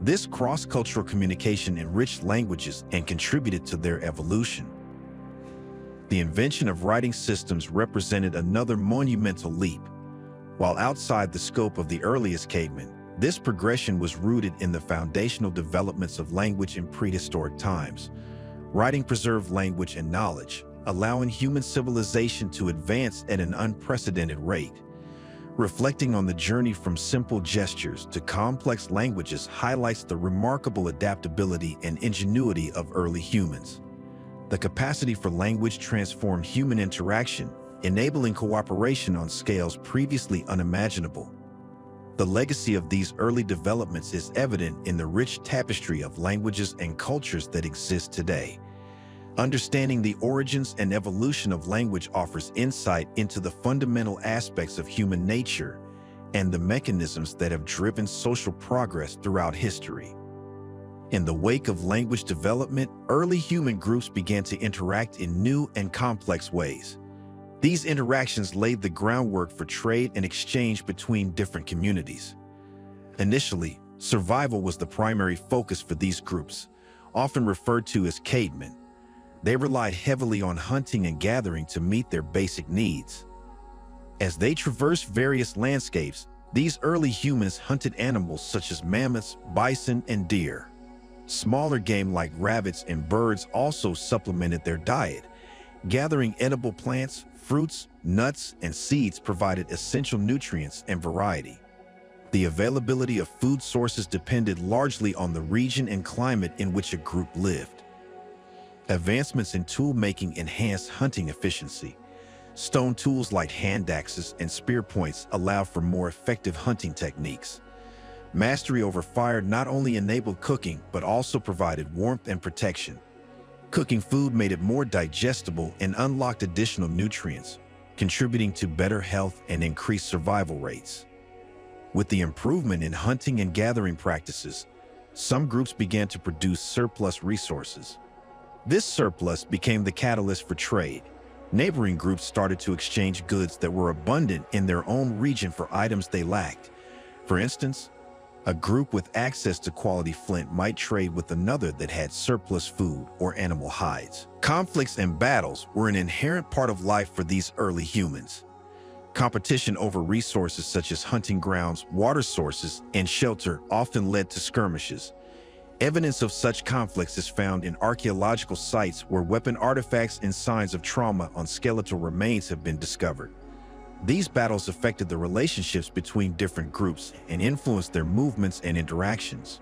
This cross-cultural communication enriched languages and contributed to their evolution. The invention of writing systems represented another monumental leap. While outside the scope of the earliest cavemen, this progression was rooted in the foundational developments of language in prehistoric times. Writing preserved language and knowledge, allowing human civilization to advance at an unprecedented rate. Reflecting on the journey from simple gestures to complex languages highlights the remarkable adaptability and ingenuity of early humans. The capacity for language transformed human interaction, enabling cooperation on scales previously unimaginable. The legacy of these early developments is evident in the rich tapestry of languages and cultures that exist today. Understanding the origins and evolution of language offers insight into the fundamental aspects of human nature and the mechanisms that have driven social progress throughout history. In the wake of language development, early human groups began to interact in new and complex ways. These interactions laid the groundwork for trade and exchange between different communities. Initially, survival was the primary focus for these groups, often referred to as cavemen. They relied heavily on hunting and gathering to meet their basic needs. As they traversed various landscapes, these early humans hunted animals such as mammoths, bison, and deer. Smaller game like rabbits and birds also supplemented their diet. Gathering edible plants, fruits, nuts, and seeds provided essential nutrients and variety. The availability of food sources depended largely on the region and climate in which a group lived. Advancements in tool-making enhanced hunting efficiency. Stone tools like hand axes and spear points allowed for more effective hunting techniques. Mastery over fire not only enabled cooking, but also provided warmth and protection. Cooking food made it more digestible and unlocked additional nutrients, contributing to better health and increased survival rates. With the improvement in hunting and gathering practices, some groups began to produce surplus resources. This surplus became the catalyst for trade. Neighboring groups started to exchange goods that were abundant in their own region for items they lacked. For instance, a group with access to quality flint might trade with another that had surplus food or animal hides. Conflicts and battles were an inherent part of life for these early humans. Competition over resources such as hunting grounds, water sources, and shelter often led to skirmishes. Evidence of such conflicts is found in archaeological sites where weapon artifacts and signs of trauma on skeletal remains have been discovered. These battles affected the relationships between different groups and influenced their movements and interactions.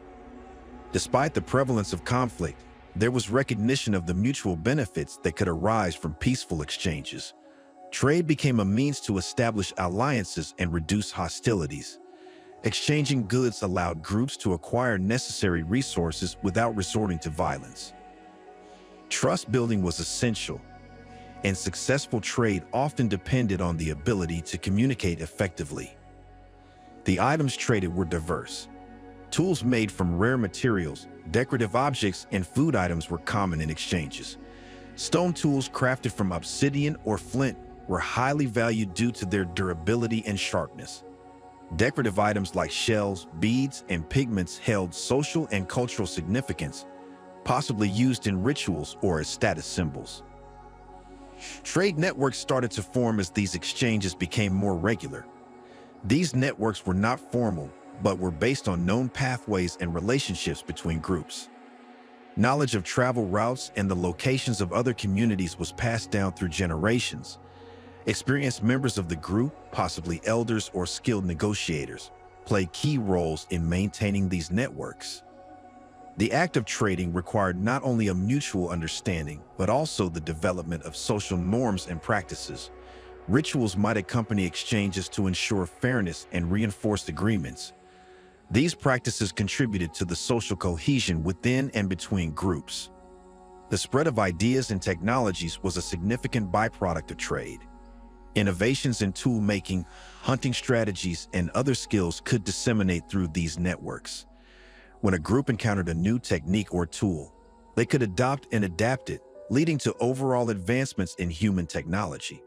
Despite the prevalence of conflict, There was recognition of the mutual benefits that could arise from peaceful exchanges. Trade became a means to establish alliances and reduce hostilities. Exchanging goods allowed groups to acquire necessary resources without resorting to violence. Trust building was essential, and successful trade often depended on the ability to communicate effectively. The items traded were diverse. Tools made from rare materials, decorative objects, and food items were common in exchanges. Stone tools crafted from obsidian or flint were highly valued due to their durability and sharpness. Decorative items like shells, beads, and pigments held social and cultural significance, possibly used in rituals or as status symbols. Trade networks started to form as these exchanges became more regular. These networks were not formal, but were based on known pathways and relationships between groups. Knowledge of travel routes and the locations of other communities was passed down through generations. Experienced members of the group, possibly elders or skilled negotiators, played key roles in maintaining these networks. The act of trading required not only a mutual understanding, but also the development of social norms and practices. Rituals might accompany exchanges to ensure fairness and reinforce agreements. These practices contributed to the social cohesion within and between groups. The spread of ideas and technologies was a significant byproduct of trade. Innovations in tool-making, hunting strategies, and other skills could disseminate through these networks. When a group encountered a new technique or tool, they could adopt and adapt it, leading to overall advancements in human technology.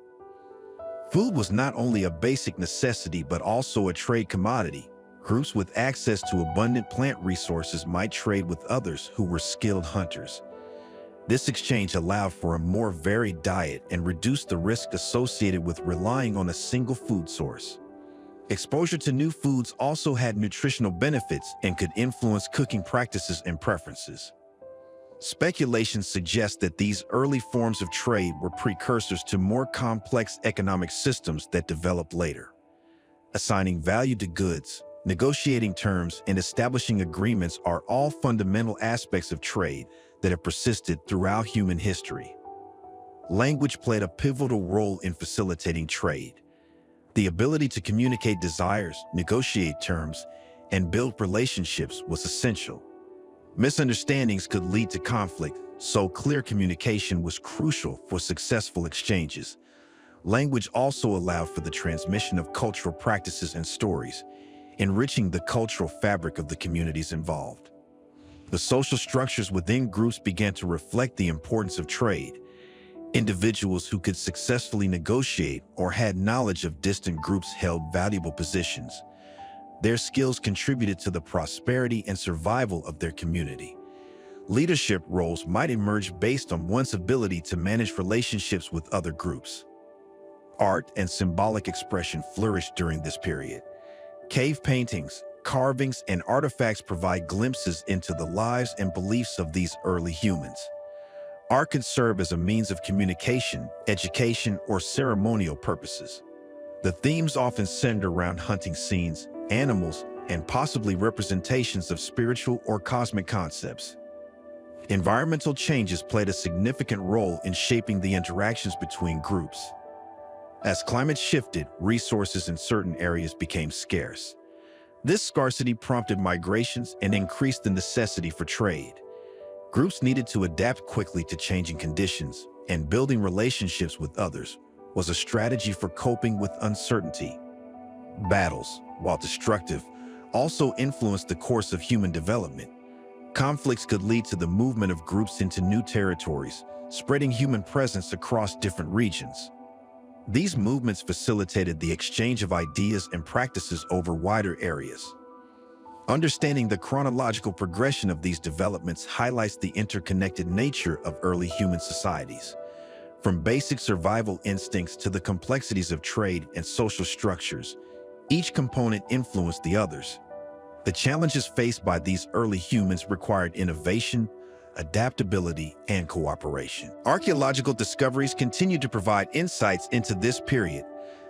Food was not only a basic necessity but also a trade commodity. Groups with access to abundant plant resources might trade with others who were skilled hunters. This exchange allowed for a more varied diet and reduced the risk associated with relying on a single food source. Exposure to new foods also had nutritional benefits and could influence cooking practices and preferences. Speculation suggests that these early forms of trade were precursors to more complex economic systems that developed later. Assigning value to goods, negotiating terms, and establishing agreements are all fundamental aspects of trade that have persisted throughout human history. Language played a pivotal role in facilitating trade. The ability to communicate desires, negotiate terms, and build relationships was essential. Misunderstandings could lead to conflict, so clear communication was crucial for successful exchanges. Language also allowed for the transmission of cultural practices and stories, enriching the cultural fabric of the communities involved. The social structures within groups began to reflect the importance of trade. Individuals who could successfully negotiate or had knowledge of distant groups held valuable positions. Their skills contributed to the prosperity and survival of their community. Leadership roles might emerge based on one's ability to manage relationships with other groups. Art and symbolic expression flourished during this period. Cave paintings, carvings, and artifacts provide glimpses into the lives and beliefs of these early humans. Art could serve as a means of communication, education, or ceremonial purposes. The themes often centered around hunting scenes, animals, and possibly representations of spiritual or cosmic concepts. Environmental changes played a significant role in shaping the interactions between groups. As climate shifted, resources in certain areas became scarce. This scarcity prompted migrations and increased the necessity for trade. Groups needed to adapt quickly to changing conditions, and building relationships with others was a strategy for coping with uncertainty. Battles, while destructive, also influenced the course of human development. Conflicts could lead to the movement of groups into new territories, spreading human presence across different regions. These movements facilitated the exchange of ideas and practices over wider areas. Understanding the chronological progression of these developments highlights the interconnected nature of early human societies. From basic survival instincts to the complexities of trade and social structures, each component influenced the others. The challenges faced by these early humans required innovation, adaptability, and cooperation. Archaeological discoveries continue to provide insights into this period.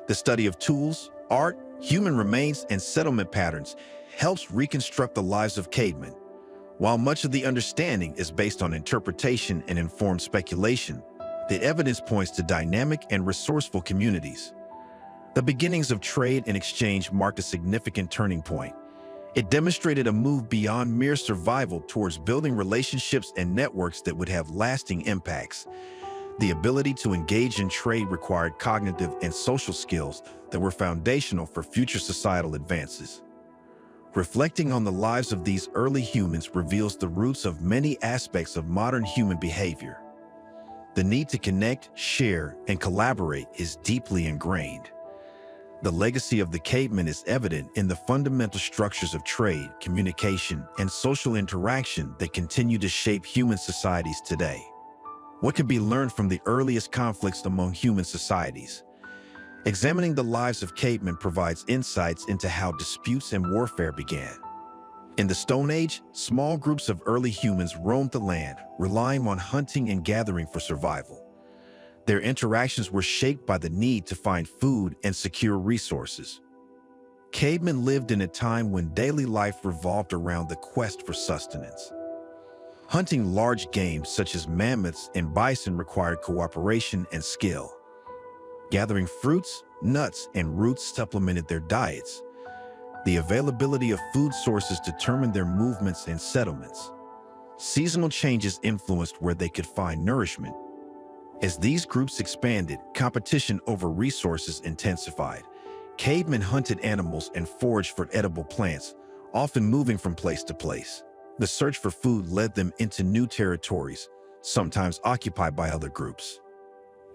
The study of tools, art, human remains, and settlement patterns helps reconstruct the lives of cavemen. While much of the understanding is based on interpretation and informed speculation, the evidence points to dynamic and resourceful communities. The beginnings of trade and exchange marked a significant turning point. It demonstrated a move beyond mere survival towards building relationships and networks that would have lasting impacts. The ability to engage in trade required cognitive and social skills that were foundational for future societal advances. Reflecting on the lives of these early humans reveals the roots of many aspects of modern human behavior. The need to connect, share, and collaborate is deeply ingrained. The legacy of the cavemen is evident in the fundamental structures of trade, communication, and social interaction that continue to shape human societies today. What can be learned from the earliest conflicts among human societies? Examining the lives of cavemen provides insights into how disputes and warfare began. In the Stone Age, small groups of early humans roamed the land, relying on hunting and gathering for survival. Their interactions were shaped by the need to find food and secure resources. Cavemen lived in a time when daily life revolved around the quest for sustenance. Hunting large game such as mammoths and bison required cooperation and skill. Gathering fruits, nuts, and roots supplemented their diets. The availability of food sources determined their movements and settlements. Seasonal changes influenced where they could find nourishment. As these groups expanded, competition over resources intensified. Cavemen hunted animals and foraged for edible plants, often moving from place to place. The search for food led them into new territories, sometimes occupied by other groups.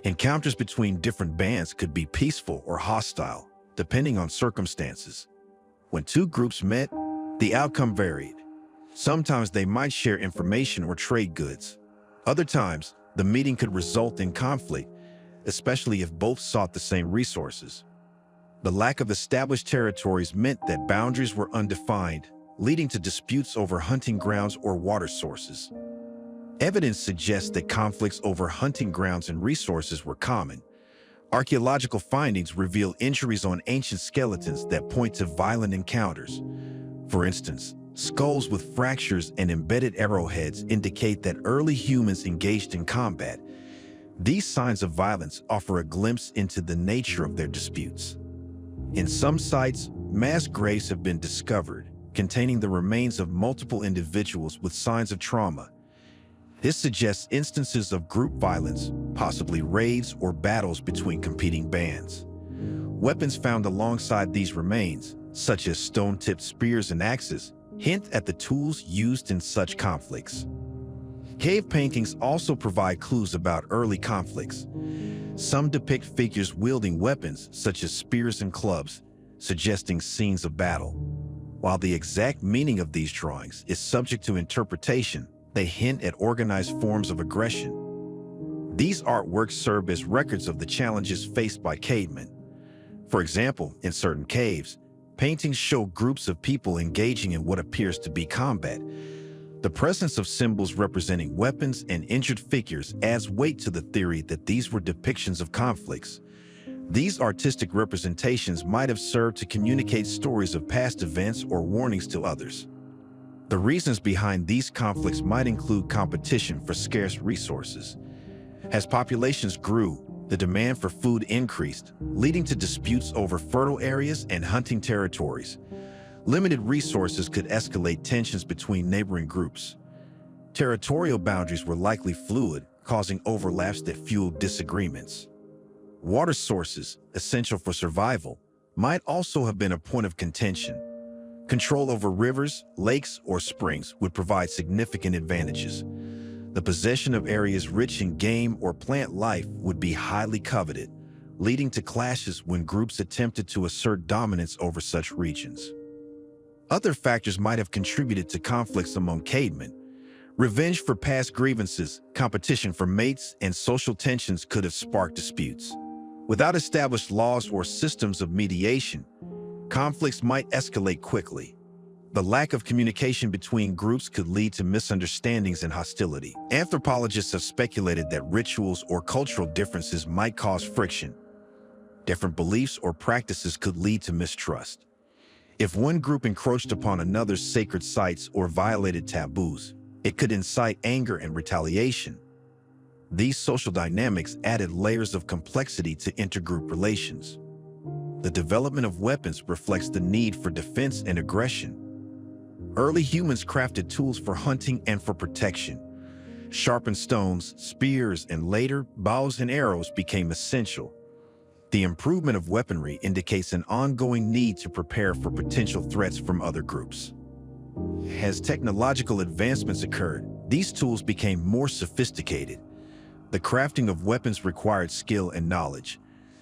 Encounters between different bands could be peaceful or hostile, depending on circumstances. When two groups met, the outcome varied. Sometimes they might share information or trade goods. Other times, the meeting could result in conflict, especially if both sought the same resources. The lack of established territories meant that boundaries were undefined, leading to disputes over hunting grounds or water sources. Evidence suggests that conflicts over hunting grounds and resources were common. Archaeological findings reveal injuries on ancient skeletons that point to violent encounters. For instance, skulls with fractures and embedded arrowheads indicate that early humans engaged in combat. These signs of violence offer a glimpse into the nature of their disputes. In some sites, mass graves have been discovered, containing the remains of multiple individuals with signs of trauma. This suggests instances of group violence, possibly raids or battles between competing bands. Weapons found alongside these remains, such as stone-tipped spears and axes, hint at the tools used in such conflicts. Cave paintings also provide clues about early conflicts. Some depict figures wielding weapons, such as spears and clubs, suggesting scenes of battle. While the exact meaning of these drawings is subject to interpretation, they hint at organized forms of aggression. These artworks serve as records of the challenges faced by cavemen. For example, in certain caves, paintings show groups of people engaging in what appears to be combat. The presence of symbols representing weapons and injured figures adds weight to the theory that these were depictions of conflicts. These artistic representations might have served to communicate stories of past events or warnings to others. The reasons behind these conflicts might include competition for scarce resources. As populations grew, the demand for food increased, leading to disputes over fertile areas and hunting territories. Limited resources could escalate tensions between neighboring groups. Territorial boundaries were likely fluid, causing overlaps that fueled disagreements. Water sources, essential for survival, might also have been a point of contention. Control over rivers, lakes, or springs would provide significant advantages. The possession of areas rich in game or plant life would be highly coveted, leading to clashes when groups attempted to assert dominance over such regions. Other factors might have contributed to conflicts among cavemen. Revenge for past grievances, competition for mates, and social tensions could have sparked disputes. Without established laws or systems of mediation, conflicts might escalate quickly. The lack of communication between groups could lead to misunderstandings and hostility. Anthropologists have speculated that rituals or cultural differences might cause friction. Different beliefs or practices could lead to mistrust. If one group encroached upon another's sacred sites or violated taboos, it could incite anger and retaliation. These social dynamics added layers of complexity to intergroup relations. The development of weapons reflects the need for defense and aggression. Early humans crafted tools for hunting and for protection. Sharpened stones, spears, and later, bows and arrows became essential. The improvement of weaponry indicates an ongoing need to prepare for potential threats from other groups. As technological advancements occurred, these tools became more sophisticated. The crafting of weapons required skill and knowledge,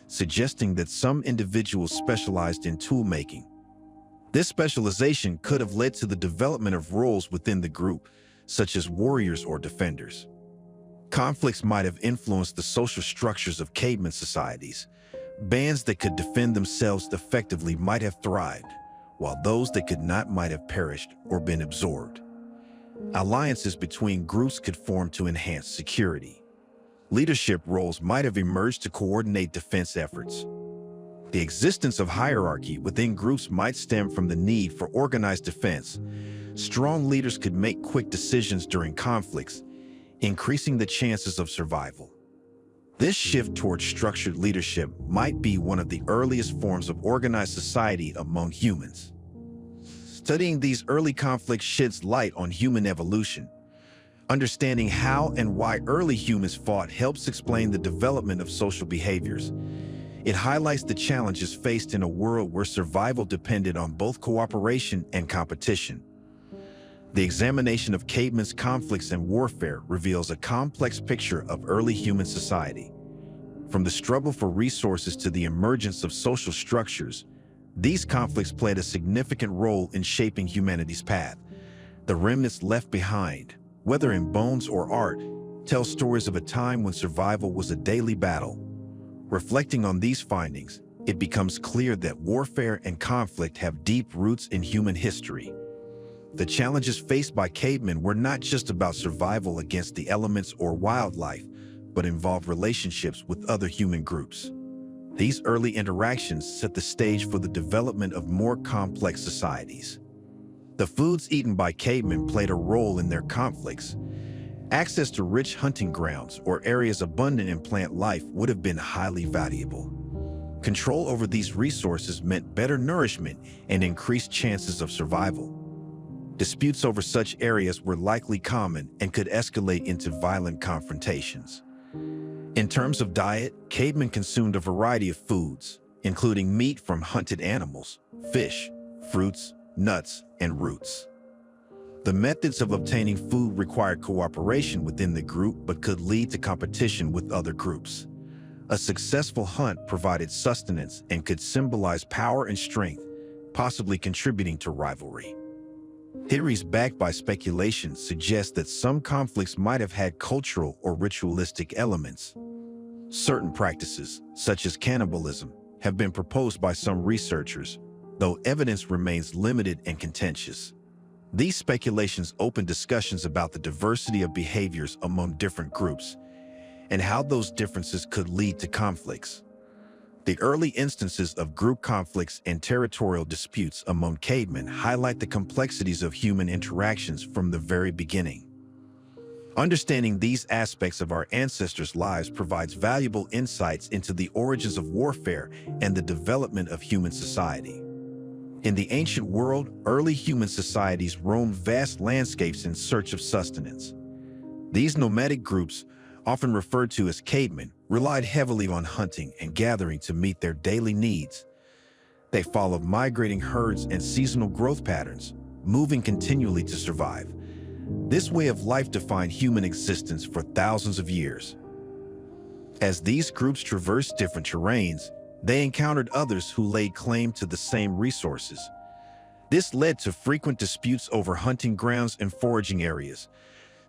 suggesting that some individuals specialized in tool-making. This specialization could have led to the development of roles within the group, such as warriors or defenders. Conflicts might have influenced the social structures of caveman societies. Bands that could defend themselves effectively might have thrived, while those that could not might have perished or been absorbed. Alliances between groups could form to enhance security. Leadership roles might have emerged to coordinate defense efforts. The existence of hierarchy within groups might stem from the need for organized defense. Strong leaders could make quick decisions during conflicts, increasing the chances of survival. This shift towards structured leadership might be one of the earliest forms of organized society among humans. Studying these early conflicts sheds light on human evolution. Understanding how and why early humans fought helps explain the development of social behaviors. It highlights the challenges faced in a world where survival depended on both cooperation and competition. The examination of cavemen's conflicts and warfare reveals a complex picture of early human society. From the struggle for resources to the emergence of social structures, these conflicts played a significant role in shaping humanity's path. The remnants left behind, whether in bones or art, tell stories of a time when survival was a daily battle. Reflecting on these findings, it becomes clear that warfare and conflict have deep roots in human history. The challenges faced by cavemen were not just about survival against the elements or wildlife, but involved relationships with other human groups. These early interactions set the stage for the development of more complex societies. The foods eaten by cavemen played a role in their conflicts. Access to rich hunting grounds or areas abundant in plant life would have been highly valuable. Control over these resources meant better nourishment and increased chances of survival. Disputes over such areas were likely common and could escalate into violent confrontations. In terms of diet, cavemen consumed a variety of foods, including meat from hunted animals, fish, fruits, nuts, and roots. The methods of obtaining food required cooperation within the group but could lead to competition with other groups. A successful hunt provided sustenance and could symbolize power and strength, possibly contributing to rivalry. Theories backed by speculation suggest that some conflicts might have had cultural or ritualistic elements. Certain practices, such as cannibalism, have been proposed by some researchers, though evidence remains limited and contentious. These speculations open discussions about the diversity of behaviors among different groups and how those differences could lead to conflicts. The early instances of group conflicts and territorial disputes among cavemen highlight the complexities of human interactions from the very beginning. Understanding these aspects of our ancestors' lives provides valuable insights into the origins of warfare and the development of human society. In the ancient world, early human societies roamed vast landscapes in search of sustenance. These nomadic groups, often referred to as cavemen, relied heavily on hunting and gathering to meet their daily needs. They followed migrating herds and seasonal growth patterns, moving continually to survive. This way of life defined human existence for thousands of years. As these groups traversed different terrains, they encountered others who laid claim to the same resources. This led to frequent disputes over hunting grounds and foraging areas.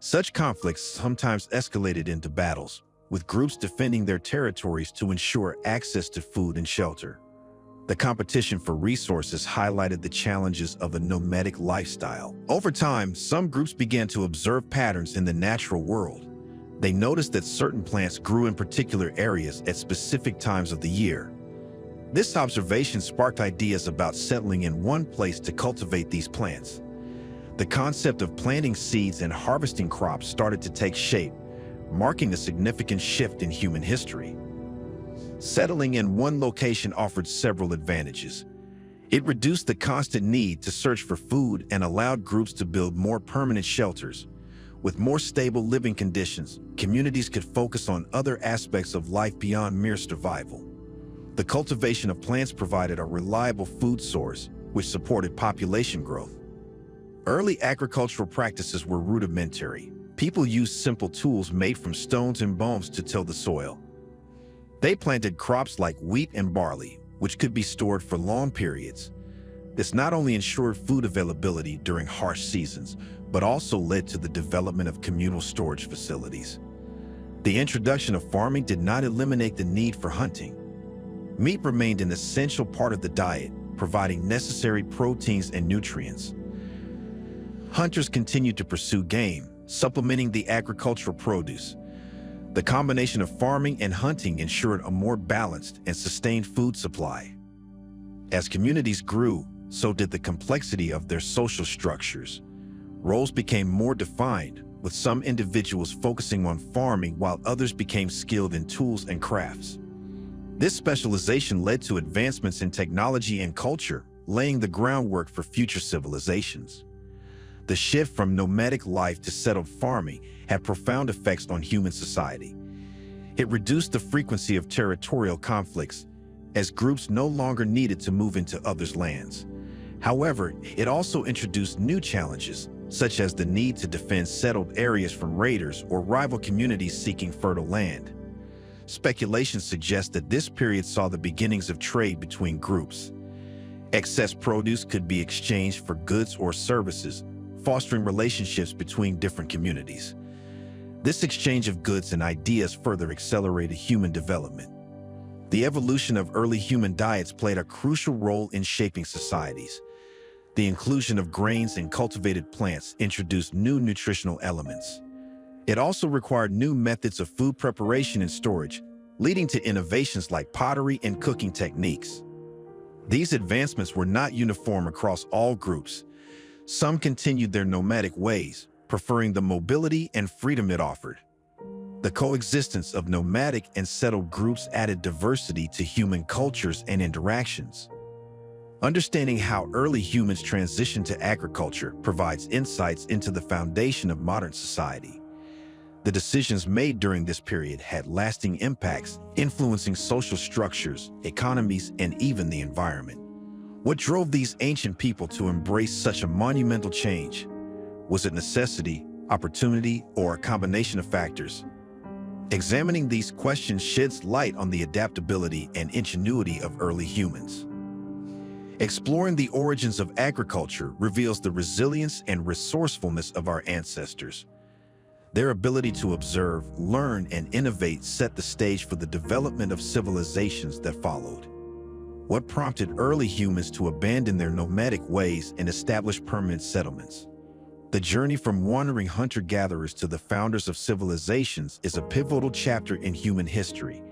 Such conflicts sometimes escalated into battles, with groups defending their territories to ensure access to food and shelter. The competition for resources highlighted the challenges of a nomadic lifestyle. Over time, some groups began to observe patterns in the natural world. They noticed that certain plants grew in particular areas at specific times of the year. This observation sparked ideas about settling in one place to cultivate these plants. The concept of planting seeds and harvesting crops started to take shape, marking a significant shift in human history. Settling in one location offered several advantages. It reduced the constant need to search for food and allowed groups to build more permanent shelters. With more stable living conditions, communities could focus on other aspects of life beyond mere survival. The cultivation of plants provided a reliable food source, which supported population growth. Early agricultural practices were rudimentary. People used simple tools made from stones and bones to till the soil. They planted crops like wheat and barley, which could be stored for long periods. This not only ensured food availability during harsh seasons, but also led to the development of communal storage facilities. The introduction of farming did not eliminate the need for hunting. Meat remained an essential part of the diet, providing necessary proteins and nutrients. Hunters continued to pursue game, supplementing the agricultural produce. The combination of farming and hunting ensured a more balanced and sustained food supply. As communities grew, so did the complexity of their social structures. Roles became more defined, with some individuals focusing on farming while others became skilled in tools and crafts. This specialization led to advancements in technology and culture, laying the groundwork for future civilizations. The shift from nomadic life to settled farming had profound effects on human society. It reduced the frequency of territorial conflicts, as groups no longer needed to move into others' lands. However, it also introduced new challenges, such as the need to defend settled areas from raiders or rival communities seeking fertile land. Speculation suggests that this period saw the beginnings of trade between groups. Excess produce could be exchanged for goods or services, fostering relationships between different communities. This exchange of goods and ideas further accelerated human development. The evolution of early human diets played a crucial role in shaping societies. The inclusion of grains and cultivated plants introduced new nutritional elements. It also required new methods of food preparation and storage, leading to innovations like pottery and cooking techniques. These advancements were not uniform across all groups. Some continued their nomadic ways, preferring the mobility and freedom it offered. The coexistence of nomadic and settled groups added diversity to human cultures and interactions. Understanding how early humans transitioned to agriculture provides insights into the foundation of modern society. The decisions made during this period had lasting impacts, influencing social structures, economies, and even the environment. What drove these ancient people to embrace such a monumental change? Was it necessity, opportunity, or a combination of factors? Examining these questions sheds light on the adaptability and ingenuity of early humans. Exploring the origins of agriculture reveals the resilience and resourcefulness of our ancestors. Their ability to observe, learn, and innovate set the stage for the development of civilizations that followed. What prompted early humans to abandon their nomadic ways and establish permanent settlements? The journey from wandering hunter-gatherers to the founders of civilizations is a pivotal chapter in human history.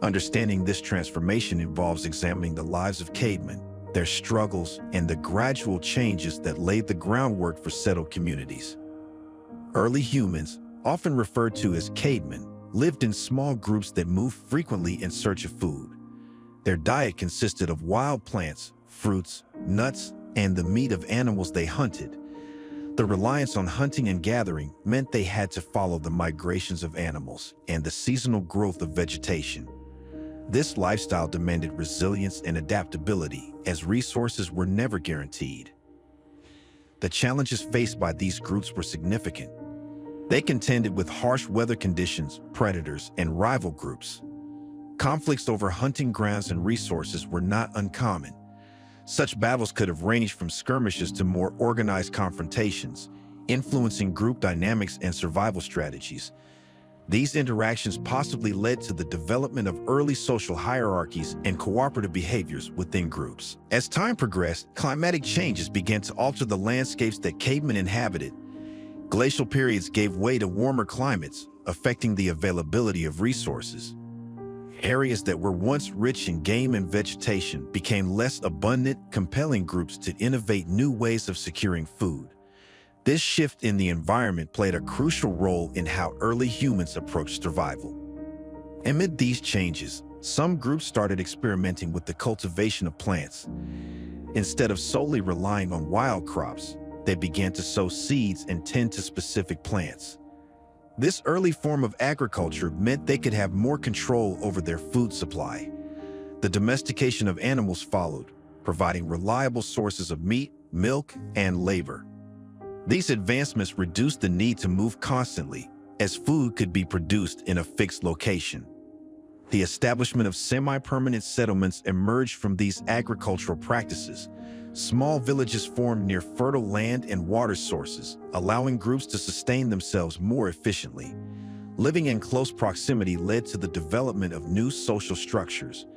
Understanding this transformation involves examining the lives of cavemen, their struggles, and the gradual changes that laid the groundwork for settled communities. Early humans, often referred to as cavemen, lived in small groups that moved frequently in search of food. Their diet consisted of wild plants, fruits, nuts, and the meat of animals they hunted. The reliance on hunting and gathering meant they had to follow the migrations of animals and the seasonal growth of vegetation. This lifestyle demanded resilience and adaptability, as resources were never guaranteed. The challenges faced by these groups were significant. They contended with harsh weather conditions, predators, and rival groups. Conflicts over hunting grounds and resources were not uncommon. Such battles could have ranged from skirmishes to more organized confrontations, influencing group dynamics and survival strategies. These interactions possibly led to the development of early social hierarchies and cooperative behaviors within groups. As time progressed, climatic changes began to alter the landscapes that cavemen inhabited. Glacial periods gave way to warmer climates, affecting the availability of resources. Areas that were once rich in game and vegetation became less abundant, compelling groups to innovate new ways of securing food. This shift in the environment played a crucial role in how early humans approached survival. Amid these changes, some groups started experimenting with the cultivation of plants. Instead of solely relying on wild crops, they began to sow seeds and tend to specific plants. This early form of agriculture meant they could have more control over their food supply. The domestication of animals followed, providing reliable sources of meat, milk, and labor. These advancements reduced the need to move constantly, as food could be produced in a fixed location. The establishment of semi-permanent settlements emerged from these agricultural practices. Small villages formed near fertile land and water sources, allowing groups to sustain themselves more efficiently. Living in close proximity led to the development of new social structures.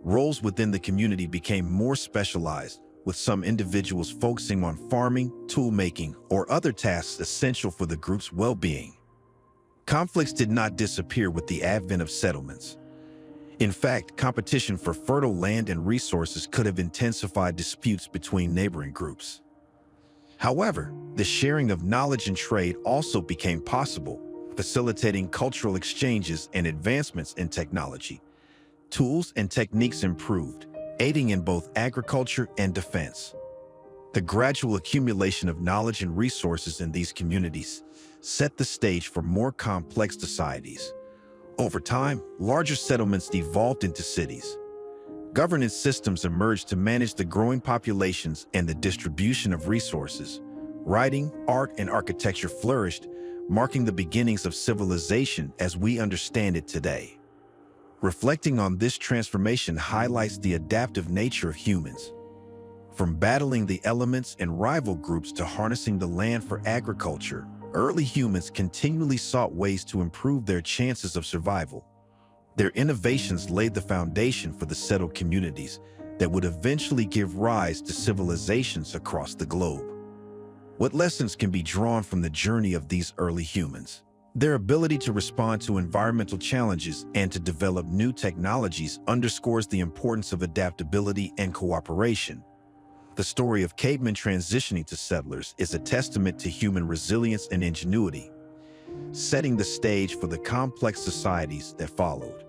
Roles within the community became more specialized, with some individuals focusing on farming, tool-making, or other tasks essential for the group's well-being. Conflicts did not disappear with the advent of settlements. In fact, competition for fertile land and resources could have intensified disputes between neighboring groups. However, the sharing of knowledge and trade also became possible, facilitating cultural exchanges and advancements in technology. Tools and techniques improved, aiding in both agriculture and defense. The gradual accumulation of knowledge and resources in these communities set the stage for more complex societies. Over time, larger settlements evolved into cities. Governance systems emerged to manage the growing populations and the distribution of resources. Writing, art, and architecture flourished, marking the beginnings of civilization as we understand it today. Reflecting on this transformation highlights the adaptive nature of humans. From battling the elements and rival groups to harnessing the land for agriculture, early humans continually sought ways to improve their chances of survival. Their innovations laid the foundation for the settled communities that would eventually give rise to civilizations across the globe. What lessons can be drawn from the journey of these early humans? Their ability to respond to environmental challenges and to develop new technologies underscores the importance of adaptability and cooperation. The story of cavemen transitioning to settlers is a testament to human resilience and ingenuity, setting the stage for the complex societies that followed.